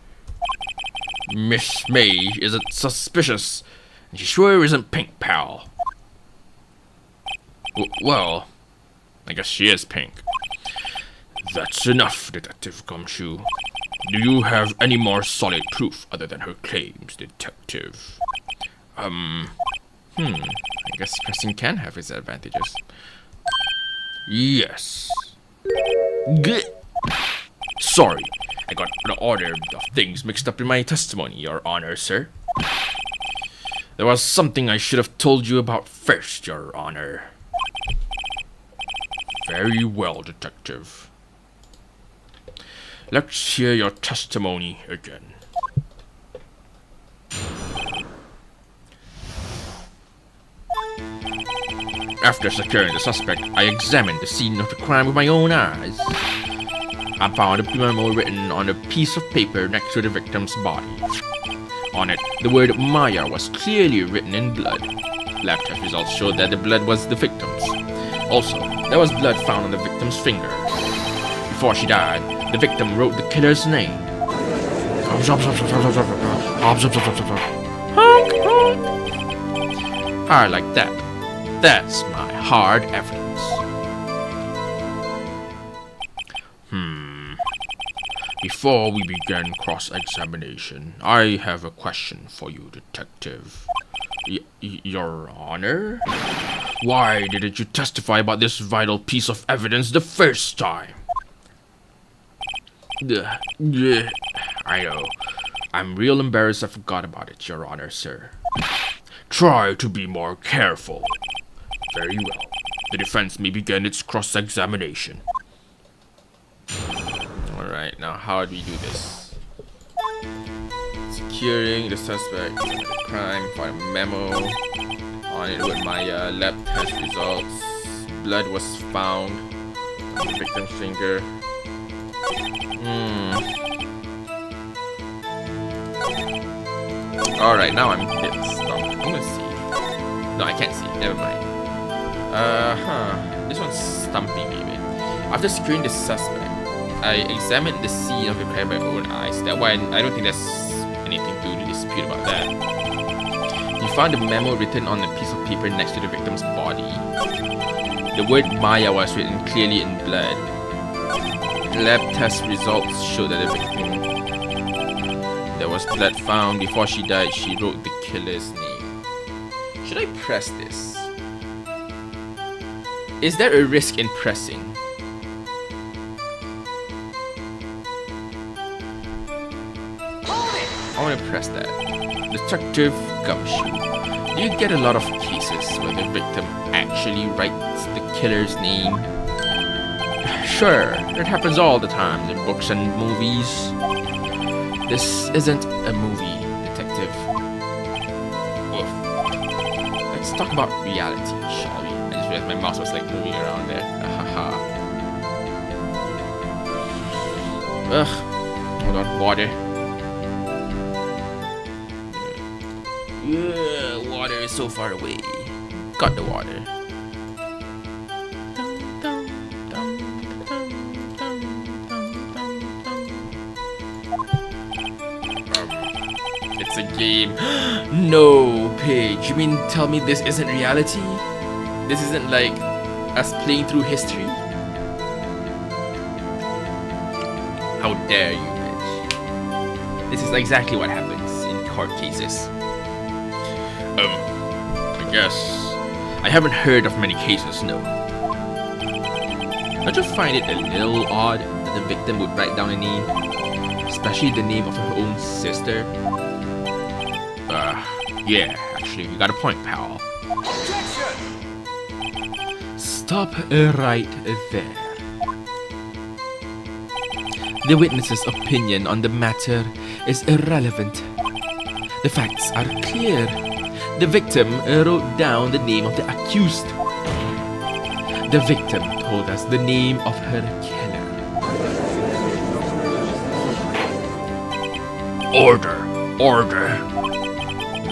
B: Miss May isn't suspicious, and she sure isn't pink, pal. Well, I guess she is pink. That's enough, Detective Gumshoe. Do you have any more solid proof other than her claims, Detective?
A: I guess pressing can have its advantages.
B: Yes. Good. Sorry, I got the order of things mixed up in my testimony, Your Honor, sir. There was something I should have told you about first, Your Honor. Very well, Detective. Let's hear your testimony again. After securing the suspect, I examined the scene of the crime with my own eyes. I found a memo written on a piece of paper next to the victim's body. On it, the word Maya was clearly written in blood. Lab test results showed that the blood was the victim's. Also, there was blood found on the victim's finger. Before she died, the victim wrote the killer's name. I like that. That's my hard evidence. Before we begin cross-examination, I have a question for you, Detective. Your Honor? Why didn't you testify about this vital piece of evidence the first time? I know. I'm real embarrassed I forgot about it, Your Honor, sir. Try to be more careful. Very well. The defense may begin its cross-examination.
A: Alright, now how do we do this? Securing the suspect of the crime, find a memo on it with my lab test results. Blood was found on the victim's finger. Alright, now I'm a bit stumped. I'm gonna see. No, I can't see. Never mind. This one's stumping me a bit. After securing the suspect, I examined the scene of the crime by my own eyes. That one, I don't think there's anything to dispute about that. He found a memo written on a piece of paper next to the victim's body. The word Maya was written clearly in blood. Lab test results showed that the victim, there was blood found. Before she died, she wrote the killer's name. Should I press this? Is there a risk in pressing? I want to press that. Detective Gumshoe, do you get a lot of cases where the victim actually writes the killer's name? Sure, it happens all the time in books and movies. This isn't a movie, Detective. Oof. Let's talk about reality, shall we? I just realized my mouse was like moving around there. Ugh. Hold on, water. Water is so far away. Got the water. It's a game. No, Paige. You mean tell me this isn't reality? This isn't like us playing through history? How dare you, Paige? This is exactly what happens in court cases.
B: I guess I haven't heard of many cases, no.
A: Don't you find it a little odd that the victim would write down a name? Especially the name of her own sister?
B: Yeah, actually, you got a point, pal.
C: Objection!
B: Stop right there. The witness's opinion on the matter is irrelevant. The facts are clear. The victim wrote down the name of the accused. The victim told us the name of her killer. Order! Order!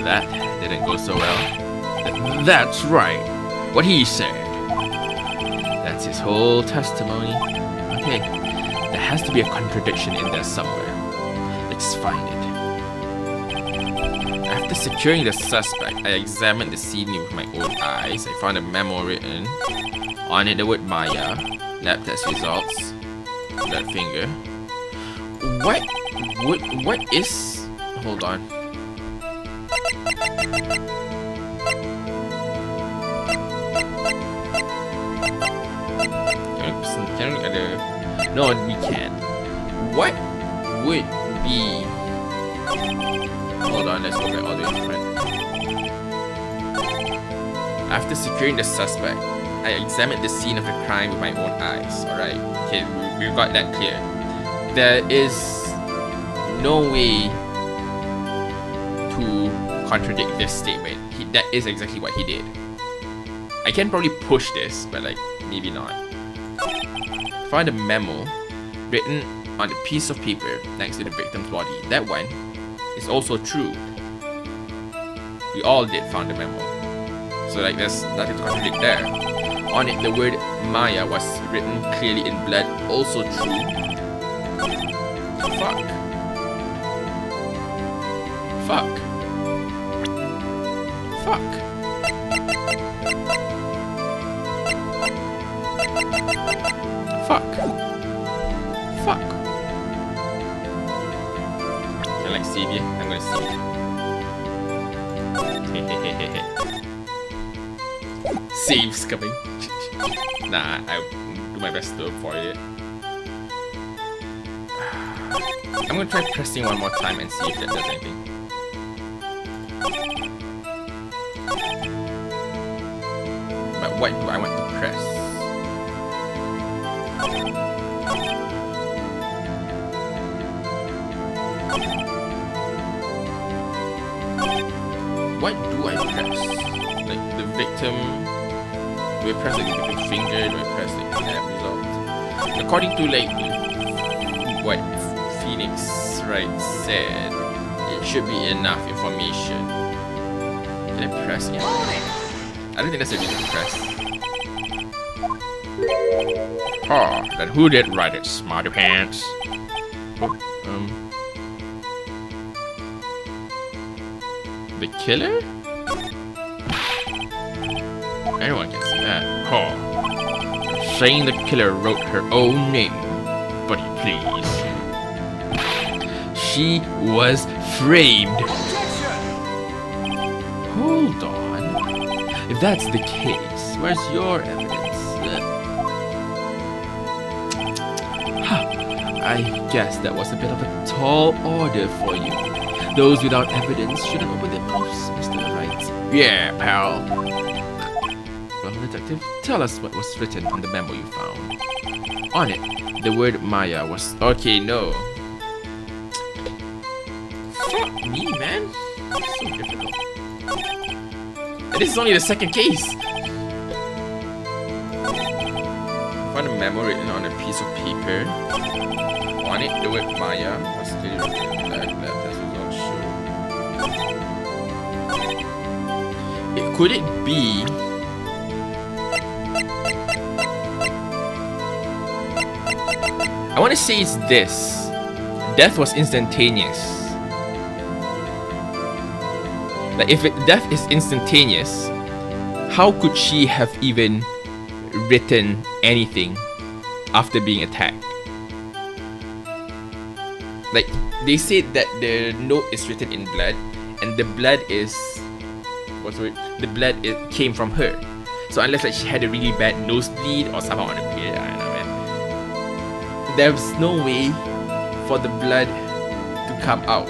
A: That didn't go so well.
B: That's right. what he said. That's his whole testimony. Okay, there has to be a contradiction in there somewhere. Let's find it. After securing the suspect, I examined the scene with my own eyes. I found a memo written on it, the word Maya. Lab test results. That finger. What is... Hold on. Can we look at the... No, we can't. What would be... Hold on, let's go back all the way to front. After securing the suspect, I examined the scene of the crime with my own eyes. Alright, okay, we've got that clear. There is no way to contradict this statement. That is exactly what he did. I can probably push this, but like, maybe not. Found a memo written on a piece of paper next to the victim's body. That one is also true. We all did find the memo. So like, there's nothing to contradict there. On it, the word Maya was written clearly in blood. Also true. Fuck. Fuck. Fuck. Fuck. Fuck. Can I like save you? I'm gonna save you. Saves coming. Nah, I'll do my best to avoid it. I'm gonna try pressing one more time and see if that does anything. But what do I want to press? What do I press? Like the victim... Do I press like the victim's finger? Do I press like the lab result? According to like what Phoenix Wright said, it should be enough information. Can I press it? I don't think that's a reason to press. Oh, then who did write it, smarty pants? Oh, the killer? Anyone can see that. Oh, saying the killer wrote her own name. Buddy, please. She was framed. Hold on. If that's the case, where's your evidence? I guess that was a bit of a tall order for you. Those without evidence shouldn't open their mouths, Mr. Wright. Yeah, pal. Well, detective, tell us what was written on the memo you found. On it, the word Maya was... Okay, no. Fuck me, man. It's so difficult. And this is only the second case. Found a memo written on a piece of paper. On it, the word Maya was clearly written in black. That was not sure. Could it be... I want to say it's this. Death was instantaneous. Like if death is instantaneous, how could she have even written anything after being attacked? Like they said that the note is written in blood, and the blood is the blood came from her. So unless like she had a really bad nosebleed or somehow on the period, I don't know, man. There's no way for the blood to come out.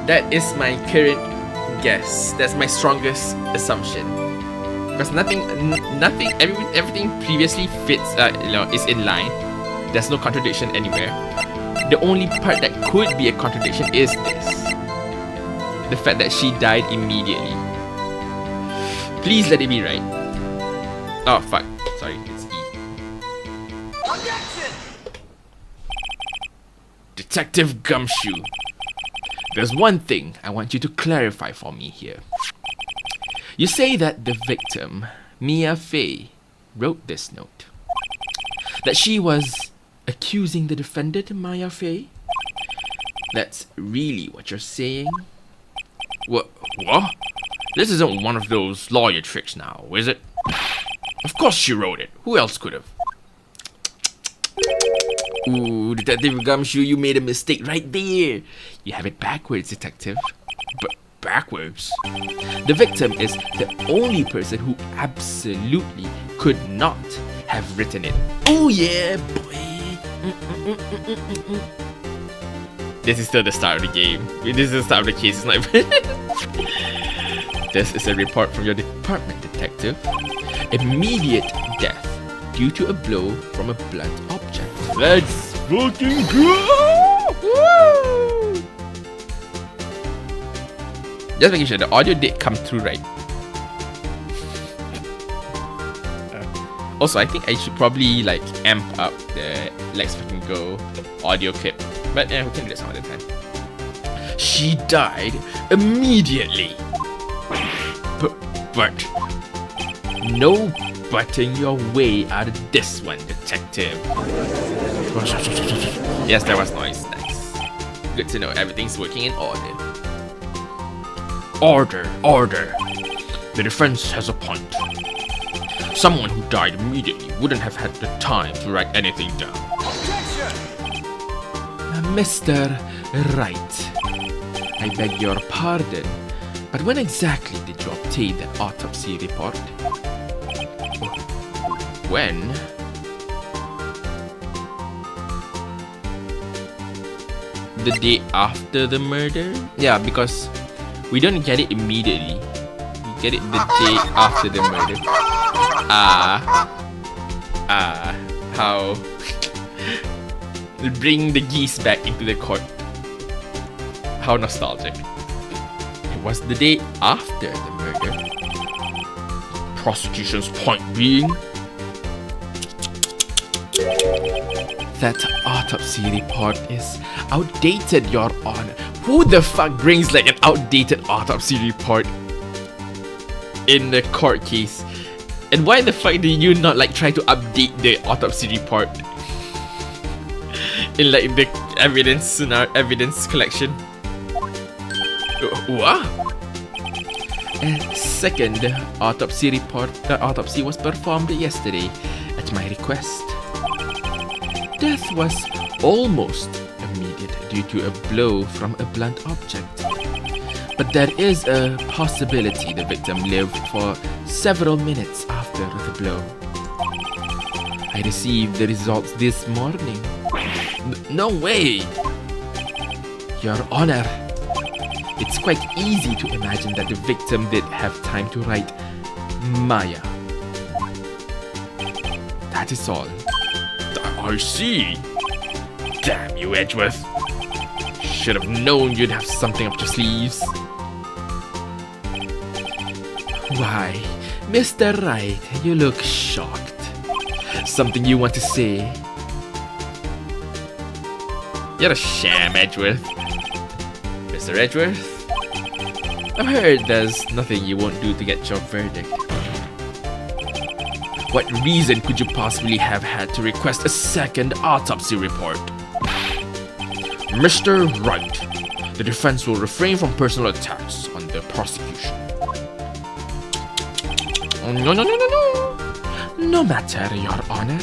B: That is my current guess. That's my strongest assumption. Because everything previously fits, is in line. There's no contradiction anywhere. The only part that could be a contradiction is this. The fact that she died immediately. Please let it be right. Oh, fuck. Sorry, it's E. Objection! Detective Gumshoe. There's one thing I want you to clarify for me here. You say that the victim Mia Fey wrote this note. That she was accusing the defendant, Maya Fey? That's really what you're saying?
A: What? This isn't one of those lawyer tricks now, is it? Of course she wrote it. Who else could have?
B: Ooh, Detective Gumshoe, you made a mistake right there. You have it backwards, Detective.
A: Backwards?
B: The victim is the only person who absolutely could not have written it. Oh yeah, boy.
A: This is still the start of the game. This is the start of the case. It's not This is a report from your department, Detective. Immediate death due to a blow from a blunt object.
B: Let's fucking go!
A: Woo! Just making sure the audio did come through right. Also, I think I should probably like amp up the Let's Fucking Go audio clip. But yeah, we can do that some other time.
B: She died immediately.
A: But
B: no butting your way out of this one, Detective.
A: Yes, there was noise. Nice. Good to know everything's working in order.
B: Order. The defense has a point. Someone who died immediately wouldn't have had the time to write anything down. Mr. Wright, I beg your pardon, but when exactly did you obtain the autopsy report?
A: When?
B: The day after the murder? Yeah, because we don't get it immediately. We get it the day after the murder.
A: How? Bring the geese back into the court. How nostalgic.
B: It was the day after the murder. Prosecution's point being that autopsy report is outdated, Your Honor.
A: Who the fuck brings like an outdated autopsy report in the court case? And why the fuck do you not like try to update the autopsy report in like the evidence collection? What?
B: A second autopsy report. The autopsy was performed yesterday at my request. Death was almost immediate due to a blow from a blunt object. But there is a possibility the victim lived for several minutes after the blow. I received the results this morning.
A: No way!
B: Your Honor, it's quite easy to imagine that the victim did have time to write Maya. That is all.
A: I see. Damn you, Edgeworth. Should have known you'd have something up your sleeves.
B: Why, Mr. Wright, you look shocked. Something you want to say?
A: You're a sham, Edgeworth. Mr. Edgeworth, I've heard there's nothing you won't do to get your verdict.
B: What reason could you possibly have had to request a second autopsy report? Mr. Wright, the defense will refrain from personal attacks on the prosecution.
A: No.
B: No matter, Your Honor.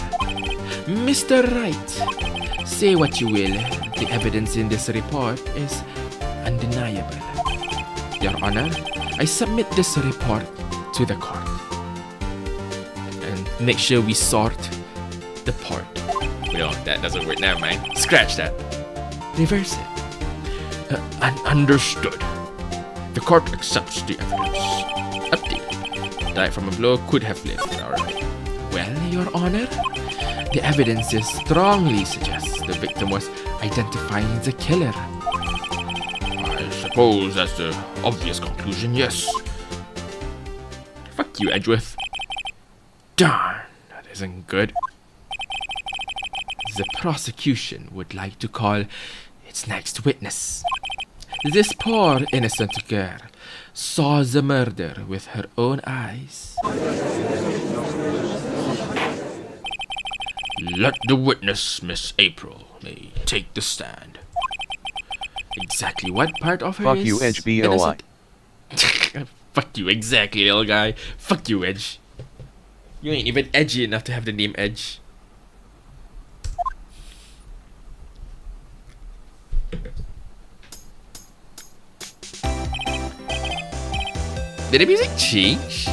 B: Mr. Wright, say what you will, the evidence in this report is undeniable. Your Honor, I submit this report to the court.
A: And make sure we sort the part. No, that doesn't work. Never mind. Scratch that.
B: Reverse it. Understood. The court accepts the evidence.
A: Update. Died from a blow, could have lived. Alright.
B: Well, Your Honor, the evidence strongly suggests the victim was identifying the killer.
A: I suppose that's the obvious conclusion, yes. Fuck you, Edgeworth.
B: Darn, that isn't good. The prosecution would like to call its next witness. This poor innocent girl saw the murder with her own eyes.
A: Let the witness, Miss April, may take the stand.
B: Exactly what part of her
C: Fuck
B: is
C: you, Edge BOI.
B: innocent? Fuck you, exactly, little guy. Fuck you, Edge. You ain't even edgy enough to have the name Edge. Did the music change?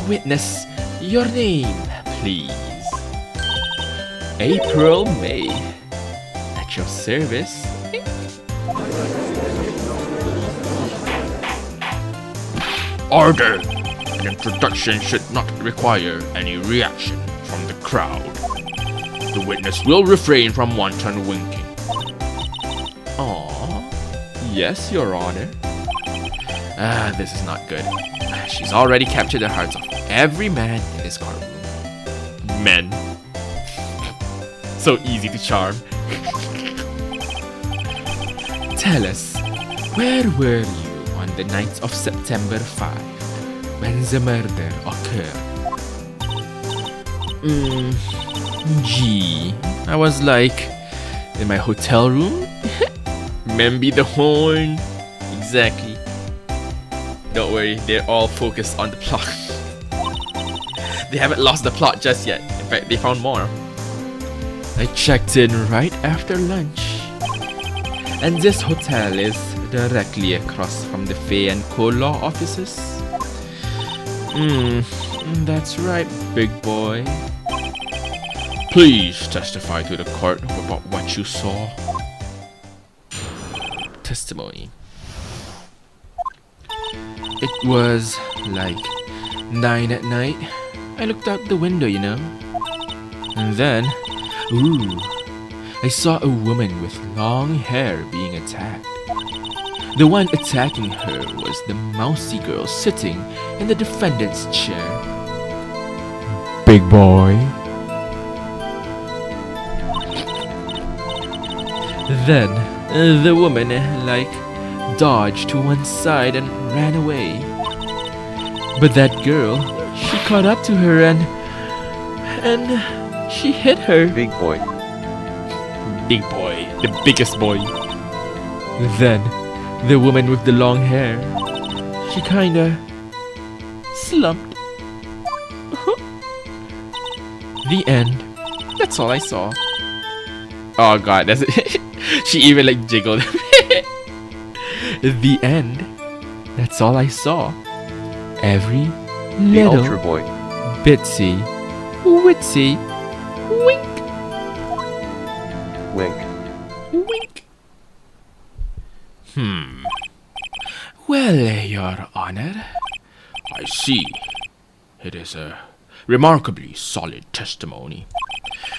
B: Witness, your name, please. April May. At your service.
A: Order! An introduction should not require any reaction from the crowd. The witness will refrain from wanton winking.
B: Aww. Yes, Your Honor. This is not good. She's already captured the hearts of every man in this courtroom. Men. So easy to charm. Tell us, where were you on the night of September 5 when the murder occurred? Gee, I was like in my hotel room. Memby the horn. Exactly. Don't worry, they're all focused on the plot. They haven't lost the plot just yet. In fact, they found more. I checked in right after lunch. And this hotel is directly across from the Fay and Co law offices. That's right, big boy.
A: Please testify to the court about what you saw.
B: Testimony. It was like 9 at night. I looked out the window, you know. And then, I saw a woman with long hair being attacked. The one attacking her was the mousy girl sitting in the defendant's chair. Big boy. Then, the woman, dodged to one side and ran away. But that girl, she caught up to her and she hit her.
C: Big boy.
B: Big boy, the biggest boy. Then, the woman with the long hair, she kinda slumped. The end. That's all I saw. Oh god, that's it. She even jiggled. The end. That's all I saw. Every
C: The
B: little
C: Ultra Boy.
B: bitsy, witsy, wink,
C: Wink.
B: wink. Well, Your Honor,
A: I see. It is a remarkably solid testimony.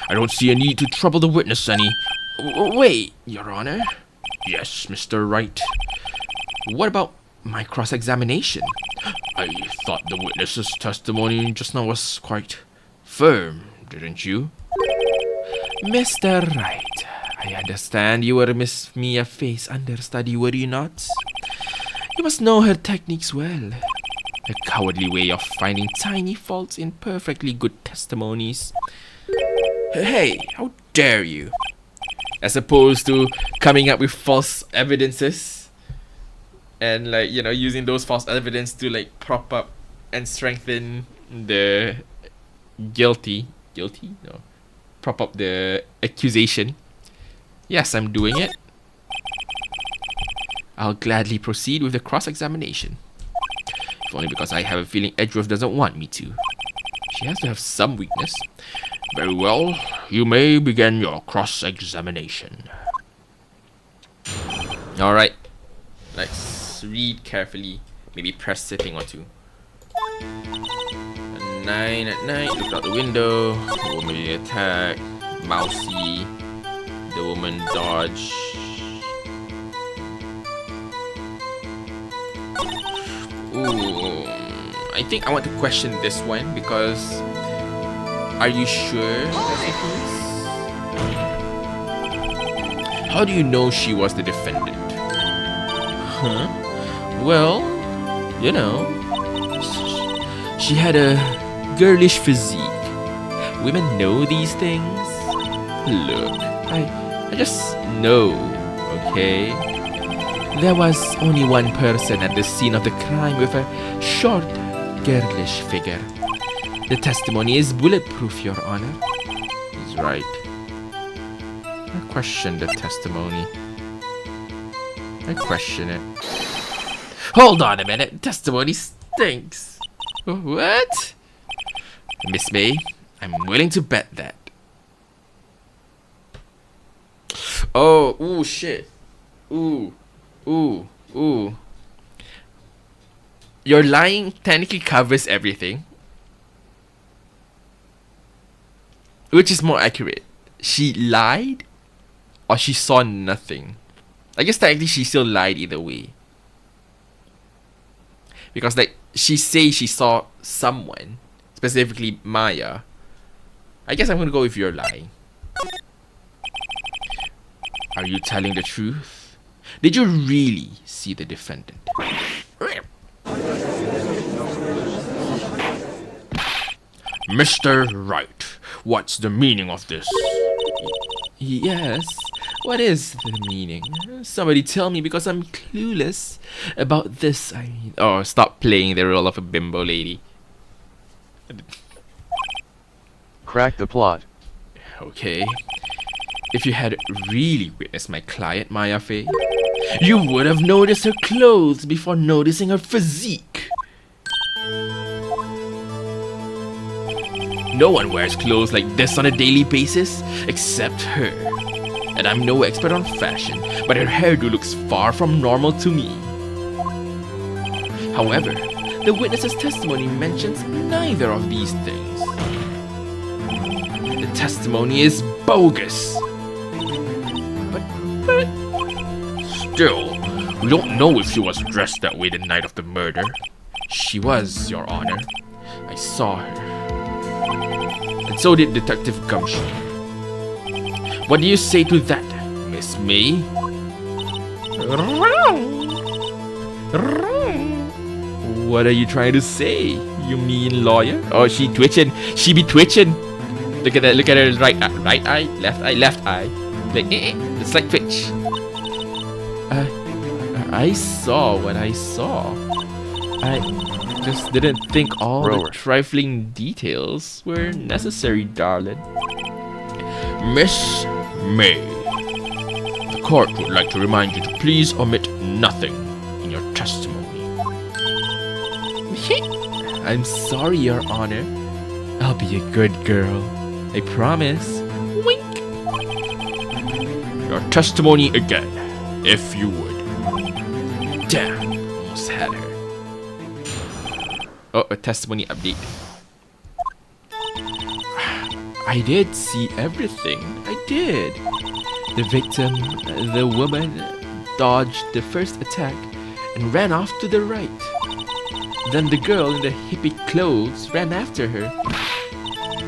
A: I don't see a need to trouble the witness any.
B: Wait, Your Honor.
A: Yes, Mr. Wright.
B: What about my cross-examination?
A: I thought the witness's testimony just now was quite firm, didn't you?
B: Mr. Wright, I understand you were Miss Mia Faye's understudy, were you not? You must know her techniques well. A cowardly way of finding tiny faults in perfectly good testimonies. Hey, how dare you? As opposed to coming up with false evidences and using those false evidence to prop up and strengthen the prop up the accusation. Yes, I'm doing it. I'll gladly proceed with the cross-examination. If only because I have a feeling Edgeworth doesn't want me to. She has to have some weakness.
A: Very well, you may begin your cross-examination.
B: Alright. Let's read carefully. Maybe press sipping or two. 9 at night, looked out the window. The woman attacked. Mousy. The woman dodged. Ooh. I think I want to question this one because... Are you sure that's the case? How do you know she was the defendant? Huh? Well, you know, she had a girlish physique. Women know these things. Look, I just know, okay? There was only one person at the scene of the crime with a short, girlish figure. The testimony is bulletproof, Your Honor. He's right. I question the testimony. I question it. Hold on a minute. Testimony stinks. What? Miss May, I'm willing to bet that. Oh, ooh, shit. Ooh. Your lying technically covers everything. Which is more accurate? She lied? Or she saw nothing? I guess technically she still lied either way. Because like, she says she saw someone. Specifically Maya. I guess I'm gonna go with you're lying. Are you telling the truth? Did you really see the defendant? Mr. Wright, what's the meaning of this? Yes, what is the meaning? Somebody tell me because I'm clueless about this. Oh, stop playing the role of a bimbo lady.
D: Crack the plot.
B: Okay. If you had really witnessed my client, Maya Fey, you would have noticed her clothes before noticing her physique. No one wears clothes like this on a daily basis, except her. And I'm no expert on fashion, but her hairdo looks far from normal to me. However, the witness's testimony mentions neither of these things. The testimony is bogus. But still, we don't know if she was dressed that way the night of the murder. She was, Your Honor. I saw her. And so did Detective Gumshoe. What do you say to that, Miss May? What are you trying to say, you mean lawyer? Oh, she twitching. She be twitching. Look at that. Look at her right eye, left eye. Like, it's like twitch. I saw what I saw. I just didn't think all the trifling details were necessary, darling. Miss May, the court would like to remind you to please omit nothing in your testimony. I'm sorry, Your Honor. I'll be a good girl. I promise. Wink. Your testimony again, if you would. Damn, almost had her. Oh, a testimony update. I did see everything. I did. The victim, the woman, dodged the first attack and ran off to the right. Then the girl in the hippie clothes ran after her.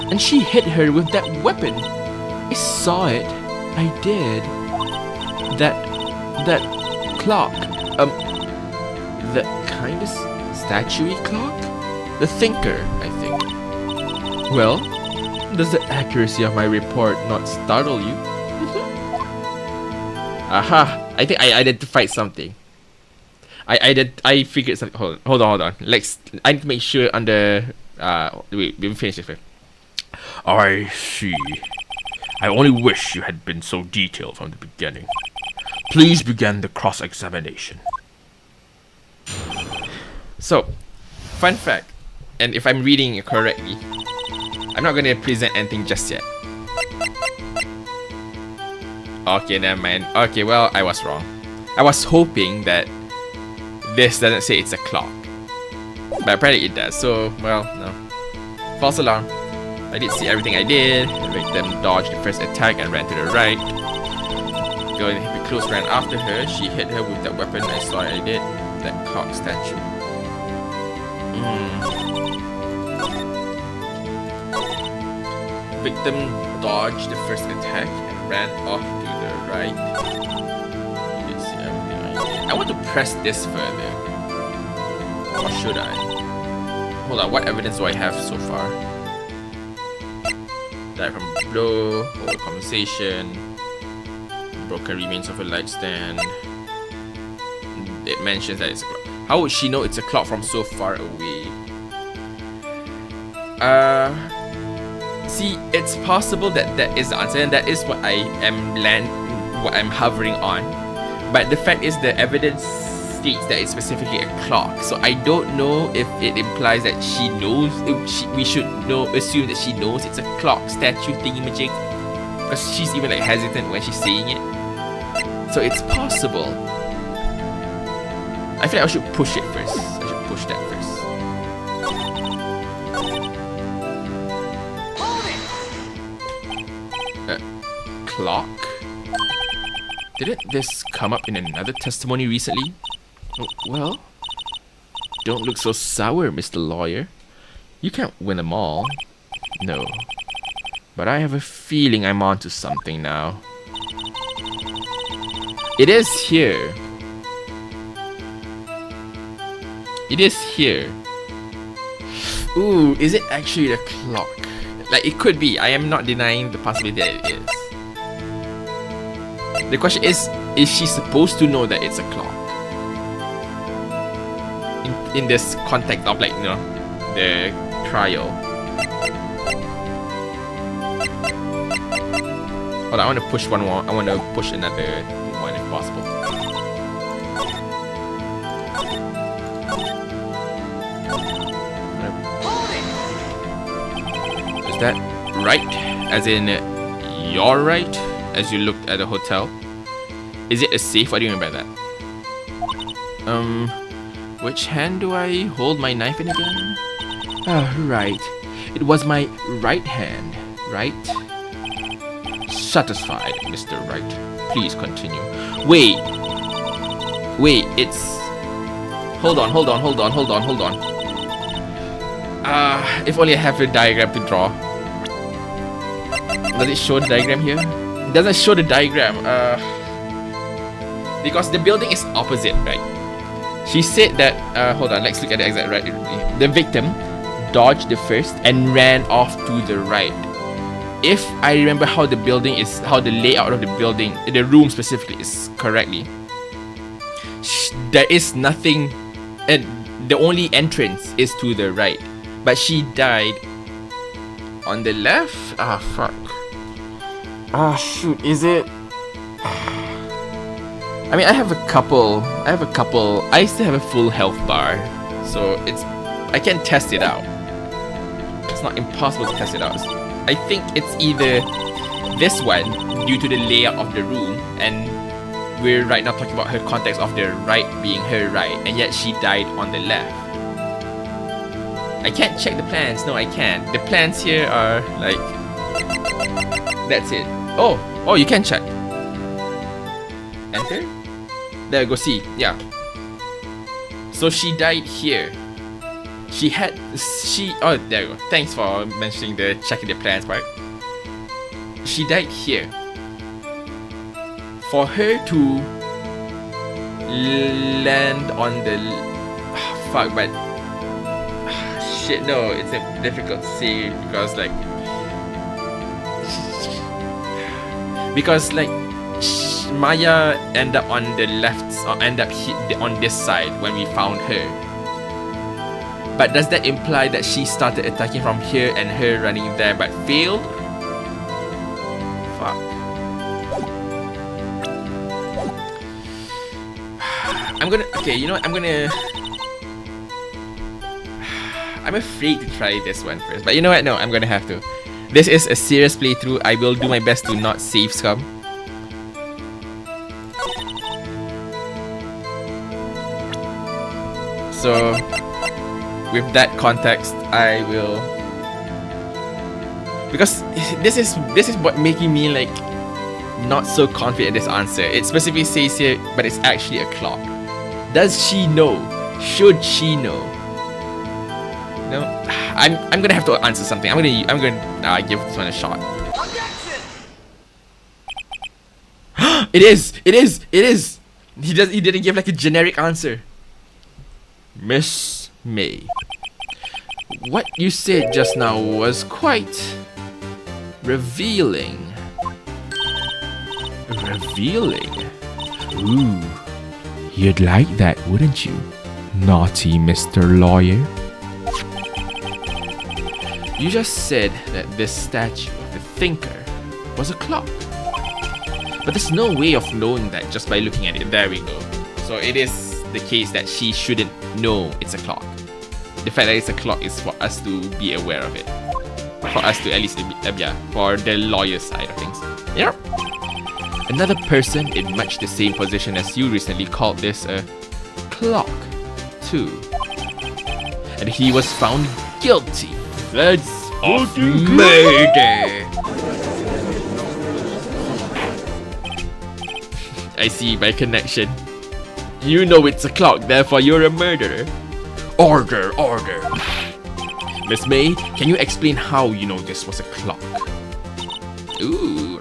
B: And she hit her with that weapon. I saw it. I did. That clock. The kind of statue-y clock? The thinker, I think. Well, does the accuracy of my report not startle you? Aha! I think I identified something. I figured something. Hold on. I need to make sure under. Wait, let me finish this first. I see. I only wish you had been so detailed from the beginning. Please begin the cross-examination. So, fun fact, and if I'm reading it correctly, I'm not going to present anything just yet. Okay, never mind. Okay, well, I was wrong. I was hoping that this doesn't say it's a clock. But apparently it does, so, well, no. False alarm. I did see everything I did. The victim dodged the first attack and ran to the right. The girl in the hippie clothes ran after her. She hit her with that weapon. I saw I did. That clock statue. Victim dodged the first attack and ran off to the right. You did see everything I did.
A: I want to press this further. Or should I? Hold on, what evidence do I have so far? Died from blow, or conversation, broken remains of a light stand. It mentions that it's a clock. How would she know it's a clock from so far away? See, it's possible that that is the answer, and that is what I'm hovering on. But the fact is, the evidence states that it's specifically a clock. So I don't know if it implies that she knows. We should assume that she knows it's a clock statue thingy-majig, because she's even like hesitant when she's saying it. So it's possible. I feel like I should push it first. I should push that first. Clock? Didn't this come up in another testimony recently? Oh, well, don't look so sour, Mr. Lawyer. You can't win them all. No. But I have a feeling I'm onto something now. It is here. It is here. Ooh, is it actually a clock? Like, it could be. I am not denying the possibility that it is. The question is she supposed to know that it's a clock? In this context of, like, you know, the trial. Hold on, I want to push one more. I want to push another one if possible. Is that right? As in, you're right? As you looked at the hotel? Is it a safe? What do you mean by that? Which hand do I hold my knife in again? Ah, right. It was my right hand, right? Satisfied, Mr. Wright. Please continue. Wait, it's... Hold on. If only I have a diagram to draw. Does it show the diagram here? It doesn't show the diagram. Because the building is opposite, right? She said that, hold on, let's look at the exact right. The victim dodged the first and ran off to the right. If I remember how the building is, how the layout of the building, the room specifically is correctly, there is nothing, and the only entrance is to the right. But she died on the left? Ah, fuck. Ah, shoot, is it? I mean, I have a couple. I still have a full health bar, so I can test it out. It's not impossible to test it out. I think it's either this one due to the layout of the room, and we're right now talking about her context of the right being her right, and yet she died on the left. I can't check the plans. No, I can't. The plans here are like, that's it. Oh, you can check. Enter. There, go see. Yeah. So she died here. Oh, there you go. Thanks for mentioning the checking the plans part. She died here. For her to land on the... fuck, but... shit, no, it's difficult to say because, like... because, like... Maya ended up on the left, or ended up on this side when we found her. But does that imply that she started attacking from here and her running there but failed? Fuck. Okay, you know what, I'm afraid to try this one first. But you know what, no, I'm gonna have to. This is a serious playthrough. I will do my best to not save scum. So, with that context, I will, because this is what making me like not so confident in this answer. It specifically says here, but it's actually a clock. Does she know? Should she know? No, I'm gonna have to answer something. I'm gonna give this one a shot. It is.
B: He didn't give like a generic answer. Miss May, what you said just now was quite revealing. Revealing?
C: Ooh, you'd like that, wouldn't you? Naughty Mr. Lawyer.
B: You just said that this statue of the thinker was a clock. But there's no way of knowing that just by looking at it. There we go. So it is the case that she shouldn't know it's a clock. The fact that it's a clock is for us to be aware of it. For us to at least, yeah, for the lawyer side of things. Yep. Another person in much the same position as you recently called this a clock, too. And he was found guilty. That's of murder. I see by connection. You know it's a clock, therefore you're a murderer. Order, order. Miss May, can you explain how you know this was a clock? Ooh.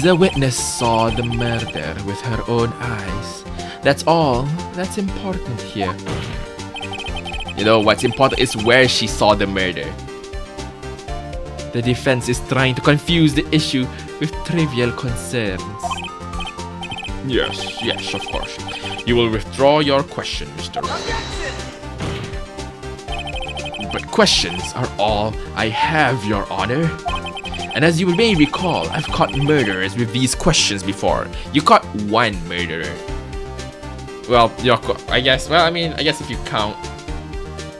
B: The witness saw the murder with her own eyes. That's all that's important here. You know, what's important is where she saw the murder. The defense is trying to confuse the issue with trivial concerns. Yes, of course. You will withdraw your question, Mr. But questions are all I have, Your Honor. And as you may recall, I've caught murderers with these questions before. You caught one murderer. Well, I guess if you count.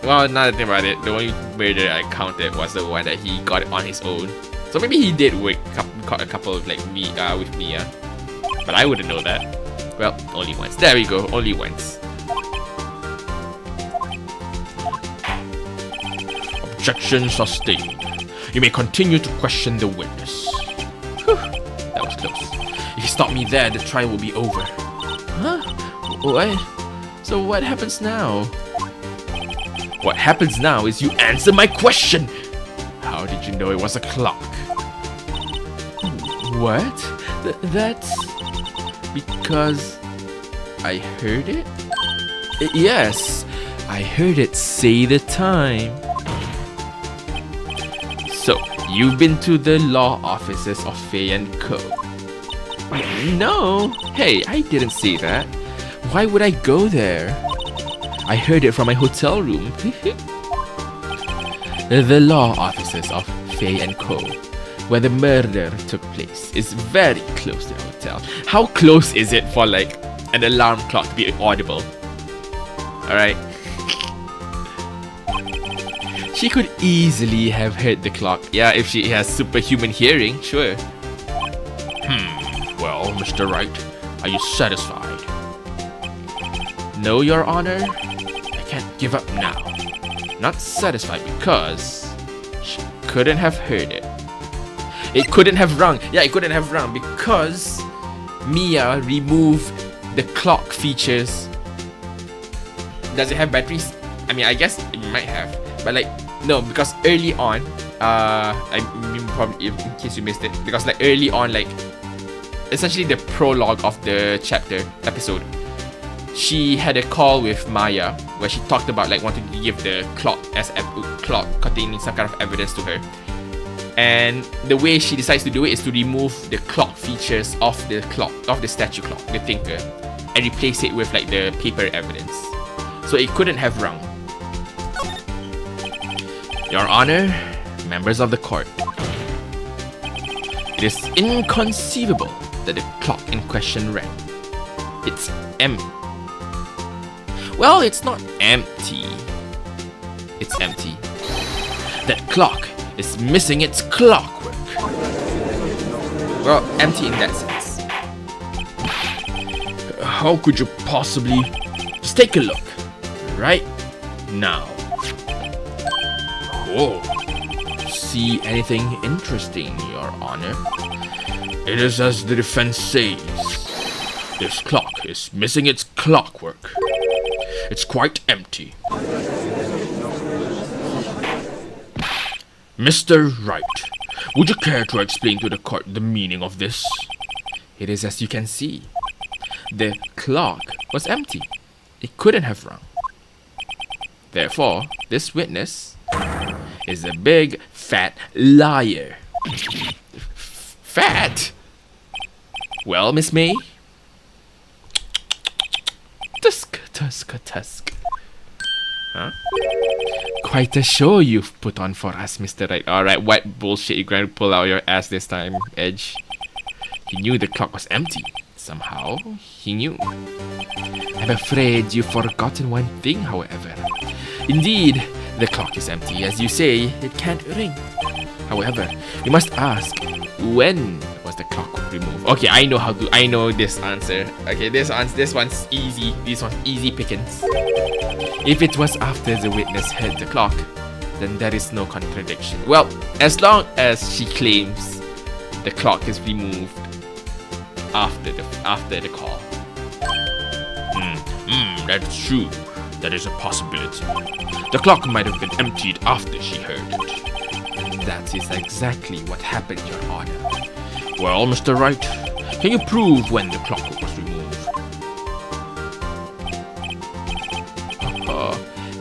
B: Well, now that I think about it, the only murder I counted was the one that he got it on his own. So maybe he did caught a couple of with Mia. But I wouldn't know that. Well, only once. There we go, only once. Objection sustained. You may continue to question the witness. Whew, that was close. If you stop me there, the trial will be over. Huh? What? So what happens now? What happens now is you answer my question. How did you know it was a clock? What? That's because I heard it? Yes, I heard it say the time. So, you've been to the law offices of Faye & Co. No, hey, I didn't say that. Why would I go there? I heard it from my hotel room. The law offices of Faye & Co., where the murder took place, is very close to the hotel. How close is it for like an alarm clock to be audible? Alright. She could easily have heard the clock. Yeah, if she has superhuman hearing, sure. Well, Mr. Wright, are you satisfied? No, Your Honor. I can't give up now. Not satisfied because she couldn't have heard it. It couldn't have rung. Yeah, it couldn't have rung because Mia removed the clock features. Does it have batteries? I mean, I guess it might have. But like, no, because early on, I mean, probably in case you missed it, because like early on, like essentially the prologue of the episode, she had a call with Maya where she talked about like wanting to give the clock as a clock containing some kind of evidence to her, and the way she decides to do it is to remove the clock features of the statue clock, the thinker, and replace it with like the paper evidence. So it couldn't have rung. Your Honor, members of the court, it is inconceivable that the clock in question rang. It's empty. Well, it's not empty. It's empty. That clock is missing its clockwork. Well, empty in that sense. How could you possibly... Just take a look. Right now. Oh. See anything interesting, Your Honor? It is as the defense says. This clock is missing its clockwork. It's quite empty. Mr. Wright, would you care to explain to the court the meaning of this? It is as you can see. The clock was empty. It couldn't have rung. Therefore, this witness is a big, fat liar. Fat? Well, Miss May? Tusk, tusk, tusk. Huh? Quite a show you've put on for us, Mr. Right. Alright, what bullshit you going to pull out your ass this time, Edge? He knew the clock was empty. Somehow, he knew. I'm afraid you've forgotten one thing, however. Indeed, the clock is empty. As you say, it can't ring. However, we must ask, when was the clock removed? Okay, I know this answer. Okay, this one's easy. This one's easy pickings. If it was after the witness heard the clock, then there is no contradiction. Well, as long as she claims the clock is removed after the call. That's true. That is a possibility. The clock might have been emptied after she heard it. That is exactly what happened, Your Honor. Well, Mr. Wright, can you prove when the clock was removed?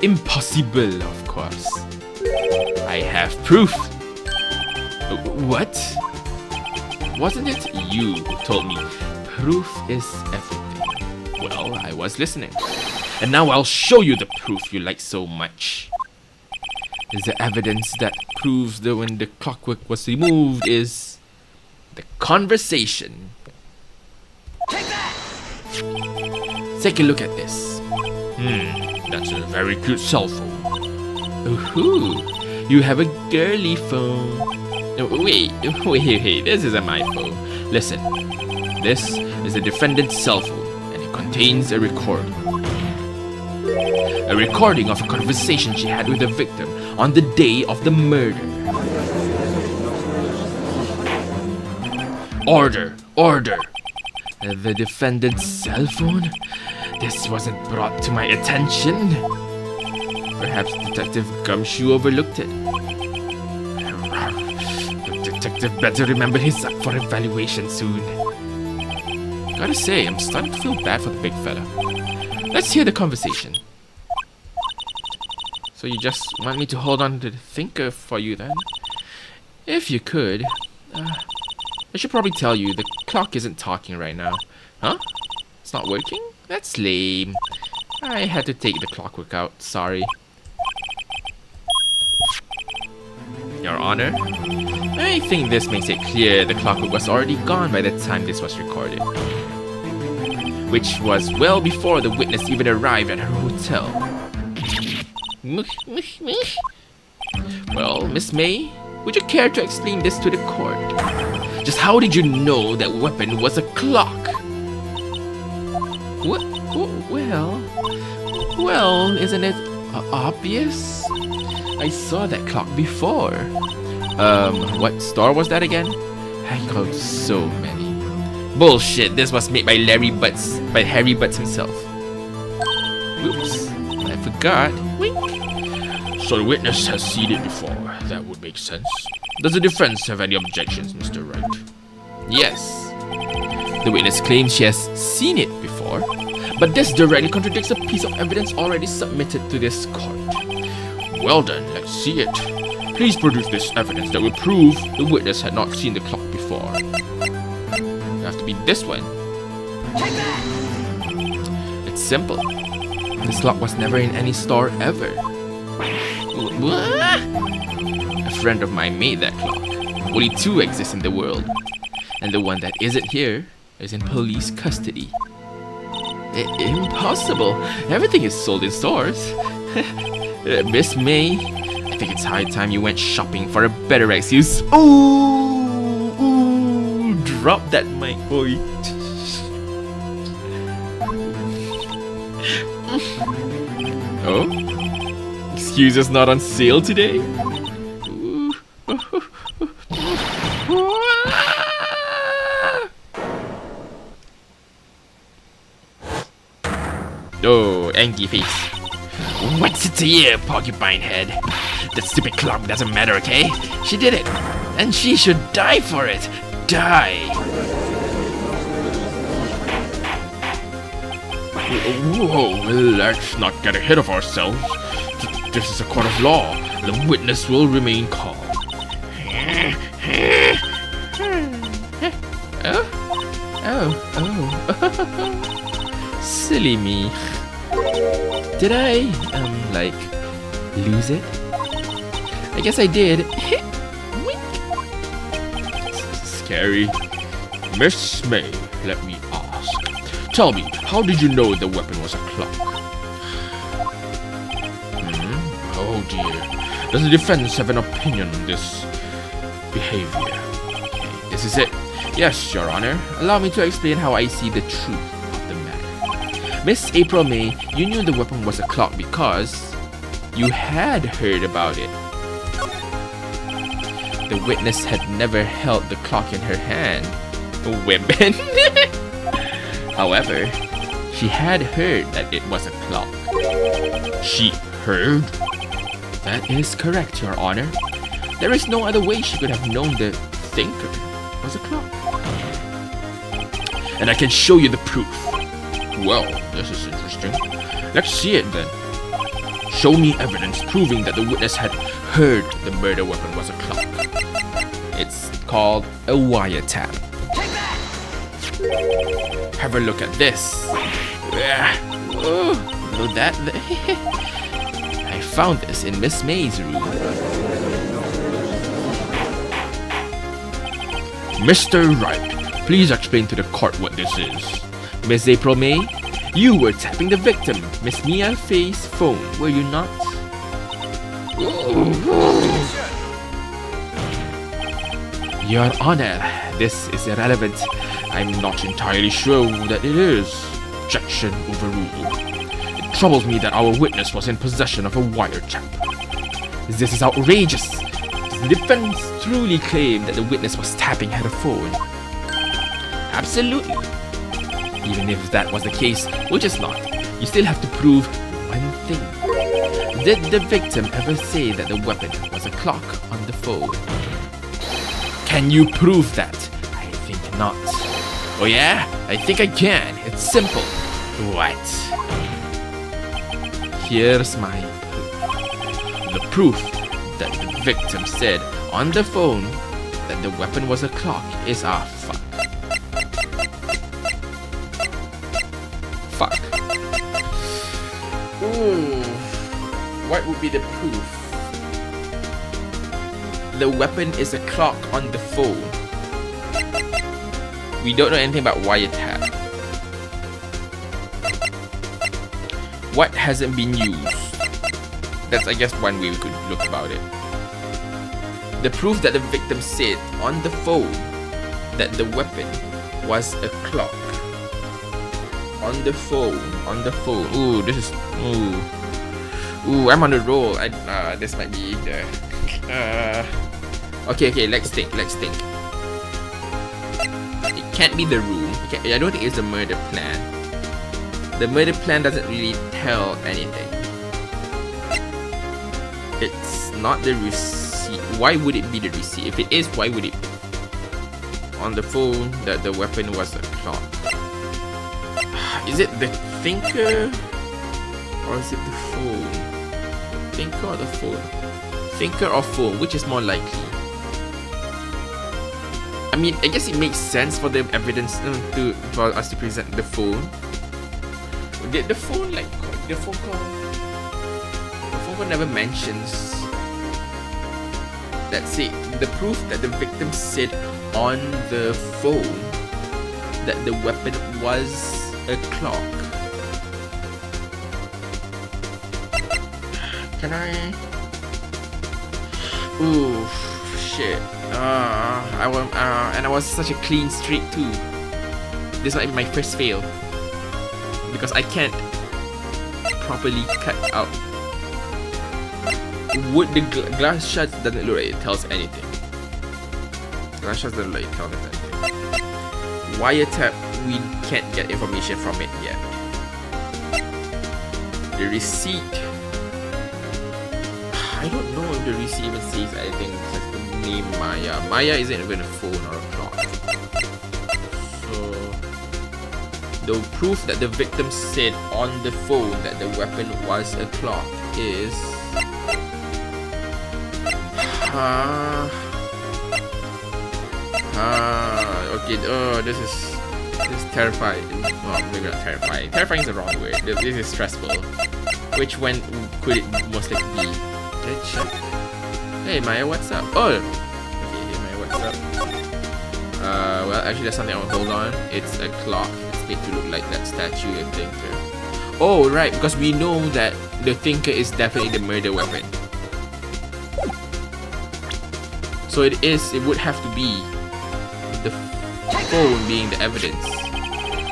B: Impossible, of course. I have proof. What? Wasn't it you who told me proof is everything? Well, I was listening. And now I'll show you the proof you like so much. The evidence that proves that when the clockwork was removed is the conversation. Take a look at this. That's a very cute cell phone. Ooh, you have a girly phone. Wait, this isn't my phone. Listen, this is the defendant's cell phone, and it contains a recording. A recording of a conversation she had with the victim on the day of the murder. Order! Order! The defendant's cell phone? This wasn't brought to my attention. Perhaps Detective Gumshoe overlooked it. The detective better remember he's up for evaluation soon. Gotta say, I'm starting to feel bad for the big fella. Let's hear the conversation. So you just want me to hold on to the thinker for you then? If you could. I should probably tell you, the clock isn't talking right now. Huh? It's not working? That's lame. I had to take the clockwork out, sorry. Your Honor, I think this makes it clear the clockwork was already gone by the time this was recorded. Which was well before the witness even arrived at her hotel. Well, Miss May, would you care to explain this to the court? Just how did you know that weapon was a clock? What? Well, isn't it obvious? I saw that clock before. What store was that again? I called so many. Bullshit, this was made by Harry Butts himself. Oops, I forgot. Wink. So the witness has seen it before. That would make sense. Does the defense have any objections, Mr. Wright? Yes. The witness claims she has seen it before, but this directly contradicts a piece of evidence already submitted to this court. Well then, let's see it. Please produce this evidence that will prove the witness had not seen the clock before. It have to be this one. It's simple. This clock was never in any store ever. What? A friend of mine made that clock. Only 2 exist in the world, and the one that isn't here is in police custody. Impossible. Everything is sold in stores. Miss May, I think it's high time you went shopping for a better excuse. Ooh, drop that mic, boy. Oh? Excuses not on sale today? Oh, angry face. What's it to you, porcupine head? That stupid clock doesn't matter, okay? She did it, and she should die for it. Die!
C: Whoa, let's not get ahead of ourselves. This is a court of law. The witness will remain calm.
B: Silly me. Did I, like, lose it? I guess I did.
C: Scary. Miss May, let me ask. Tell me, how did you know the weapon was a clock? Oh dear. Does the defense have an opinion on this behavior? Okay, this is it.
B: Yes, Your Honor. Allow me to explain how I see the truth of the matter. Miss April May, you knew the weapon was a clock because you had heard about it. The witness had never held the clock in her hand. Women. However, she had heard that it was a clock.
C: She heard?
B: That is correct, Your Honor. There is no other way she could have known the thinker was a clock.
C: And I can show you the proof. Well, this is interesting. Let's see it then. Show me evidence proving that the witness had heard the murder weapon was a clock.
B: It's called a wiretap.
C: Have a look at this.
B: No, that. I found this in Miss May's room.
C: Mr. Wright, please explain to the court what this is.
B: Miss April May, you were tapping the victim, Miss Mia Faye's phone, were you not?
C: Your Honor, this is irrelevant. I'm not entirely sure that it is. Objection overruled. It troubles me that our witness was in possession of a wiretap.
B: This is outrageous. Does the defense truly claim that the witness was tapping her phone? Absolutely. Even if that was the case, which is not, you still have to prove one thing. Did the victim ever say that the weapon was a clock on the phone? Can you prove that? I think not. Oh yeah? I think I can. It's simple. What? Here's my proof. The proof that the victim said on the phone that the weapon was a clock is a fuck. Fuck. Ooh. What would be the proof? The weapon is a clock on the phone. We don't know anything about wiretap. What hasn't been used? That's, I guess, one way we could look about it. The proof that the victim said on the phone that the weapon was a clock. On the phone. Ooh, this is... Ooh, I'm on a roll. This might be the... Okay, let's think. It can't be the room. I don't think it's the murder plan. The murder plan doesn't really tell anything. It's not the receipt. Why would it be the receipt? If it is, why would it be on the phone that the weapon was a clock? Is it the thinker? Or is it the phone? Thinker or the phone? Thinker or phone? Which is more likely? I mean, I guess it makes sense for the evidence for us to present the phone. Did the phone the phone call? The phone call never mentions. Let's see, the proof that the victim said on the phone that the weapon was a clock. Can I? Ooh, shit. And I was such a clean streak too. This might be my first fail because I can't properly cut out. Would the glass shards doesn't look like it tells anything. Glass shards doesn't look like it tells us anything. Wiretap, we can't get information from it yet. The receipt. I don't know if the receipt even says anything besides the name Maya. Maya isn't even a phone or a clock. So The proof that the victim said on the phone that the weapon was a clock is... okay, oh, this is terrifying. Well, maybe not terrifying. Terrifying is the wrong word. This is stressful. Which one could it most likely be? Let's check. Hey Maya, what's up? Oh! Okay, hey Maya, what's up? Well, actually there's something I want to hold on. It's a clock. It's made to look like that statue, I think. Oh, right, because we know that the thinker is definitely the murder weapon. So it would have to be the phone being the evidence.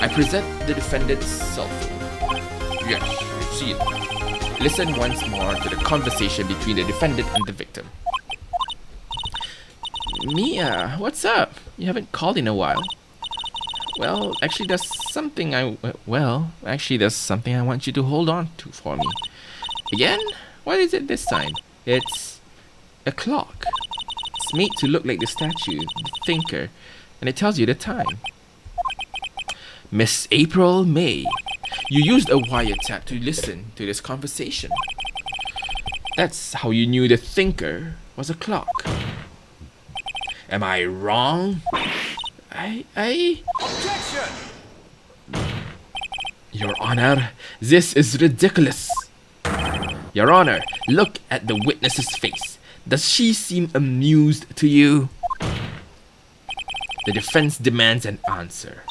B: I present the defendant's cell phone. Yes, you see it. Listen once more to the conversation between the defendant and the victim. Mia, what's up? You haven't called in a while. Well, actually there's something I want you to hold on to for me. Again? What is it this time? It's a clock. It's made to look like the statue, the thinker, and it tells you the time. Miss April May, you used a wiretap to listen to this conversation. That's how you knew the thinker was a clock. Am I wrong?
E: Objection!
B: Your Honor, this is ridiculous. Your Honor, look at the witness's face. Does she seem amused to you? The defense demands an answer.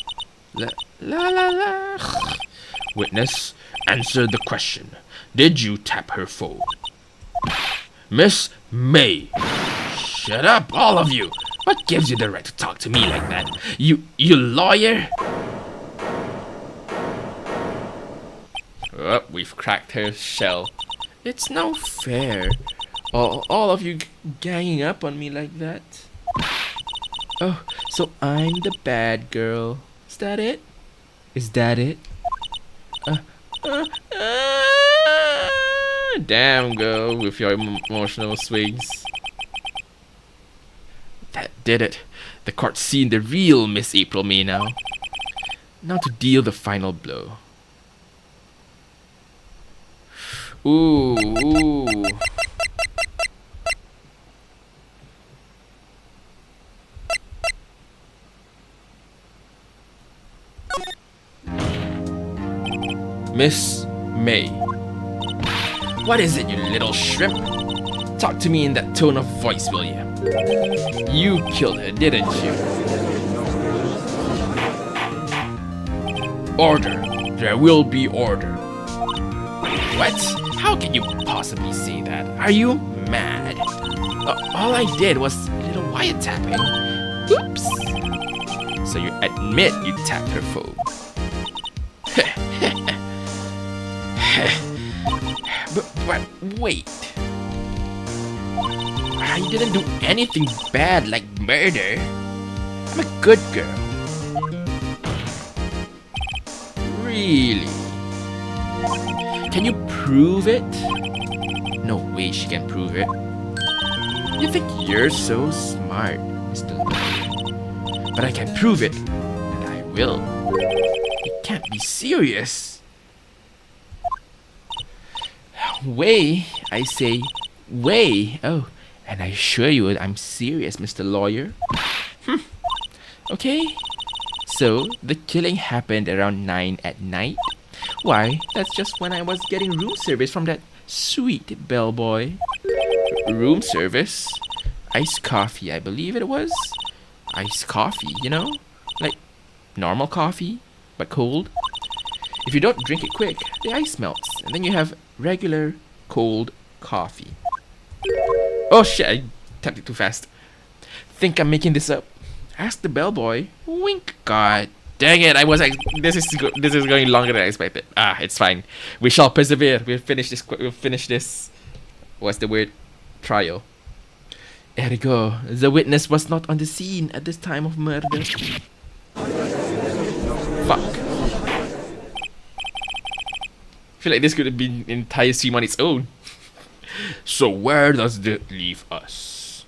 B: Witness, answer the question. Did you tap her phone? Miss May. Shut up, all of you. What gives you the right to talk to me like that? You lawyer? Oh, we've cracked her shell. It's no fair. All of you ganging up on me like that. Oh, so I'm the bad girl. Is that it? Is that it? Damn, girl, with your emotional swings. That did it. The court's seen the real Miss April May now. Now to deal the final blow. Ooh. Miss May. What is it, you little shrimp? Talk to me in that tone of voice, will you? You killed her, didn't you? Order. There will be order. What? How can you possibly say that? Are you mad? All I did was a little wiretapping. Oops. So you admit you tapped her phone. But wait. I didn't do anything bad like murder. I'm a good girl. Really? Can you prove it? No way she can prove it. You think you're so smart, Mr. Lawyer. But I can prove it. And I will. You can't be serious. Way, I say, way. Oh, and I assure you I'm serious, Mr. Lawyer. Okay. So, the killing happened around 9 at night? Why, that's just when I was getting room service from that sweet bellboy. Room service? Iced coffee, I believe it was. Iced coffee, you know? Like normal coffee, but cold. If you don't drink it quick, the ice melts, and then you have regular cold coffee. Oh shit, I tapped it too fast. Think I'm making this up? Ask the bellboy. Wink. God dang it! This is going longer than I expected. It's fine. We shall persevere. We'll finish this. What's the word? Trial. Ergo, the witness was not on the scene at this time of murder. Fuck. I feel like this could have been an entire stream on its own. So where does that leave us?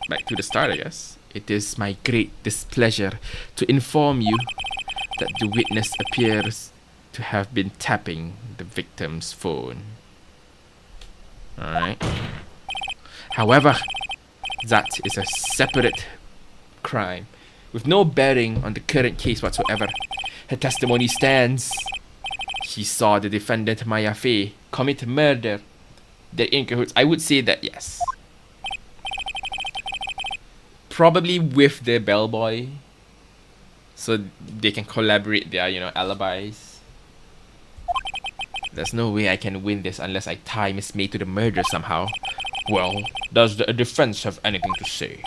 B: Back to the start, I guess. it is my great displeasure to inform you that the witness appears to have been tapping the victim's phone. Alright. However, that is a separate crime with no bearing on the current case whatsoever. Her testimony stands. She saw the defendant Maya Fey commit murder. They're in cahoots. I would say that yes. Probably with the bellboy, so they can collaborate their, alibis. There's no way I can win this unless I tie Miss May to the murder somehow.
C: Well, does the defense have anything to say?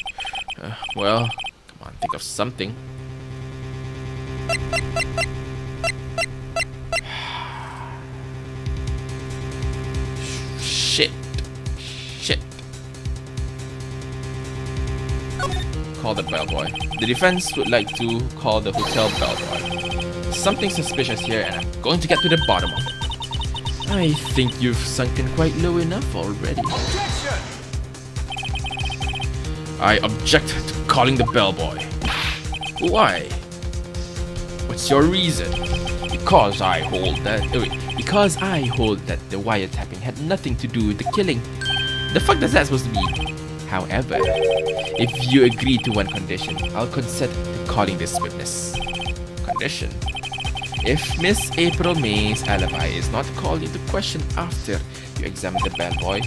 B: Well, come on, think of something. Shit. Call the bellboy. The defense would like to call the hotel bellboy. Something suspicious here, and I'm going to get to the bottom of it. I think you've sunken quite low enough already.
C: I object to calling the bellboy.
B: Why?
C: What's your reason?
B: Because I hold that the wiretapping had nothing to do with the killing. The fuck does that supposed to mean? However, if you agree to one condition, I'll consent to calling this witness. Condition? If Miss April May's alibi is not called into question after you examine the bellboy,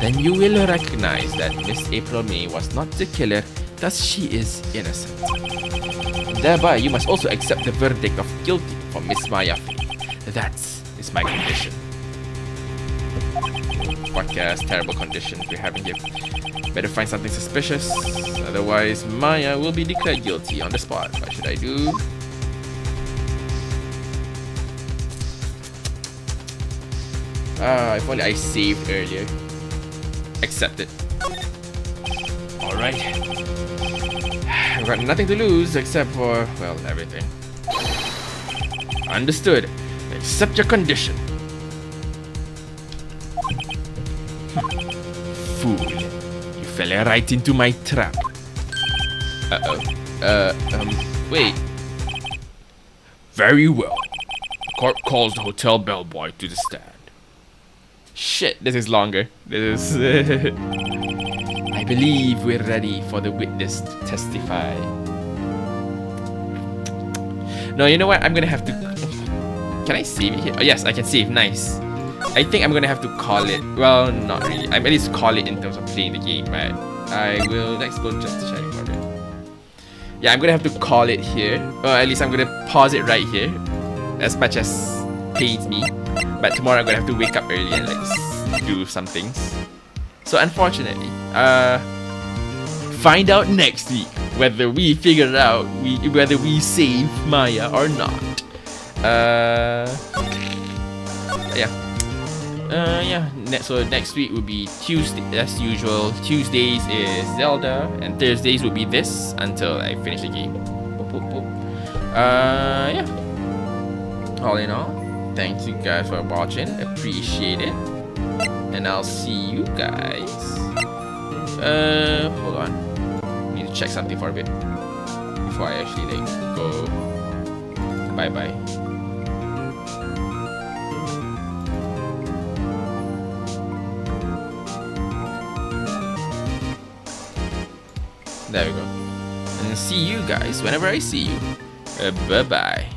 B: then you will recognize that Miss April May was not the killer, thus she is innocent. Thereby, you must also accept the verdict of guilty for Miss Maya Fey. That is my condition. Podcast, terrible conditions we're having here. Better find something suspicious, otherwise Maya will be declared guilty on the spot. What should I do? If only I saved earlier. Accept it. Alright. I've got nothing to lose except for, well, everything. Understood. Accept your condition. Fool. You fell right into my trap. Wait.
C: Very well. The court calls the hotel bellboy to the stand.
B: Shit, this is longer. This is... I believe we're ready for the witness to testify. No, you know what? I'm gonna have to... Can I save it here? Oh, yes, I can save. Nice. I think I'm gonna have to call it... Well, not really. I'm at least call it in terms of playing the game, right? I will... Let's go just to Shining for a bit. Yeah, I'm gonna have to call it here. Or at least I'm gonna pause it right here. As much as pains me. But tomorrow I'm gonna have to wake up early and like do some things. So unfortunately, find out next week whether we figure out whether we save Maya or not. So next week will be Tuesday as usual. Tuesdays is Zelda and Thursdays will be this until I finish the game. All in all, thanks you guys for watching. Appreciate it. And I'll see you guys. Hold on. Need to check something for a bit before I actually like go. Bye bye. There we go. And see you guys whenever I see you. Bye bye.